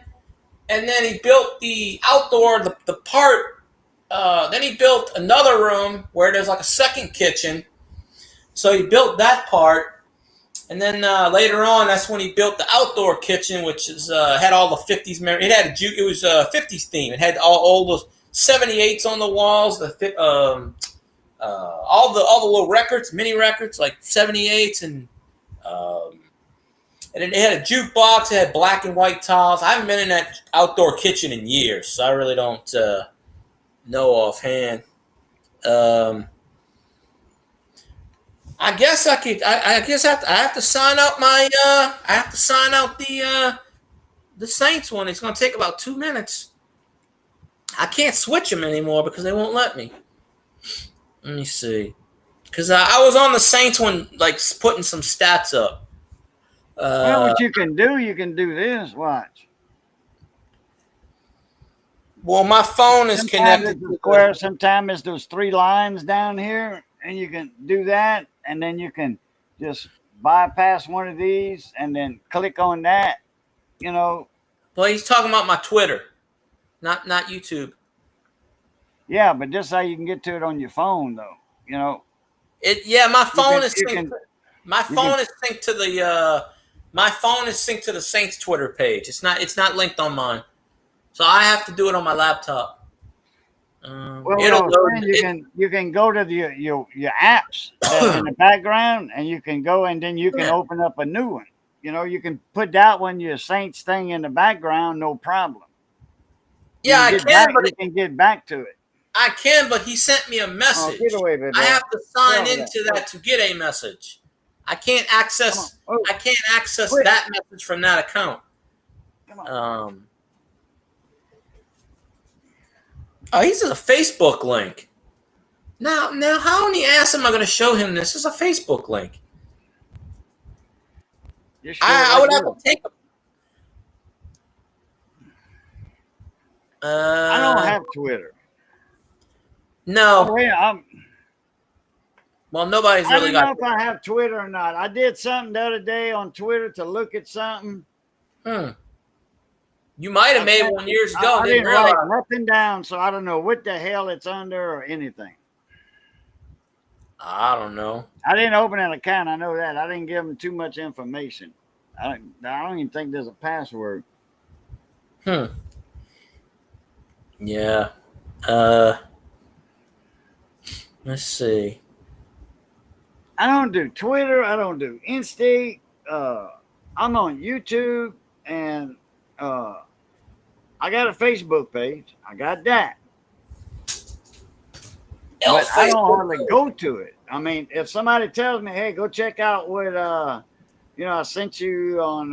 and then he built the outdoor, the part. Then he built another room where there's like a second kitchen. So he built that part, and then later on, that's when he built the outdoor kitchen, which is had all the 50s. It was 50s theme. It had all those 78s on the walls. All the little records, mini records, like 78s, and it had a jukebox. It had black and white tiles. I haven't been in that outdoor kitchen in years, so I really don't know offhand. I guess I could. I guess I have to sign up my. I have to sign out the Saints one. It's going to take about 2 minutes. I can't switch them anymore because they won't let me. Let me see. Because I was on the Saints one, like putting some stats up. Well, what you can do this. Watch. Well, my phone is connected. Sometimes it's those 3 lines down here, and you can do that, and then you can just bypass one of these and then click on that. You know. Well, he's talking about my Twitter, not YouTube. Yeah, but just how you can get to it on your phone, though. You know. My phone is synced. My phone is synced to the. My phone is synced to the Saints Twitter page. It's not linked on mine, so I have to do it on my laptop. You can go to your apps in the background, and you can go, and then you can open up a new one. You know, you can put that one, your Saints thing, in the background, no problem. Yeah, I can, but you can get back to it. I can, but he sent me a message. Get away, baby. I have to sign into that to get a message. I can't access. I can't access that message from that account. Come on. Oh, he's a Facebook link. Now, how in the ass am I going to show him this? This is a Facebook link. I would have to take a. I don't have Twitter. No. Well, nobody's really got. I don't know if I have Twitter or not. I did something the other day on Twitter to look at something. You might have made one years ago. I didn't write nothing down, so I don't know what the hell it's under or anything. I don't know. I didn't open an account. I know that. I didn't give them too much information. I don't even think there's a password. Yeah. Let's see. I don't do Twitter. I don't do Insta. I'm on YouTube, and I got a Facebook page. I got that. But I don't hardly go to it. I mean, if somebody tells me, hey, go check out what, I sent you on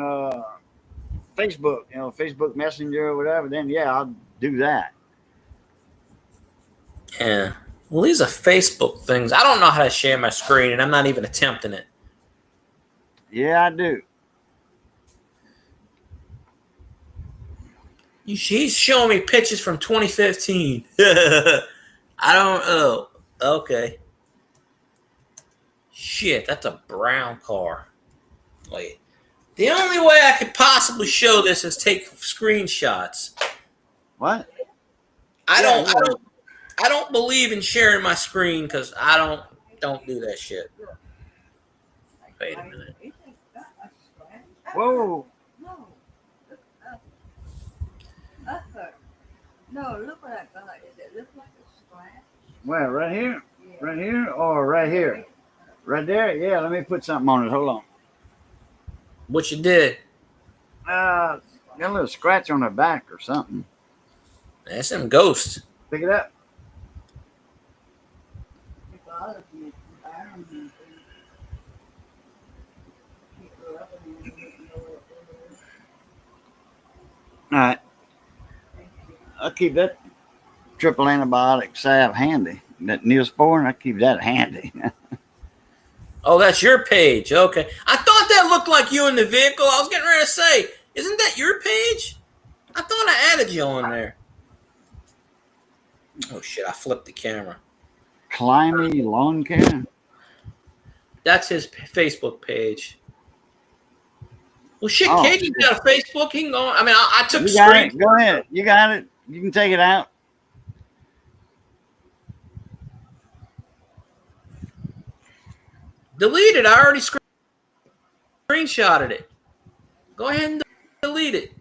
Facebook, Facebook Messenger or whatever, then, yeah, I'll do that. Yeah. Well, these are Facebook things. I don't know how to share my screen, and I'm not even attempting it. Yeah, I do. He's showing me pictures from 2015. I don't. Oh, okay. Shit, that's a brown car. Wait. The only way I could possibly show this is take screenshots. What? I Yeah, don't. yeah. I don't believe in sharing my screen because I don't do that shit. Wait a minute. Whoa. No. Up her. No, look what I got. Does it look like a scratch? Where? Right here? Yeah. Right here? Or right here? Right there? Yeah, let me put something on it. Hold on. What you did? Got a little scratch on the back or something. That's them ghosts. Pick it up. It bothers me. It irons me. Keep her up and you wouldn't know what it is. All right. Thank you. I'll keep that triple antibiotic salve handy. That Neosporin, I keep that handy. Oh, that's your page. Okay. I thought that looked like you in the vehicle. I was getting ready to say, isn't that your page? I thought I added you on there. Oh shit! I flipped the camera. Climby Lawn Care. That's his Facebook page. Well, shit, Oh, Katie's got a Facebook. He can go on. I mean, I took You got screens. it. Go ahead. You got it. You can take it out. Delete it. I already screenshotted it. Go ahead and delete it.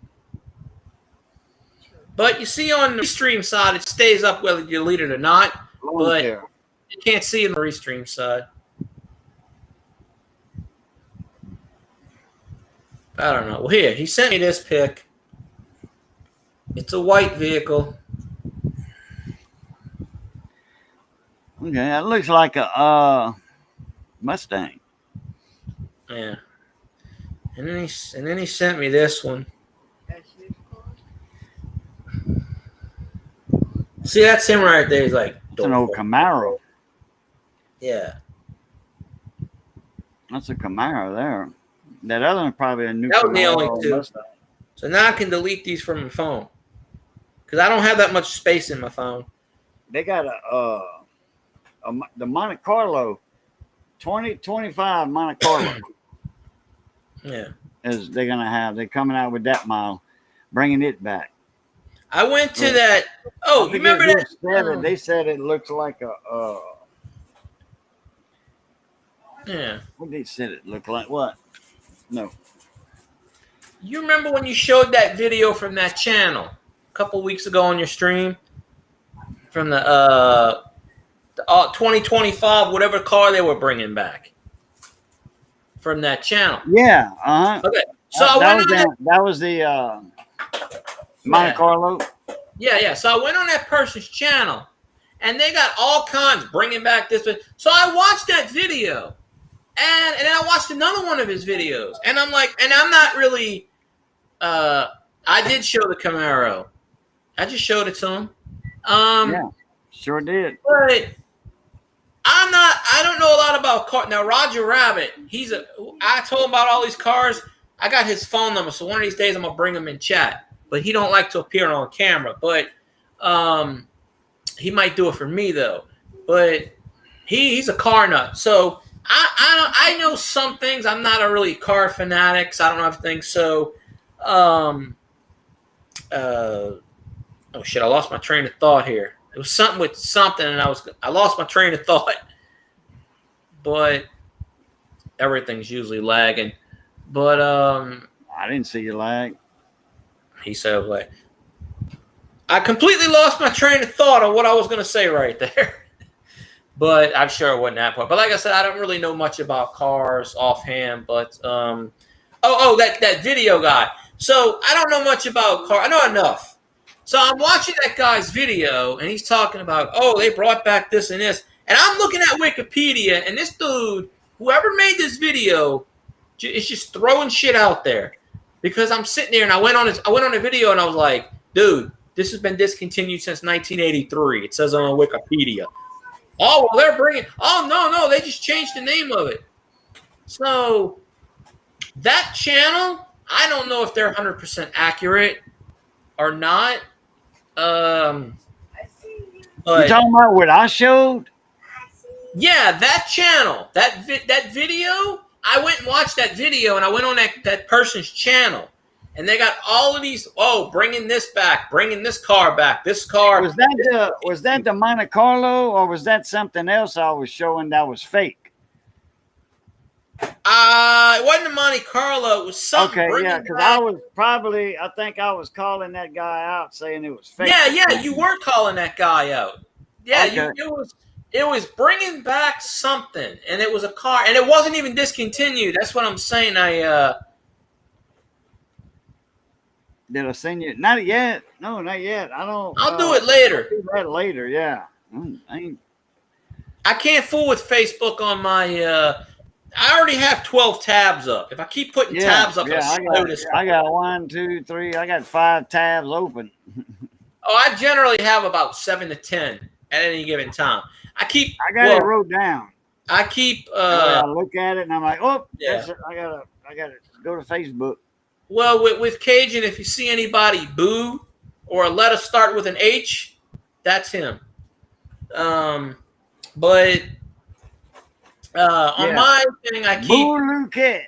But you see on the restream side, it stays up whether you delete it or not. Lawn But Care. you can't see it on the restream side. I don't know. Well, here, he sent me this pic. It's a white vehicle. Okay, that looks like a Mustang. Yeah. And then he sent me this one. That's his car? See, that's him right there. He's like, It's an old Camaro. yeah. That's a Camaro there. That other one probably a new That was the Camaro only two. Mustang. So now I can delete these from my phone because I don't have that much space in my phone. They got the Monte Carlo 2025 Monte Carlo Yeah. is they're gonna have. They're coming out with that model, bringing it back. I went to that. Oh, I you remember forget that? who said it. They said it looks like a. Yeah. What they said it looked like? What? No. You remember when you showed that video from that channel a couple weeks ago on your stream from the 2025 whatever car they were bringing back from that channel? Yeah. Okay, so I went on that was the Monte Yeah. Carlo. Yeah. So I went on that person's channel, and they got all kinds bringing back this. So I watched that video, and then I watched another one of his videos, and I'm like, and I'm not really. I did show the Camaro. I just showed it to him. Yeah, sure did. But I don't know a lot about cars. Now, Roger Rabbit, I told him about all these cars. I got his phone number, so one of these days I'm going to bring him in chat. But he don't like to appear on camera. But he might do it for me, though. But he's a car nut. So I know some things. I'm not a really car fanatic, so I don't know everything. So, oh, shit, I lost my train of thought here. It was something with something, and I lost my train of thought. But everything's usually lagging. But I didn't see you lag. he said, like, I completely lost my train of thought on what I was going to say right there. But I'm sure it wasn't that part. But like I said, I don't really know much about cars offhand. But that video guy. So I don't know much about cars. I know enough. So I'm watching that guy's video, and he's talking about, oh, they brought back this and this. And I'm looking at Wikipedia, and this dude, whoever made this video, is just throwing shit out there. Because I'm sitting there, and I went on a video, and I was like, dude, This has been discontinued since 1983. It says on Wikipedia. Oh, well, they're bringing. Oh, no, they just changed the name of it. So that channel, I don't know if they're 100% accurate or not. I see you. You But talking about what I showed? I see you. yeah, that channel, that video, I went and watched that video, and I went on that person's channel, and they got all of these. Oh, bringing this back, bringing this car back. This car Was that the Monte Carlo, or was that something else I was showing that was fake? It wasn't a Monte Carlo. It was something. Okay, bringing yeah, because back- I think I was calling that guy out saying it was fake. Yeah, you were calling that guy out. Yeah, Okay. it was bringing back something, and it was a car, and it wasn't even discontinued. That's what I'm saying. Did I send you? Not yet. No, not yet. I don't. I'll do it later. Do that later. Yeah. I can't fool with Facebook on my. I already have 12 tabs up. If I keep putting tabs up, Yeah, I got 1, 2, 3. I got 5 tabs open. Oh, I generally have about 7 to 10 at any given time. I got it wrote down. I keep. I look at it and I'm like, oh, Yeah. I gotta go to Facebook. Well, with Cajun, if you see anybody boo or let us start with an H, that's him. But on my thing, I keep. Boo Luquette.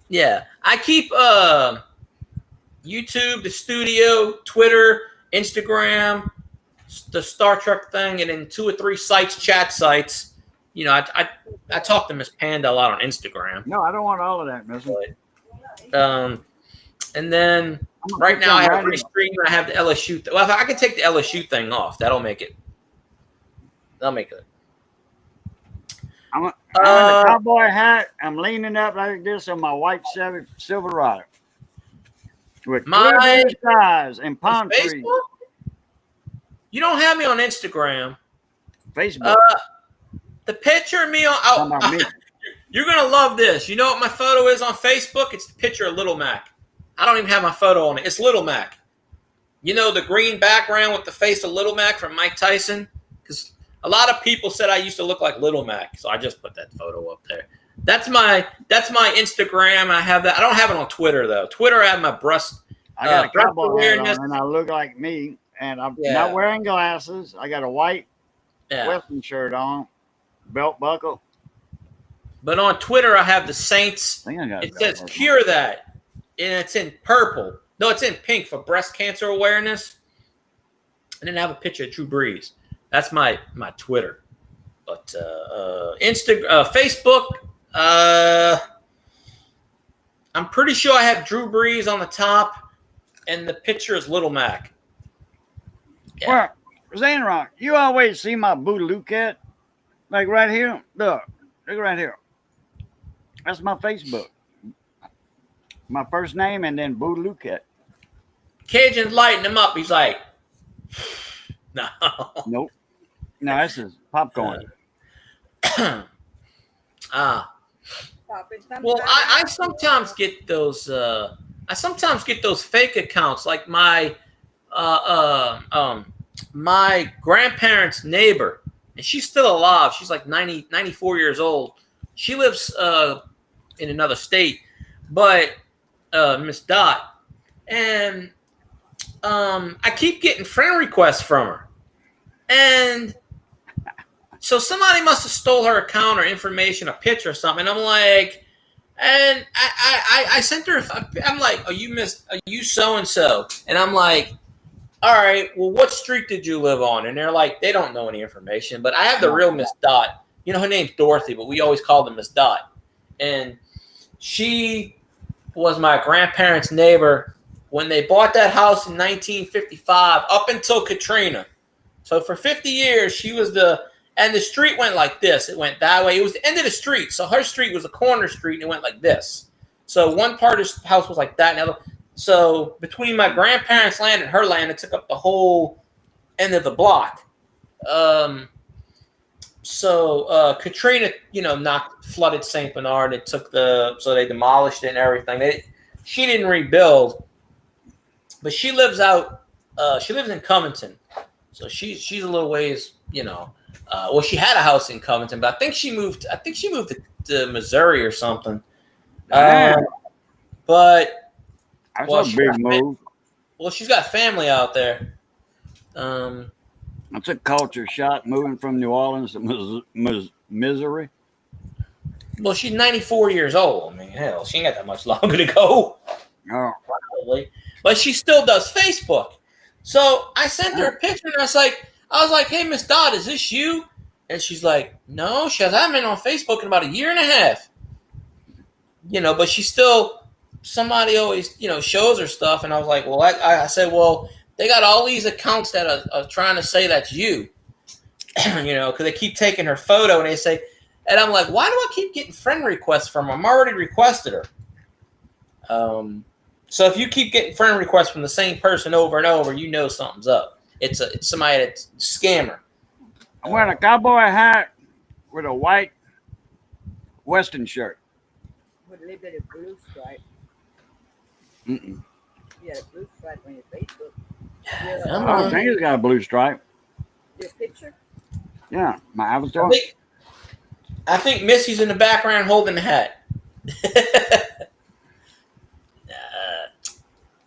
Yeah, I keep YouTube, the studio, Twitter, Instagram, the Star Trek thing, and then 2 or 3 sites, chat sites. You know, I talk to Miss Panda a lot on Instagram. No, I don't want all of that, Miss. And then right now I have Restream. I have the LSU. Well, if I can take the LSU thing off, that'll make it. That'll make it. I'm in a cowboy hat. I'm leaning up like this on my white Silverado with My skies and palm trees. Facebook? You don't have me on Instagram. Facebook. The picture of me on. Talking about me. You're gonna love this. You know what my photo is on Facebook? It's the picture of Little Mac. I don't even have my photo on it. It's Little Mac. You know the green background with the face of Little Mac from Mike Tyson? Because a lot of people said I used to look like Little Mac, so I just put that photo up there. That's my Instagram. I have that. I don't have it on Twitter though. Twitter, I have my breast. I got a breast cowboy hat awareness. on and I look like me. And I'm Yeah. not wearing glasses. I got a white Yeah. Western shirt on, belt buckle. But on Twitter, I have the Saints. I think I got a It belt says buckle. cure that, and it's in purple. No, it's in pink for breast cancer awareness. And then I have a picture of Drew Brees. That's my Twitter. But Facebook, I'm pretty sure I have Drew Brees on the top, and the picture is Little Mac. Yeah. Well, Zanrock, you always see my Boo Luquette. Like right here. Look right here. That's my Facebook. My first name and then Boo Luquette. Cajun's lighting him up. He's like, no. Nope. No, this is popcorn. Well, I sometimes get those. I sometimes get those fake accounts, like my my grandparents' neighbor, and she's still alive. She's like 94 years old. She lives in another state, but Miss Dot, and I keep getting friend requests from her, and so somebody must have stole her account or information, a picture or something. And I'm like, and I sent her. I'm like, are you so and so? And I'm like, all right, well, what street did you live on? And they're like, they don't know any information, but I have the real Miss Dot. You know, her name's Dorothy, but we always called her Miss Dot. And she was my grandparents' neighbor when they bought that house in 1955 up until Katrina. So for 50 years, she was and the street went like this. It went that way. It was the end of the street. So her street was a corner street, and it went like this. So one part of the house was like that. And so between my grandparents' land and her land, it took up the whole end of the block. So Katrina, flooded St. Bernard. It took so they demolished it and everything. She didn't rebuild, but she lives out She lives in Covington, so she's a little ways. Well, she had a house in Covington, but I think she moved. I think she moved to Missouri or something. Damn. But That's well, a big move. she's got family out there. That's a culture shock moving from New Orleans to Missouri. Well, she's 94 years old. I mean, hell, she ain't got that much longer to go. Oh, Probably. But she still does Facebook. So I sent her a picture and I was like, hey, Miss Dodd, is this you? And she's like, no. She goes, I haven't been on Facebook in about a year and a half. But she's still, somebody always, shows her stuff. And I was like, well, I said, well, they got all these accounts that are trying to say that's you. Because they keep taking her photo and they say, and I'm like, why do I keep getting friend requests from her? I'm already requested her. So if you keep getting friend requests from the same person over and over, something's up. It's somebody that's a scammer. I'm wearing a cowboy hat with a white Western shirt. With a little bit of blue stripe. Mm-mm. You got a blue stripe on your Facebook. I don't think it's got a blue stripe. Your picture? Yeah, my avatar. I think Missy's in the background holding the hat.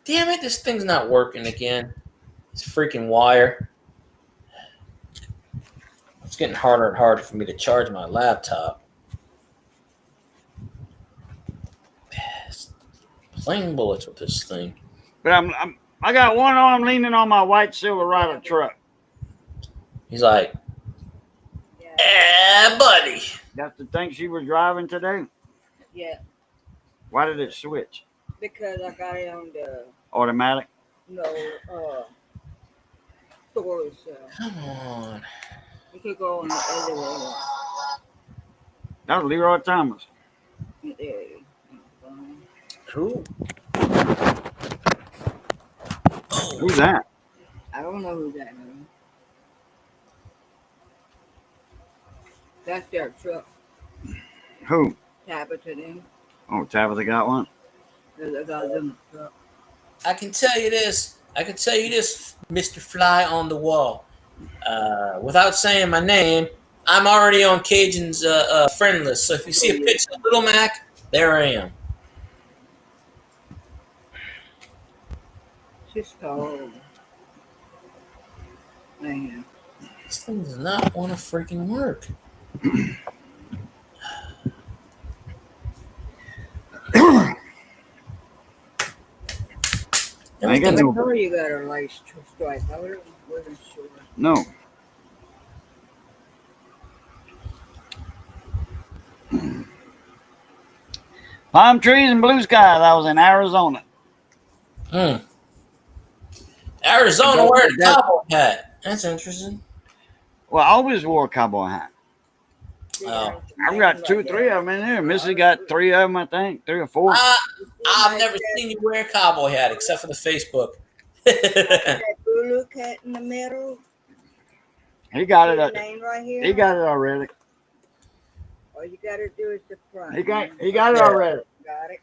Damn it, this thing's not working again. It's freaking wire. It's getting harder and harder for me to charge my laptop. Playing bullets with this thing. But I got one arm leaning on my white Silverado truck. He's like, buddy. That's the thing she was driving today. Yeah, Why did it switch? because I got it on the Automatic. stores. Come on. You could go on the other way. That was Leroy Thomas. There. Who? Who's that? I don't know who that is. That's their truck. Who? Tabitha them. Oh, Tabitha got one. They got them truck. I can tell you this, Mr. Fly on the Wall. Without saying my name, I'm already on Cajun's friend list. So if you see a picture of Little Mac, there I am. She's tall. Man. This thing does not want to freaking work. I ain't got no. Sure you got a nice stripe. I wasn't sure. No. Palm trees and blue skies. I was in Arizona. Arizona wearing a cowboy hat. That's interesting. Well, I always wore a cowboy hat. Oh. I've got 2 or 3 of them in there. Missy got 3 of them, I think. 3 or 4. I've never seen you wear a cowboy hat except for the Facebook. That blue cat in the middle. He got His it. name right here. He got it already. All you gotta do is the front. He got it already. Got it.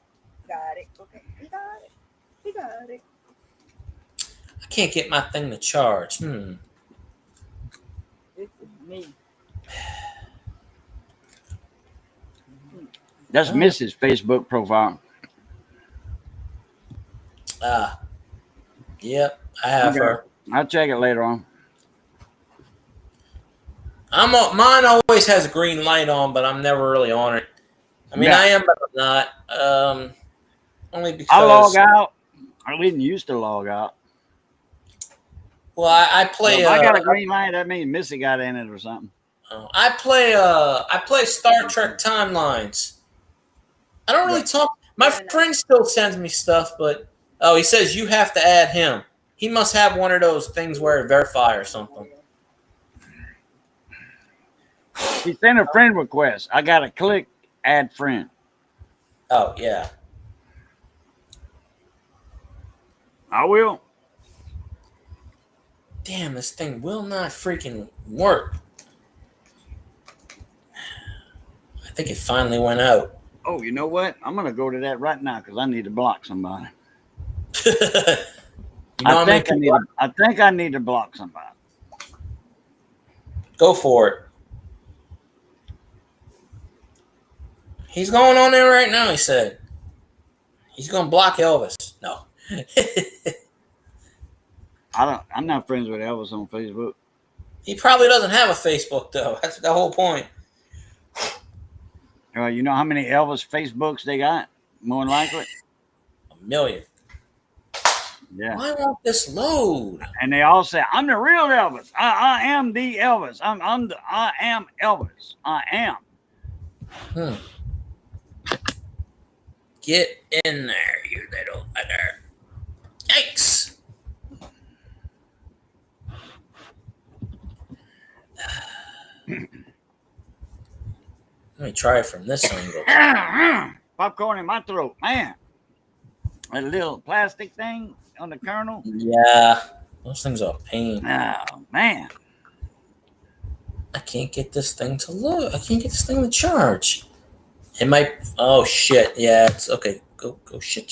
Okay, he got it. He got it. I can't get my thing to charge. This is me. That's Mrs. Facebook profile. Yep, I have her. I'll check it later on. Mine always has a green light on, but I'm never really on it. I mean, Yeah. I am, but I'm not. Only because I log out. I didn't used to log out. Well, I play. If I got a green light, that means Missy got in it or something. I play Star Trek Timelines. I don't really talk. My friend still sends me stuff, but he says you have to add him. He must have one of those things where it verify or something. He sent a friend request. I got to click add friend. Oh yeah. I will. Damn, this thing will not freaking work. I think it finally went out. Oh, you know what? I'm going to go to that right now because I need to block somebody. You know how many people? I think I need to block somebody. Go for it. He's going on there right now. He said he's going to block Elvis. No. I'm not friends with Elvis on Facebook. He probably doesn't have a Facebook though. That's the whole point. You know how many Elvis Facebooks they got? More than likely. 1 million. Yeah. Why won't this load? And they all say, "I'm the real Elvis. I am the Elvis. I am Elvis. I am." Get in there, you little bugger. Yikes. Let me try it from this angle. Popcorn in my throat, man. That little plastic thing on the kernel. Yeah. Those things are a pain. Oh man. I can't get this thing to load. I can't get this thing to charge. It might. Oh shit! Yeah, it's okay. Go shit.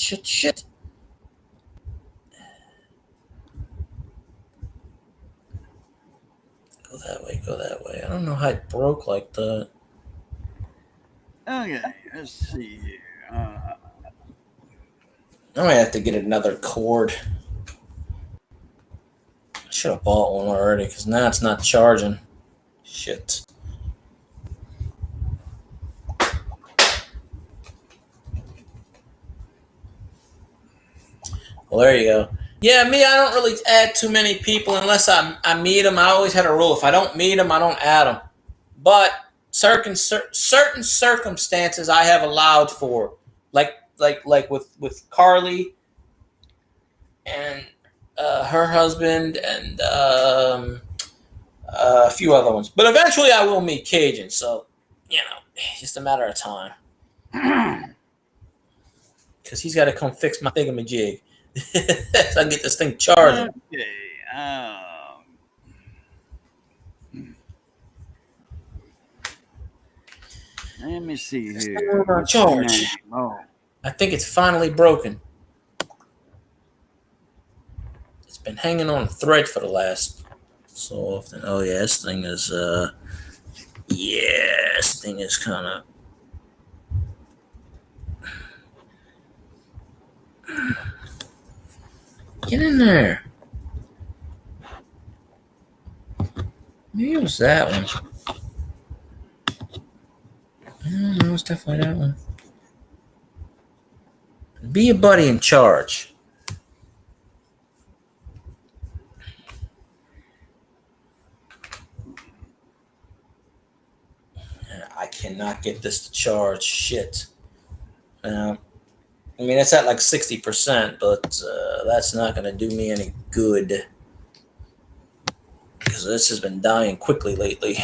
Go that way. I don't know how it broke like that. Okay, let's see here. I might have to get another cord. I should have bought one already because now it's not charging. Shit. Well, there you go. Yeah, me, I don't really add too many people unless I meet them. I always had a rule. If I don't meet them, I don't add them. But certain circumstances I have allowed for. Like with Carly and her husband and a few other ones. But eventually I will meet Cajun. So, it's just a matter of time. Because he's got to come fix my thingamajig. So I can get this thing charging. Okay. Let me see here. Charge. Oh. I think it's finally broken. It's been hanging on a thread for the last so often. Oh yeah, this thing is kind of. Get in there. Maybe it was that one. I don't know, it's definitely that one. Be a buddy in charge. I cannot get this to charge. Shit. I mean, it's at like 60%, but that's not going to do me any good. Because this has been dying quickly lately.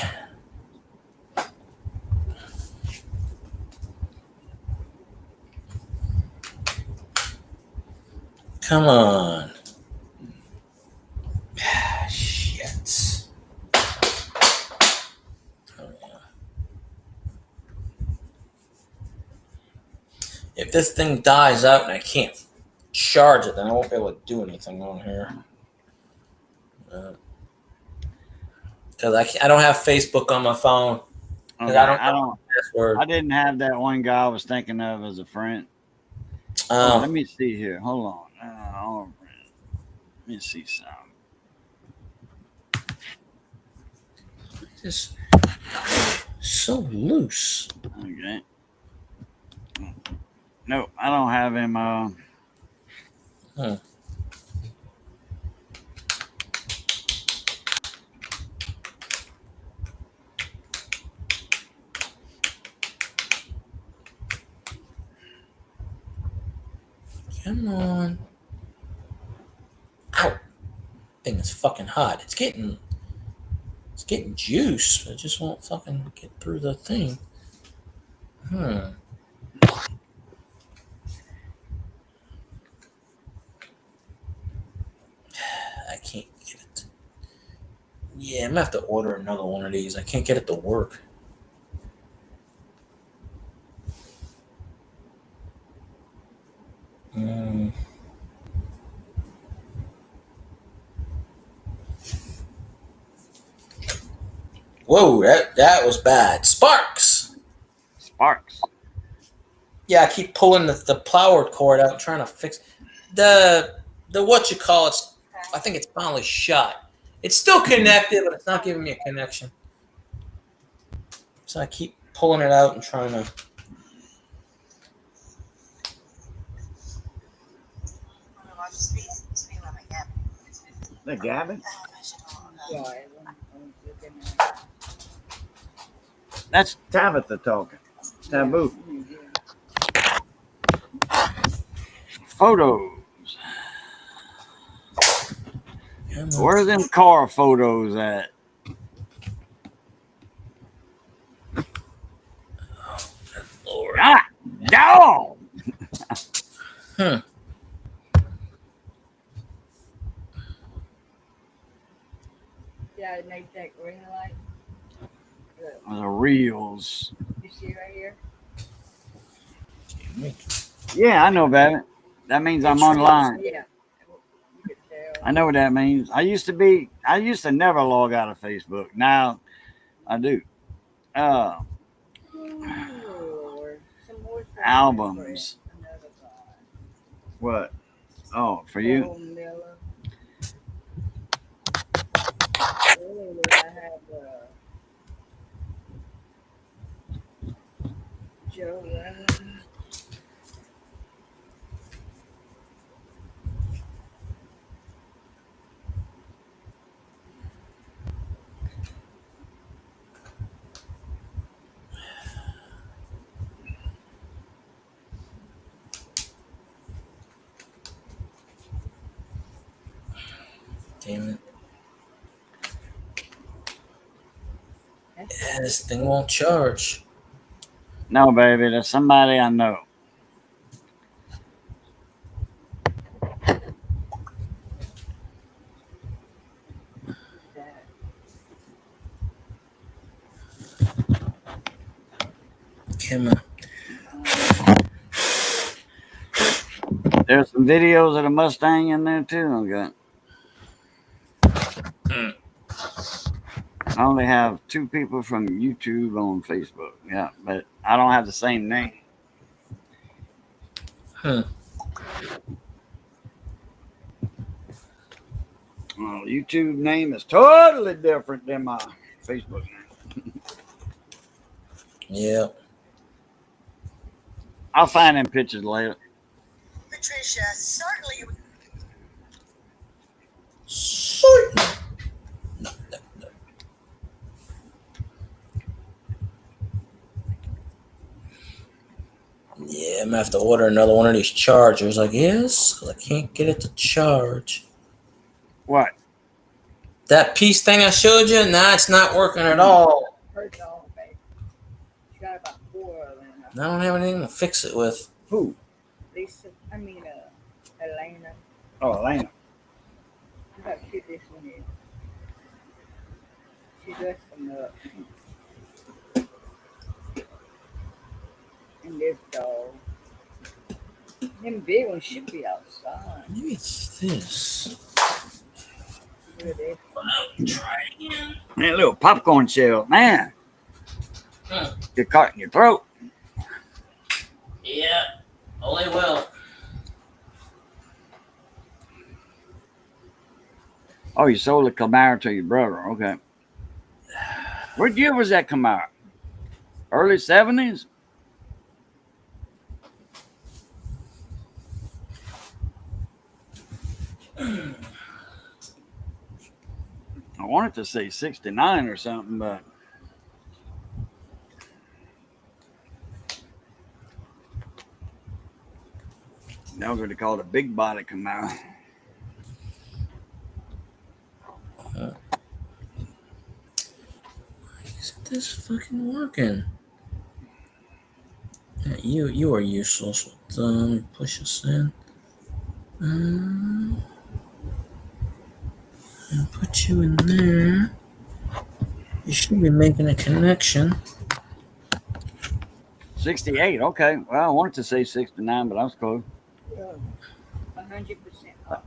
Come on. Shit. Oh, yeah. If this thing dies out and I can't charge it, then I won't be able to do anything on here. Because I don't have Facebook on my phone. Okay, I didn't have that one guy I was thinking of as a friend. Let me see here. Hold on. Let me see something. It's so loose. Okay. No, I don't have him. Come on. Ow. Thing is fucking hot. It's getting juice, but it just won't fucking get through the thing. I can't get it. Yeah, I'm gonna have to order another one of these. I can't get it to work. Whoa, that was bad. Sparks. Sparks. Yeah, I keep pulling the power cord out, trying to fix the what you call it. I think it's finally shot. It's still connected, but it's not giving me a connection. So I keep pulling it out and trying to. The Gavin? That's Tabitha talking. Taboo. Photos. Where are them car photos at? Lord. Ah, dog. Yeah, it made that green light. Look, The reels. you see right here? Yeah, I know about it. That means I'm online. Yeah. You could tell. I know what that means. I used to never log out of Facebook. Now I do. Oh, Lord. Some more things Albums. for another guy. What? Oh, for you? Paul Miller. Earlier, I had Joe Lemon. Damn it. Yeah, this thing won't charge. No, baby. There's somebody I know. That. Come on. There's some videos of the Mustang in there too. Okay. I only have 2 people from YouTube on Facebook. Yeah, but I don't have the same name. Well, YouTube name is totally different than my Facebook name. Yeah. I'll find them pictures later. Patricia, certainly. Yeah, I'm gonna have to order another one of these chargers, I guess, because I can't get it to charge. What? That piece thing I showed you, nah, it's not working at all. Her dog, baby. She got about 4 of them. I don't have anything to fix it with. Who? Elena. Oh, Elena. Look how cute this one is. She dressed them up. And this dog. Them big ones should be outside. Maybe it's this. Look at this. Try it again. That little popcorn shell, man. You're caught in your throat. Yeah. Only will. Oh, you sold the Camaro to your brother. Okay. What year was that Camaro? Early 70s? I wanted to say 69 or something, but that was what they called a big body Camaro. Isn't this fucking working? Yeah, you are useless. Let me push this in. And put you in there. You should be making a connection. 68, okay. Well, I wanted to say 69, but I was close. 100% off.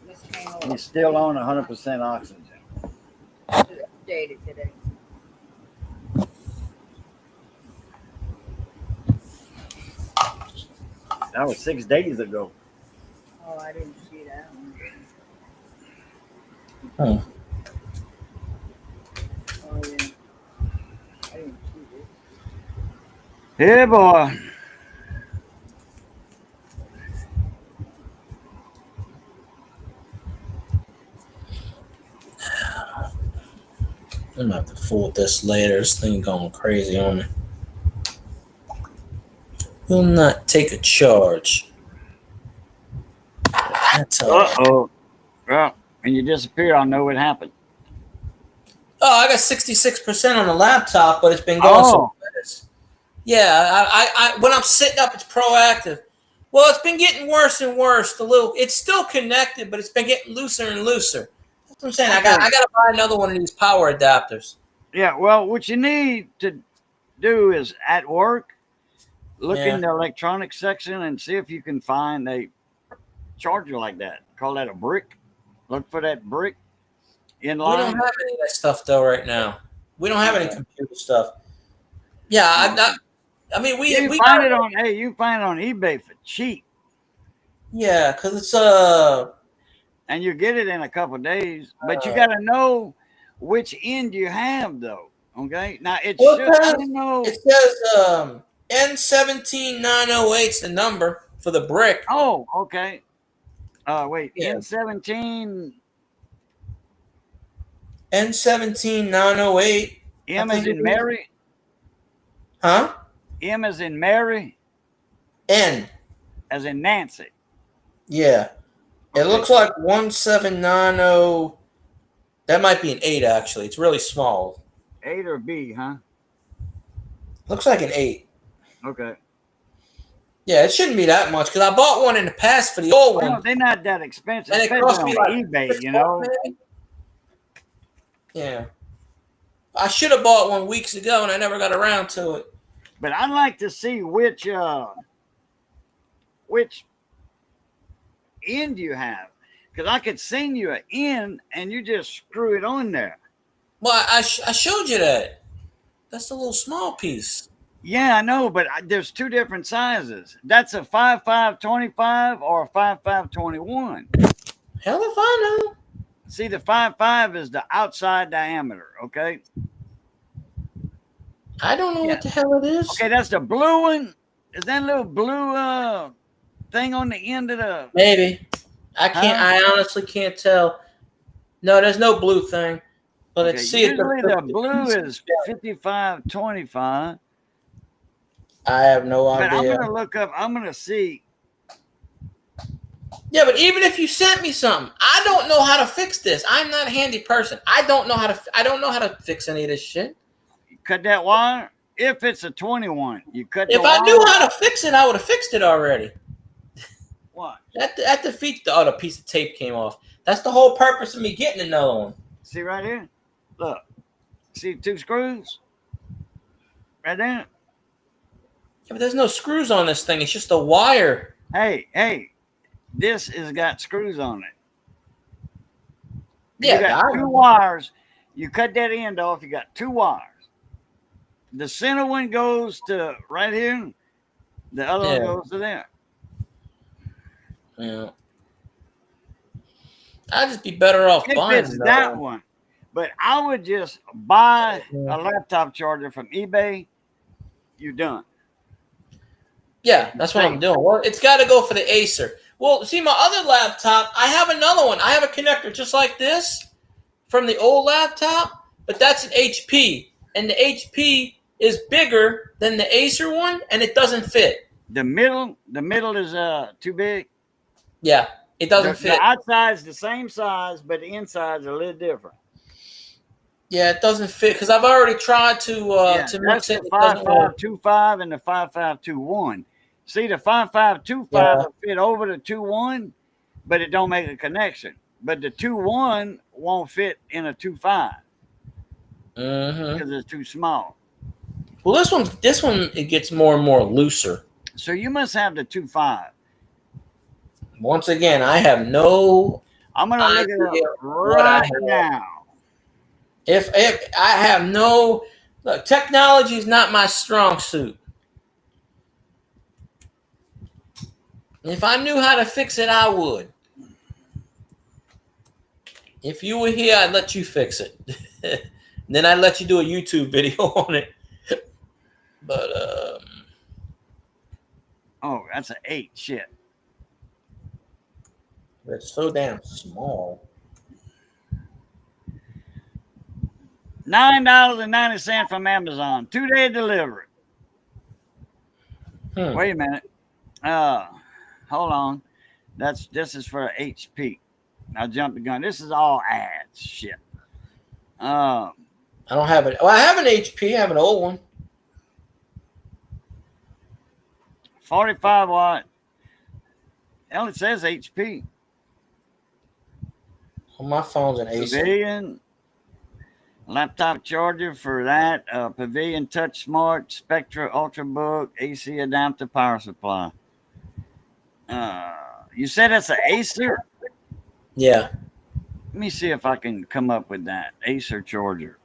This came over. He's still on 100% oxygen. Updated today. That was 6 days ago. Oh, I didn't see that one. Hmm. Oh, yeah. I didn't see this. Yeah, boy. I'm gonna have to fool with this later. This thing going crazy on me. Will not take a charge. That's all. Uh-oh. Well, when you disappear, I'll know what happened. Oh, I got 66% on the laptop, but it's been going so fast. Yeah, I when I'm sitting up, it's proactive. Well, it's been getting worse and worse. It's still connected, but it's been getting looser and looser. That's what I'm saying. I got to buy another one of these power adapters. Yeah, well, what you need to do is at work, look Yeah. in the electronics section and see if you can find a charger like that. Call that a brick. Look for that brick in We don't line. have any of that stuff though right now. We don't have any computer stuff. Yeah, I mean we You we find got, it on you find it on eBay for cheap, yeah, because it's and you get it in a couple of days. But you got to know which end you have, though. Okay, now it Well, should. I don't know. it says N17908's the number for the brick. Oh, okay. Wait, Yeah. N17. N17908. M I as think in it is. Mary. Huh? M as in Mary. N. As in Nancy. Yeah. It Okay. looks like 1790. That might be an 8 actually. It's really small. 8 or B, huh? Looks like an 8. Okay. Yeah, it shouldn't be that much because I bought one in the past for the old Well, one. they're not that expensive. And it especially cost me on like eBay, $6 you know. maybe? Yeah. I should have bought one weeks ago and I never got around to it. But I'd like to see which end you have, because I could send you an end and you just screw it on there. Well, I showed you that. That's the little small piece. Yeah, I know, but there's two different sizes. That's a 5.5/25 or a 5.5/21. Hell if I know. See, the 5.5 is the outside diameter. Okay. I don't know what the hell it is. Okay, that's the blue one. Is that little blue thing on the end of the? Maybe. I honestly can't tell. No, there's no blue thing. But Okay, it's see usually the blue is 55/25. I have no But I'm idea. gonna look up. I'm gonna see. Yeah, but even if you sent me something, I don't know how to fix this. I'm not a handy person. I don't know how to fix any of this shit. Cut that wire. If it's a 21, you cut. If the I wire. knew how to fix it, I would have fixed it already. What? That defeats the piece of tape came off. That's the whole purpose of me getting another one. See right here. Look. See 2 screws. Right there. Yeah, but there's no screws on this thing. It's just a wire. Hey. This has got screws on it. Yeah, you got 2 wires. You cut that end off. You got 2 wires. The center one goes to right here. The other one goes to there. Yeah. I'd just be better off If buying it's that one. But I would just buy a laptop charger from eBay. You're done. Yeah, that's what I'm doing. Well, it's got to go for the Acer. Well, see, my other laptop, I have another one. I have a connector just like this from the old laptop, but that's an HP. And the HP is bigger than the Acer one, and it doesn't fit. The middle is too big. Yeah, it doesn't fit. The outside's the same size, but the inside's a little different. Yeah, it doesn't fit because I've already tried to mix it. The 5.5/25 and the 5.5/21. See, the 5.5/25 will fit over the 2.1, but it don't make a connection. But the 2.1 won't fit in a 2.5 because it's too small. Well, this one, it gets more and more looser. So you must have the 2.5. Once again, I have no. I'm gonna look it up right now. If I have no look, technology is not my strong suit. If I knew how to fix it, I would. If you were here, I'd let you fix it. Then I'd let you do a YouTube video on it. But Oh, that's an 8. Shit. it's so damn small. $9.90 from Amazon. 2-day delivery. Wait a minute. Hold on. This is for HP. I jumped the gun. This is all ads. Shit. I don't have it. Well, I have an HP. I have an old one. 45 watt. Hell, it says HP. Well, my phone's an Acer. Pavilion. Laptop charger for that. Pavilion Touch Smart. Spectra Ultrabook. AC adapter power supply. You said that's an Acer? Yeah. Let me see if I can come up with that. Acer charger.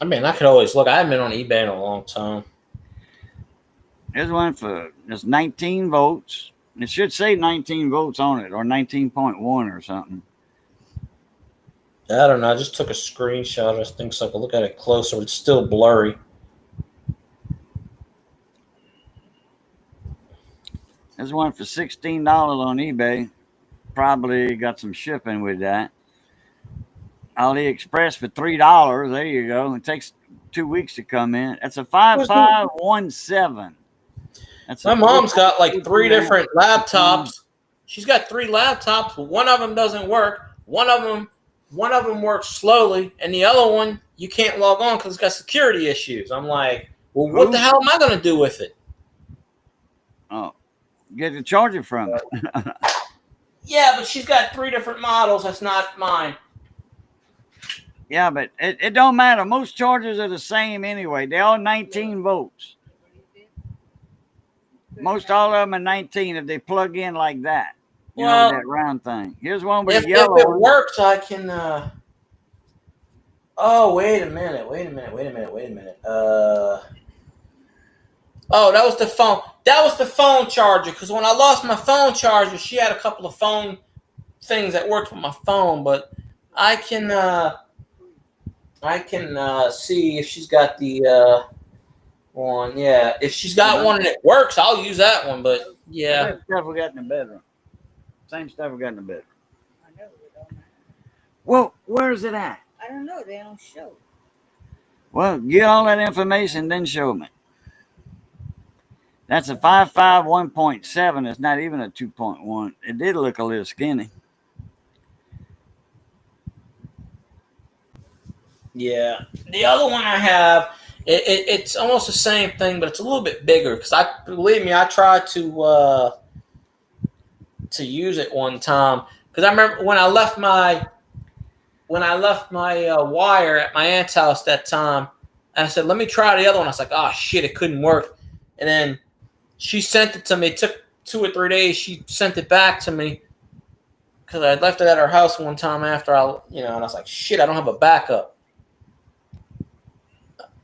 I mean, I could always look. I haven't been on eBay in a long time. There's one for it's 19 volts. It should say 19 volts on it, or 19.1 or something. I don't know. I just took a screenshot. I think so I could look at it closer. It's still blurry. There's one for $16 on eBay. Probably got some shipping with that. AliExpress for $3. There you go. It takes 2 weeks to come in. That's a 5517. That's My mom's got like 3 different laptops. She's got 3 laptops, but one of them doesn't work. One of them works slowly, and the other one you can't log on because it's got security issues. I'm like, well, what the hell am I going to do with it? Oh, get the charger from it. Yeah, but she's got 3 different models. That's not mine. Yeah, but it don't matter. Most chargers are the same anyway. They're all 19 volts. Most all of them are 19 if they plug in like that. You know, that round thing. Here's one with yellow. If it works, I can. Oh, wait a minute. Oh, that was the phone. That was the phone charger. Because when I lost my phone charger, she had a couple of phone things that worked with my phone. But I can see if she's got the one. Yeah, if she's got one and it works, I'll use that one. But yeah, Same stuff we got in the bedroom. Same stuff we got in the bedroom. I know we don't know. Well, where's it at? I don't know. They don't show. Well, get all that information, then show me. That's a 5.1.7. It's not even a 2.1. It did look a little skinny. yeah. The other one I have, it's almost the same thing, but it's a little bit bigger. Because believe me, I tried to use it one time. Because I remember when I left my wire at my aunt's house that time, and I said, let me try the other one. I was like, oh shit, it couldn't work. And then she sent it to me. It took 2 or 3 days. She sent it back to me because I left it at her house one time after and I was like, shit, I don't have a backup.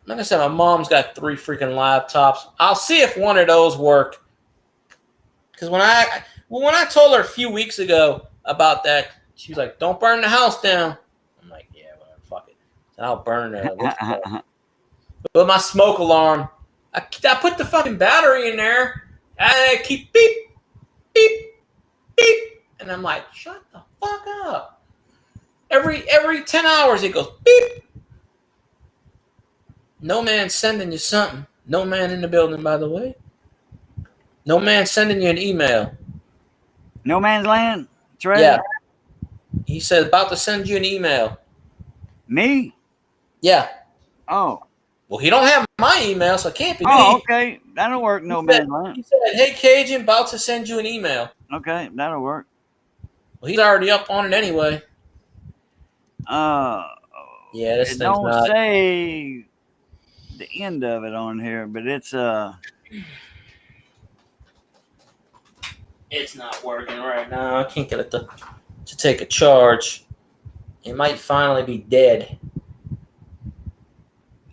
Like I said, my mom's got 3 freaking laptops. I'll see if one of those work. Because when I told her a few weeks ago about that, she was like, don't burn the house down. I'm like, yeah, whatever, fuck it. I'll burn it. But my smoke alarm, I put the fucking battery in there, and I keep beep, beep, beep. And I'm like, shut the fuck up. Every 10 hours it goes beep. No man sending you something. No man in the building, by the way. No man sending you an email. No man's land? Trey? Yeah. He said about to send you an email. Me? Yeah. Oh. Well, he don't have my email, so it can't be me. Oh, okay. That'll work. No man's land. He said, hey, Cajun, about to send you an email. Okay, that'll work. Well, he's already up on it anyway. Yeah, this it thing's don't not. say the end of it on here, but it's It's not working right now. I can't get it to take a charge. It might finally be dead.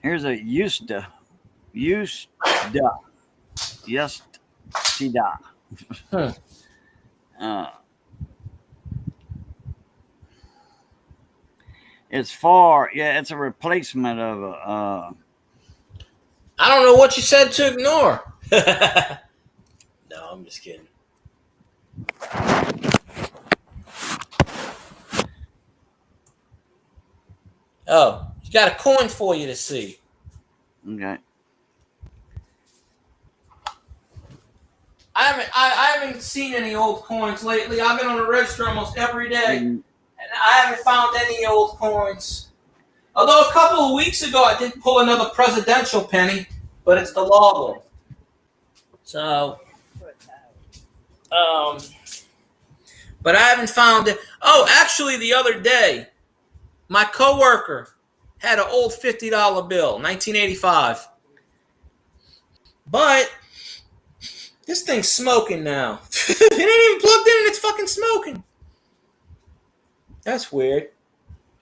here's a Usta. Yes, she died. Hmm. It's it's a replacement of a. I don't know what you said to ignore. No, I'm just kidding. Oh, he's got a coin for you to see. Okay. I haven't seen any old coins lately. I've been on the register almost every day, Mm, and I haven't found any old coins. Although a couple of weeks ago I did pull another presidential penny, but it's the law one. So, but I haven't found it. Oh, actually, the other day, my coworker had an old $50 bill, 1985. But this thing's smoking now. It ain't even plugged in and it's fucking smoking. That's weird.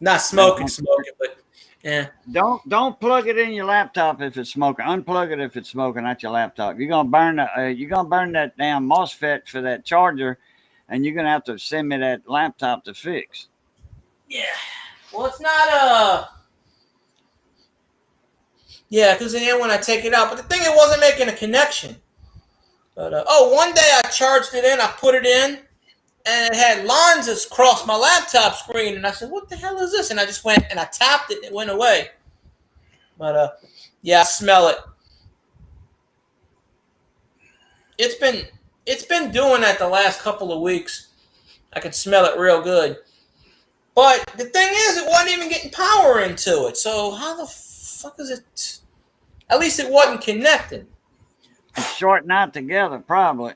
Not smoking, but yeah. Don't plug it in your laptop if it's smoking. Unplug it if it's smoking at your laptop. You're gonna burn that damn MOSFET for that charger, and you're gonna have to send me that laptop to fix. Yeah. Well, it's not yeah, because then when I take it out, but the thing, it wasn't making a connection. But one day I charged it in, I put it in, and it had lines across my laptop screen, and I said, "What the hell is this?" And I just went and I tapped it, and it went away. But yeah, I smell it. It's been doing that the last couple of weeks. I can smell it real good. But the thing is, it wasn't even getting power into it. So how the fuck is it? At least it wasn't connected. It's shorting out together, probably.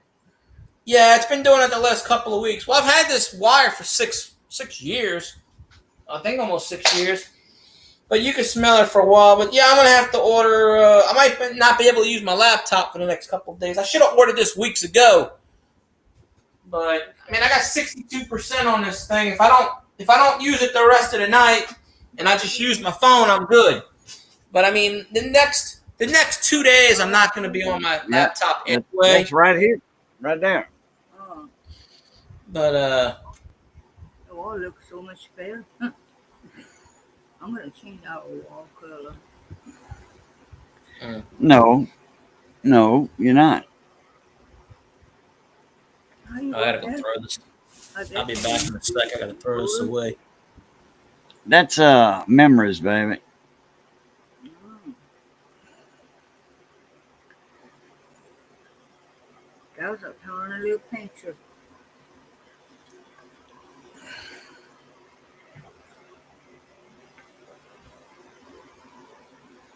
Yeah, it's been doing it the last couple of weeks. Well, I've had this wire for six years. I think almost 6 years. But you can smell it for a while. But yeah, I'm gonna have to order. I might not be able to use my laptop for the next couple of days. I should have ordered this weeks ago. But I mean, I got 62% on this thing. If I don't use it the rest of the night, and I just use my phone, I'm good. But I mean, the next 2 days, I'm not going to be on my laptop anyway. That's right here, right there. Oh, But oh, it looks so much better. I'm gonna change our wall color. No, you're not. How you I gotta got go that? throw this. I I'll be back in a second. I gotta throw this away. That's memories, baby. That was a tiny little picture.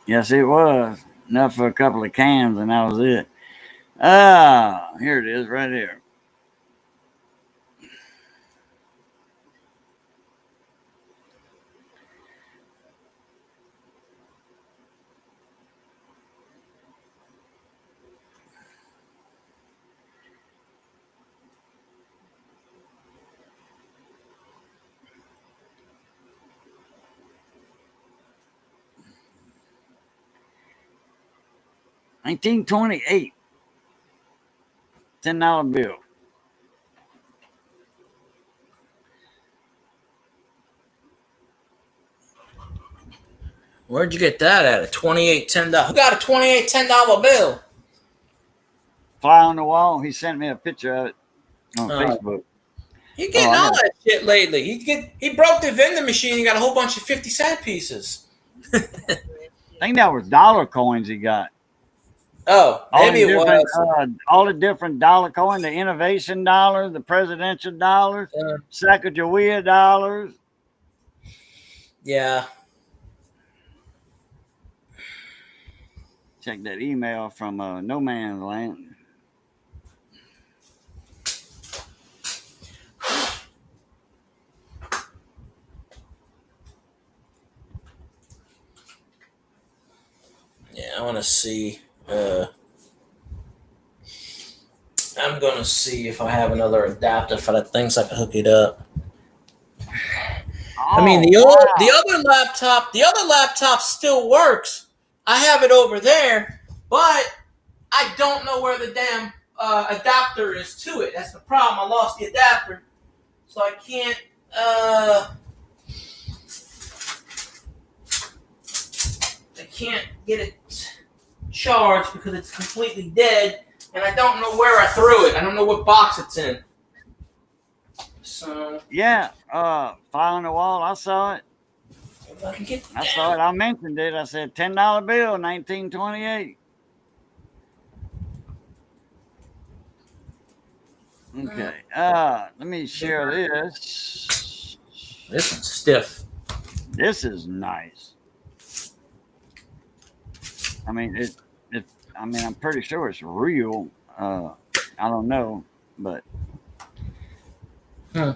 Yes, it was. Enough for a couple of cans, and that was it. Here it is, right here. $1928. $10 bill. Where'd you get that at? A $28 $10? Who got a $28 $10 bill? Fly on the wall. He sent me a picture of it on Facebook. He getting all that shit lately. He broke the vending machine and got a whole bunch of 50-cent pieces. I think that was dollar coins he got. Oh, maybe it was. All the different dollar coins, the innovation dollar, the presidential dollars, Sacagawea dollars. Yeah. Check that email from No Man's Land. Yeah, I want to see. I'm gonna see if I have another adapter for that thing so I can hook it up. I mean, the other laptop still works. I have it over there, but I don't know where the damn adapter is to it. That's the problem. I lost the adapter, so I can't. I can't get it charged because it's completely dead, and I don't know where I threw it. I don't know what box it's in. So Yeah, fly on the wall. I saw it. if I can get I saw it. I mentioned it. I said $10 bill, 1928. Okay. Let me share this. This one's stiff. This is nice. I mean, I'm pretty sure it's real. I don't know, but I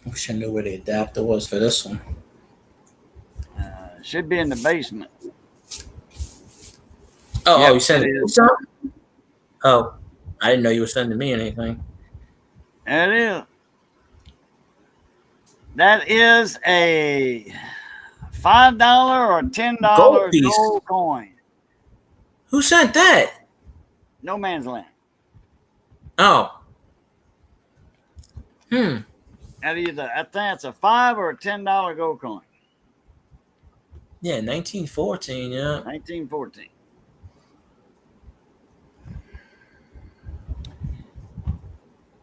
wish I knew where the adapter was for this one. should be in the basement. Oh, Yep, you sent it it is. something? Oh, I didn't know you were sending me anything. There it is. That is a $5 or $10 Gold piece. gold coin. Who sent that? No man's land. Oh. That either I think it's a $5 or a $10 gold coin. Yeah, 1914, yeah. 1914.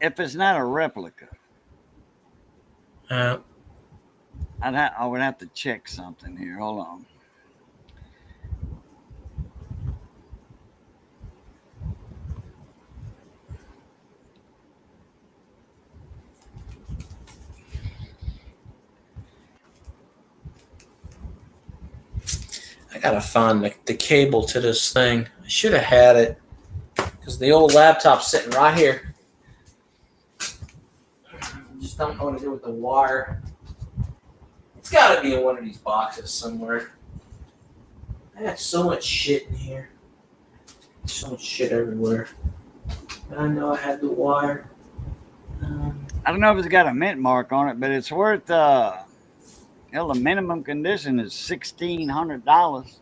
If it's not a replica, Uh, I would have to check something here. Hold on. I gotta find the cable to this thing. I should have had it because the old laptop's sitting right here. Just don't know what to do with the wire. It's got to be in one of these boxes somewhere. I got so much shit in here. So much shit everywhere. And I know I had the wire. I don't know if it's got a mint mark on it, but it's worth. The minimum condition is $1,600.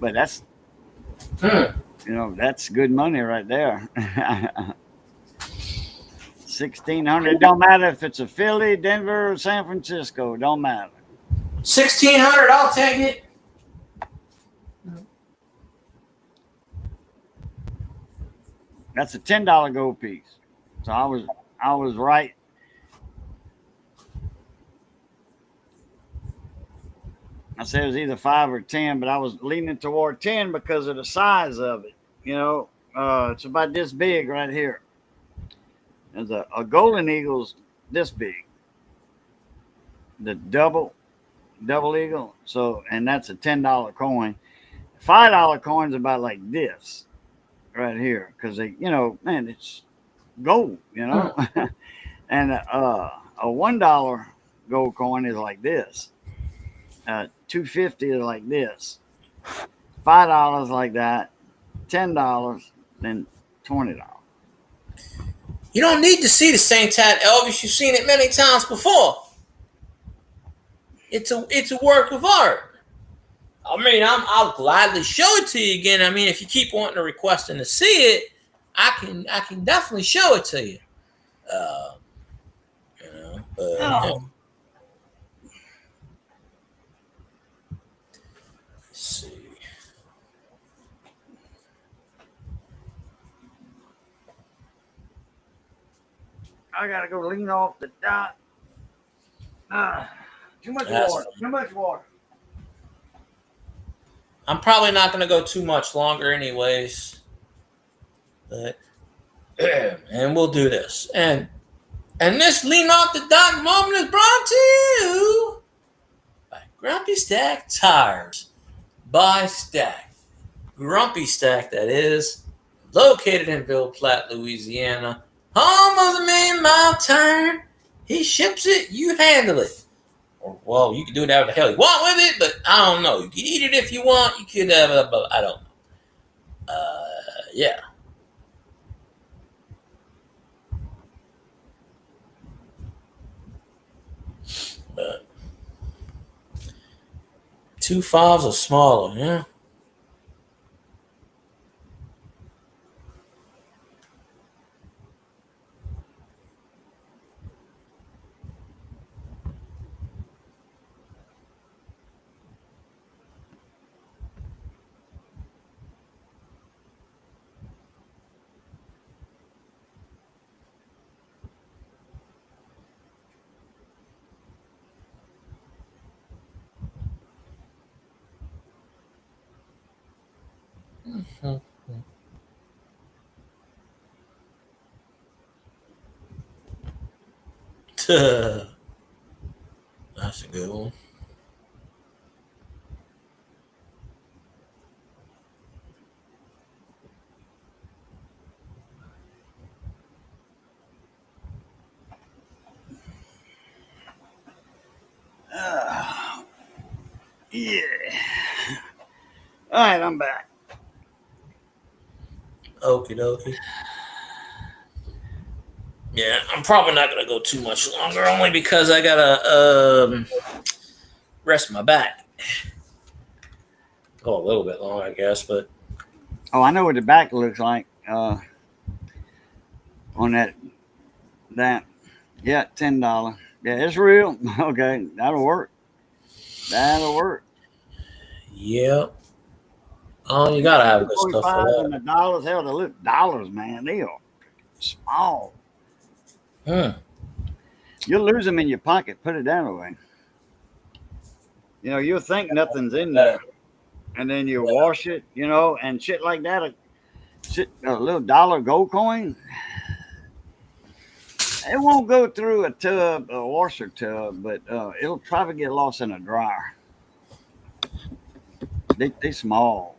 But that's that's good money right there. 1,600. Don't matter if it's a Philly, Denver, or San Francisco. Don't matter. 1,600. I'll take it. That's a $10 gold piece. So I was right. I said it was either 5 or 10, but I was leaning toward 10 because of the size of it. It's about this big right here. There's a golden eagle's this big. The double eagle. So, and that's a $10 coin. $5 coin's about like this right here because it's gold, and a $1 gold coin is like this. $2.50 is like this. $5 like that. $10, then $20. You don't need to see the St. Tad Elvis. You've seen it many times before. It's a work of art. I mean, I'll gladly show it to you again. I mean, if you keep wanting to requesting to see it, I can definitely show it to you. Let's see. I gotta go lean off the dock. Too much That's water. fine. Too much water. I'm probably not going to go too much longer anyways. But, and we'll do this. And this lean off the dock moment is brought to you by Grumpy Stack Tires. By Stack. Grumpy Stack, that is. Located in Ville Platte, Louisiana. Home of the Million Mile Tire. He ships it, you handle it. Or, well, you can do whatever the hell you want with it, but I don't know. You can eat it if you want. You could have I don't know. Yeah. But 2 5s or smaller, yeah. That's a good one. Yeah. All right, I'm back. Okie dokie. Yeah, I'm probably not gonna go too much longer, only because I gotta rest my back. Go a little bit longer, I guess, but Oh, I know what the back looks like. On that. Yeah, $10. Yeah, it's real. Okay, that'll work. That'll work. yeah. Oh, you gotta have good stuff for 45 that. and the dollars, hell, the little dollars, man, they are small. You'll lose them in your pocket. Put it that way. You know, you'll think nothing's in there, and then you wash it, you know, and shit like that. A little dollar gold coin, it won't go through a tub, a washer tub, but it'll probably get lost in a dryer. They small.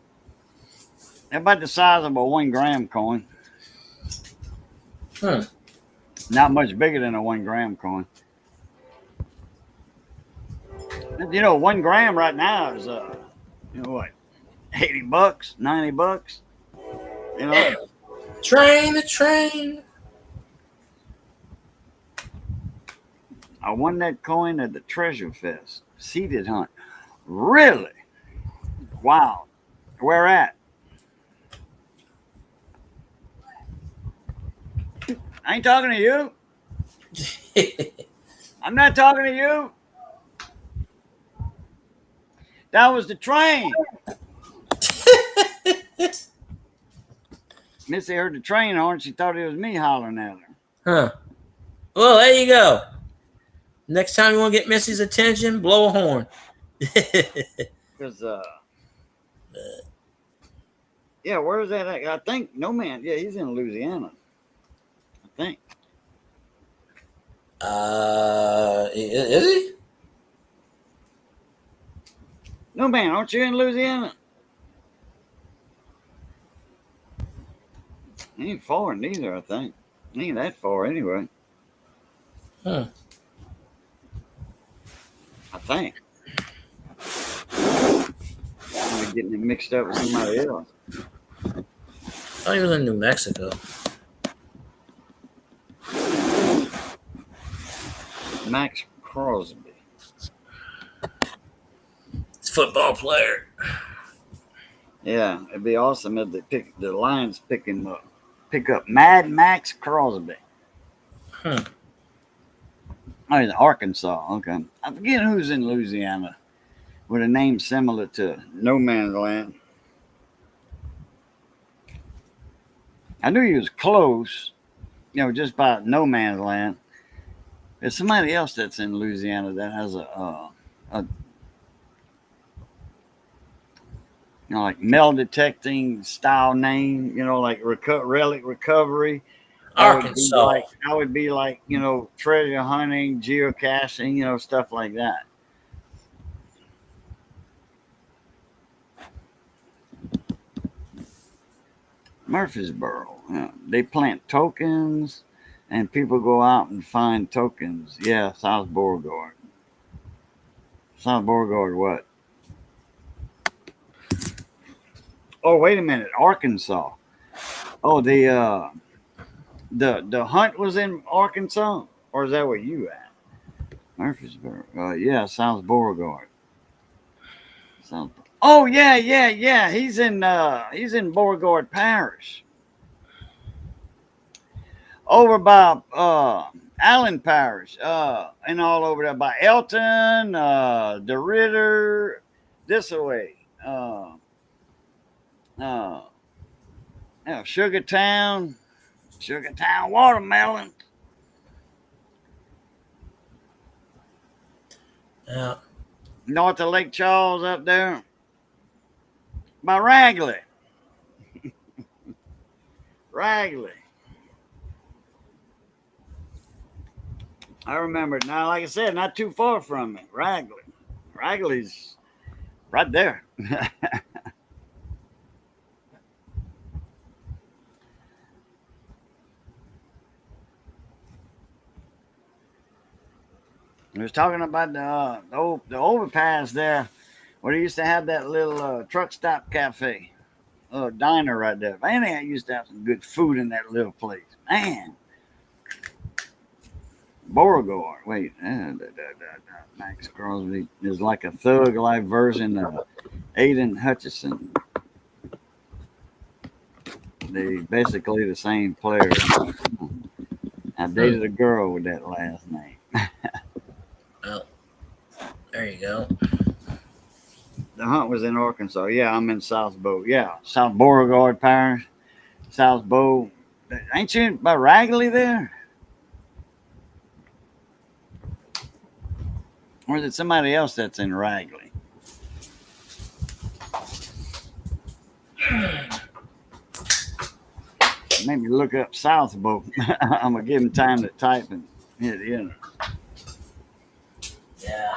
They're about the size of a 1 gram coin. Not much bigger than a 1 gram coin. You know, 1 gram right now is you know what, $80, $90. You know, Damn. Train the train. I won that coin at the Treasure Fest seated hunt. Really? Wow. Where at? I ain't talking to you. I'm not talking to you. That was the train. Missy heard the train horn. She thought it was me hollering at her. Huh. Well, there you go. Next time you want to get Missy's attention, blow a horn. Because, yeah, where is that at? I think, no man, yeah, he's in Louisiana. I think. Is he? No man, aren't you in Louisiana? He ain't far neither, I think. He ain't that far anyway. Huh. I think. I'm getting it mixed up with somebody else. Oh, he was in New Mexico. Max Crosby. He's a football player. Yeah, it'd be awesome if the Lions pick him up. Pick up Mad Max Crosby. Hmm. Oh, he's in Arkansas. Okay. I forget who's in Louisiana with a name similar to No Man's Land. I knew he was close, you know, just by No Man's Land. There's somebody else that's in Louisiana that has a you know, like metal detecting style name, you know, like relic recovery. Arkansas. I would be like, you know, treasure hunting, geocaching, you know, stuff like that. Murfreesboro. Yeah. They plant tokens and people go out and find tokens. Yeah, South Beauregard. South Beauregard what? Oh, wait a minute. Arkansas. Oh, the hunt was in Arkansas? Or is that where you at? Murfreesboro. Yeah, South Beauregard. Oh, yeah. He's in Beauregard Parish. Over by Allen Parish. And all over there by Elton, DeRidder, this way. Sugartown watermelon. Yeah. North of Lake Charles up there. By Ragley. Ragley. I remember it now. Like I said, not too far from me. Ragley. Ragley's right there. We was talking about the overpass there, where they used to have that little truck stop cafe, diner right there. Man, they used to have some good food in that little place. Man, Beauregard. Wait, Max Crosby is like a thug-like version of Aiden Hutchinson. They basically the same player. I dated a girl with that last name. Well, there you go. The hunt was in Arkansas. Yeah, I'm in South Bow. Yeah, South Beauregard Parish, South Bow. Ain't you by Ragley there? Or is it somebody else that's in Ragley? Maybe look up South Bow. I'm going to give him time to type and hit enter. Yeah.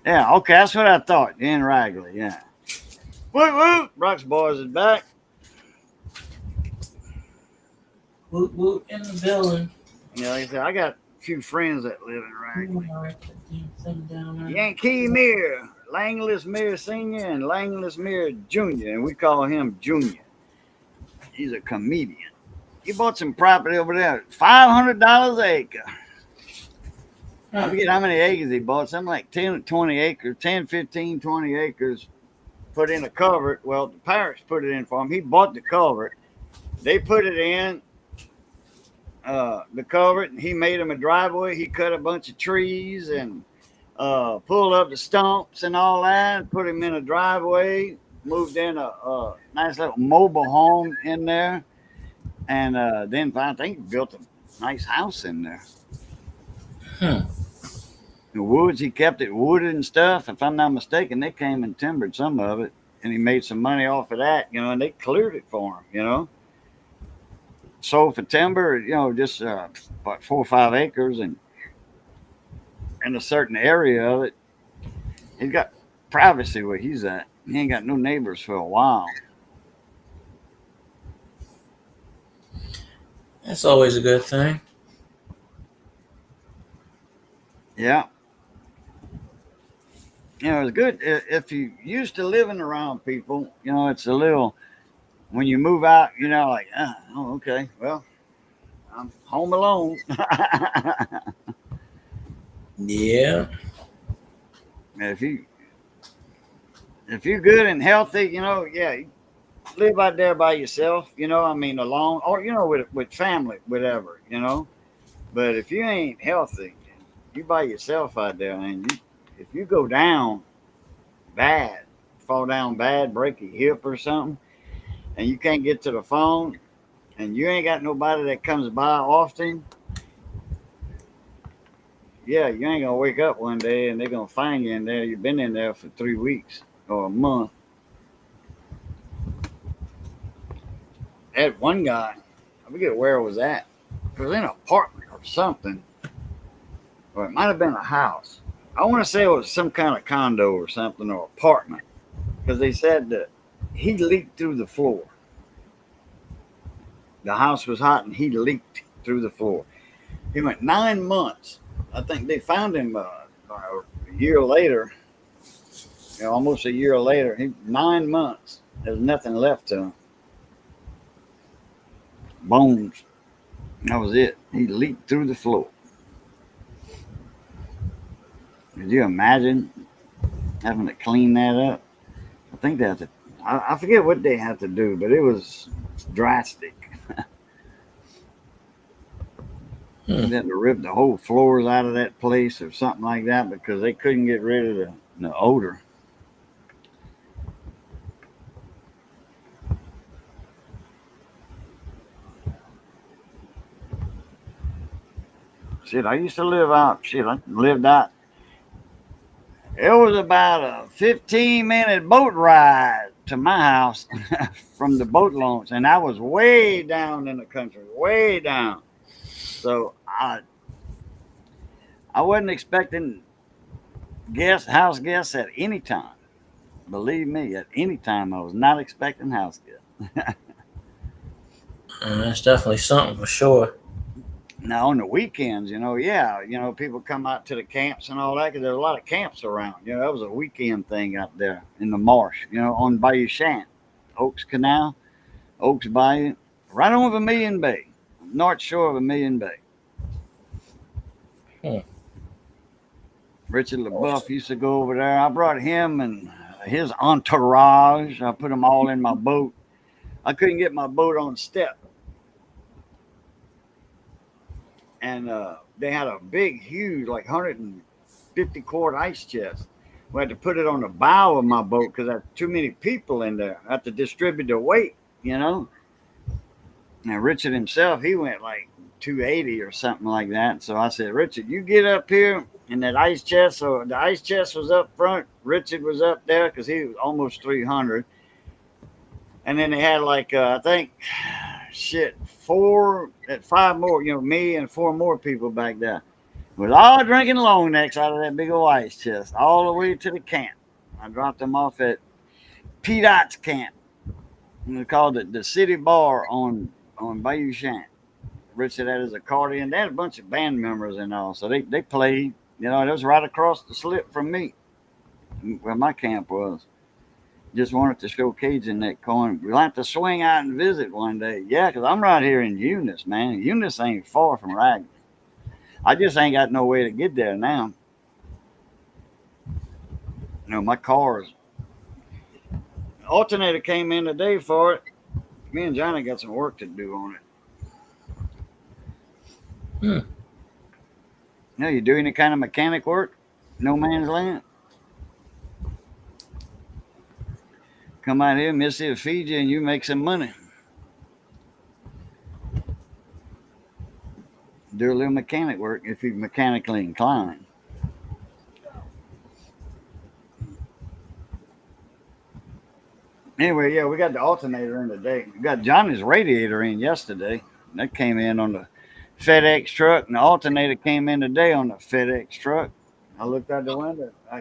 Yeah, okay, that's what I thought. In Ragley, yeah. Woo woo! Brock's Boys is back. Woot woot in the building. Yeah, like I said, I got a few friends that live in Ragley. Down Yankee Meir, Langless Meir Sr. and Langless Meir Jr., and we call him Junior. He's a comedian. He bought some property over there, $500 an acre. I forget how many acres he bought, something like 10 20 acres, 10, 15, 20 acres, put in a culvert. Well, the parish put it in for him. He bought the culvert. They put it in the culvert, and he made him a driveway. He cut a bunch of trees and pulled up the stumps and all that, put him in a driveway, moved in a nice little mobile home in there, and then I think he built a nice house in there. The woods, he kept it wooded and stuff. If I'm not mistaken, they came and timbered some of it, and he made some money off of that, and they cleared it for him, Sold for timber, just about 4 or 5 acres, and in a certain area of it, he's got privacy where he's at. He ain't got no neighbors for a while. That's always a good thing. Yeah. It's good if you used to living around people, it's a little, when you move out, like, oh, okay, well, I'm home alone. Yeah. If you're good and healthy, yeah, you live out there by yourself, alone, or, with family, whatever, But if you ain't healthy, you by yourself out there, and if you go down bad, fall down bad, break your hip or something, and you can't get to the phone, and you ain't got nobody that comes by often, yeah, you ain't gonna wake up one day and they're gonna find you in there. You've been in there for 3 weeks or a month. That one guy, I forget where it was at. It was in an apartment or something, or it might have been a house. I want to say it was some kind of condo or something, or apartment, because they said that he leaked through the floor. The house was hot and he leaked through the floor. He went 9 months. I think they found him a year later, almost a year later. 9 months. There's nothing left to him. Bones. That was it. He leaked through the floor. Could you imagine having to clean that up? I think they have to. I forget what they had to do, but it was drastic. They had to rip the whole floors out of that place or something like that because they couldn't get rid of the odor. Shit, I used to live out. I lived out It was about a 15-minute boat ride to my house from the boat launch, and I was way down in the country, way down. So I wasn't expecting house guests at any time. Believe me, at any time I was not expecting house guests. That's definitely something for sure. Now on the weekends, people come out to the camps and all that because there's a lot of camps around. That was a weekend thing out there in the marsh, on Bayou Shant, Oaks Canal, Oaks Bayou, right on Vermilion Bay, north shore of Vermilion Bay. Richard LaBeouf used to go over there. I brought him and his entourage. I put them all in my boat. I couldn't get my boat on step. And they had a big, huge, like 150-quart ice chest. We had to put it on the bow of my boat because there's too many people in there. I had to distribute the weight, Now, Richard himself, he went like 280 or something like that. So I said, Richard, you get up here in that ice chest. So the ice chest was up front. Richard was up there because he was almost 300. And then they had like, I think, 5 more, me and 4 more people back there. We was all drinking long necks out of that big old ice chest all the way to the camp. I dropped them off at P-Dot's camp. We called it the City Bar on Bayou Shant. Richard had his accordion. They had a bunch of band members and all, so they played. It was right across the slip from me, where my camp was. Just wanted to show Cajun that coin. We'll have to swing out and visit one day. Yeah, because I'm right here in Eunice, man. Eunice ain't far from Raglan. I just ain't got no way to get there now. My car's alternator came in today for it. Me and Johnny got some work to do on it. You do any kind of mechanic work? No man's land? Come out here, Missy will feed you, and you make some money. Do a little mechanic work if you're mechanically inclined. Anyway, yeah, we got the alternator in today. We got Johnny's radiator in yesterday. That came in on the FedEx truck, and the alternator came in today on the FedEx truck. I looked out the window. I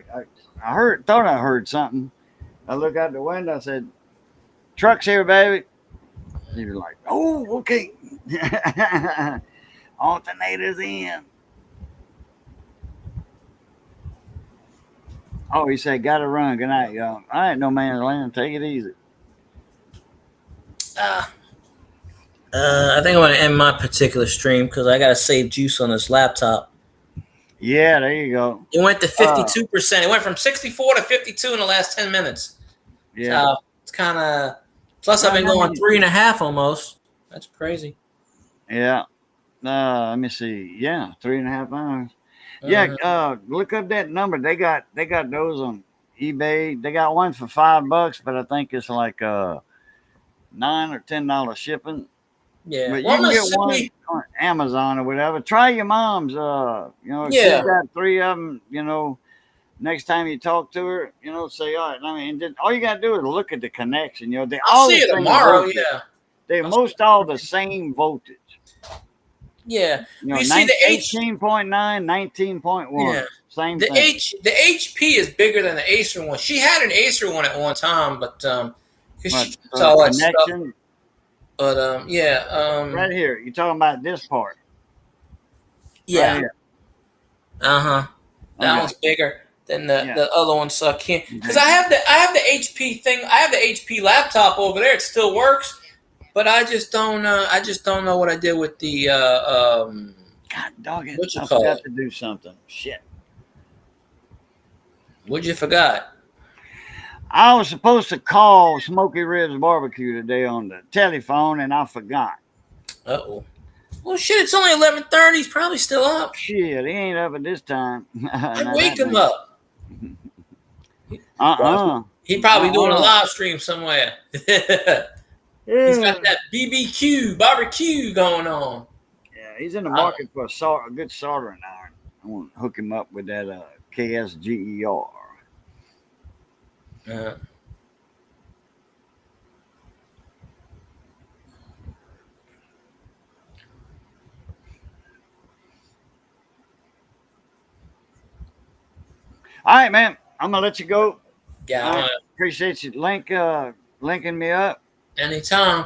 thought I heard something. I looked out the window. I said, "Truck's here, baby." He was like, "Oh, okay." Alternator's in. Oh, he said, "Gotta run. Good night, y'all." All right, no man's land. Take it easy. I think I'm going to end my particular stream because I got to save juice on this laptop. Yeah, there you go. It went to 52%. It went from 64 to 52 in the last 10 minutes. Yeah. So it's kind of. Plus, I've been going 3.5 almost. That's crazy. Yeah. Let me see. Yeah, 3.5 hours. Yeah. Look up that number. They got those on eBay. They got one for $5, but I think it's like $9 or $10 shipping. Yeah. But you can get one on Amazon or whatever. Try your mom's. If she's got 3 of them, next time you talk to her, say, all right. All you got to do is look at the connection. I'll see it tomorrow. Voltage. Yeah. They're most all the same voltage. Yeah. You see the 18.9, 19.1. Yeah. Same thing. The HP is bigger than the Acer one. She had an Acer one at one time, but because she saw that stuff. But right here, you're talking about this part. Yeah. Right That one's bigger than the other one. So I can't because I have the HP thing. I have the HP laptop over there. It still works, but I just don't know what I did with the God dog it! I forgot to do something. Shit. What'd you forgot? I was supposed to call Smoky Ribs Barbecue today on the telephone, and I forgot. Uh-oh. Well, shit, it's only 11:30. He's probably still up. Shit, he ain't up at this time. I'd wake him up. He's probably doing a live stream somewhere. He's got that BBQ, barbecue going on. Yeah, he's in the market for a good soldering iron. I want to hook him up with that KSGER. Uh, All right, man. I'm gonna let you go. yeah, I appreciate you linking me up. anytime.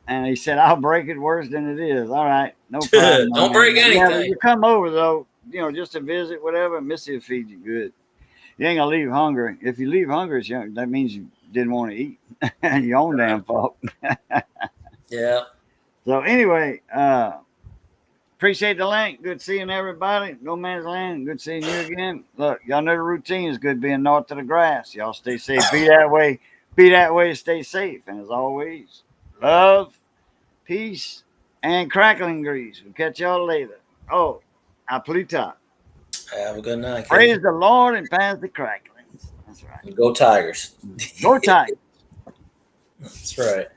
And he said, I'll break it worse than it is. All right. No problem. my Don't man. break Yeah, anything. you come over, though, just to visit, whatever. Missy will feed you good. You ain't going to leave hungry. If you leave hungry, that means you didn't want to eat. Your own damn fault. Yeah. So, anyway, appreciate the link. Good seeing everybody. No Man's Land. Good seeing you again. Look, y'all know the routine is good being north of the grass. Y'all stay safe. Be that way. Be that way. Stay safe. And as always, love, peace, and crackling grease. We'll catch y'all later. Oh, Aplita. Have a good night. Praise the Lord and pass the cracklings. That's right. Go Tigers. Go Tigers. That's right.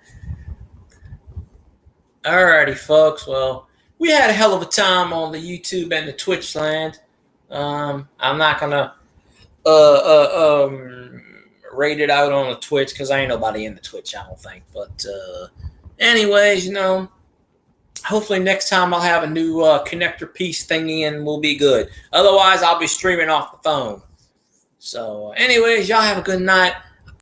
Alrighty, folks. Well, we had a hell of a time on the YouTube and the Twitch land. I'm not gonna rate it out on the Twitch because I ain't nobody in the Twitch, I don't think. But anyways, hopefully next time I'll have a new connector piece thingy and we'll be good. Otherwise, I'll be streaming off the phone. So anyways, y'all have a good night.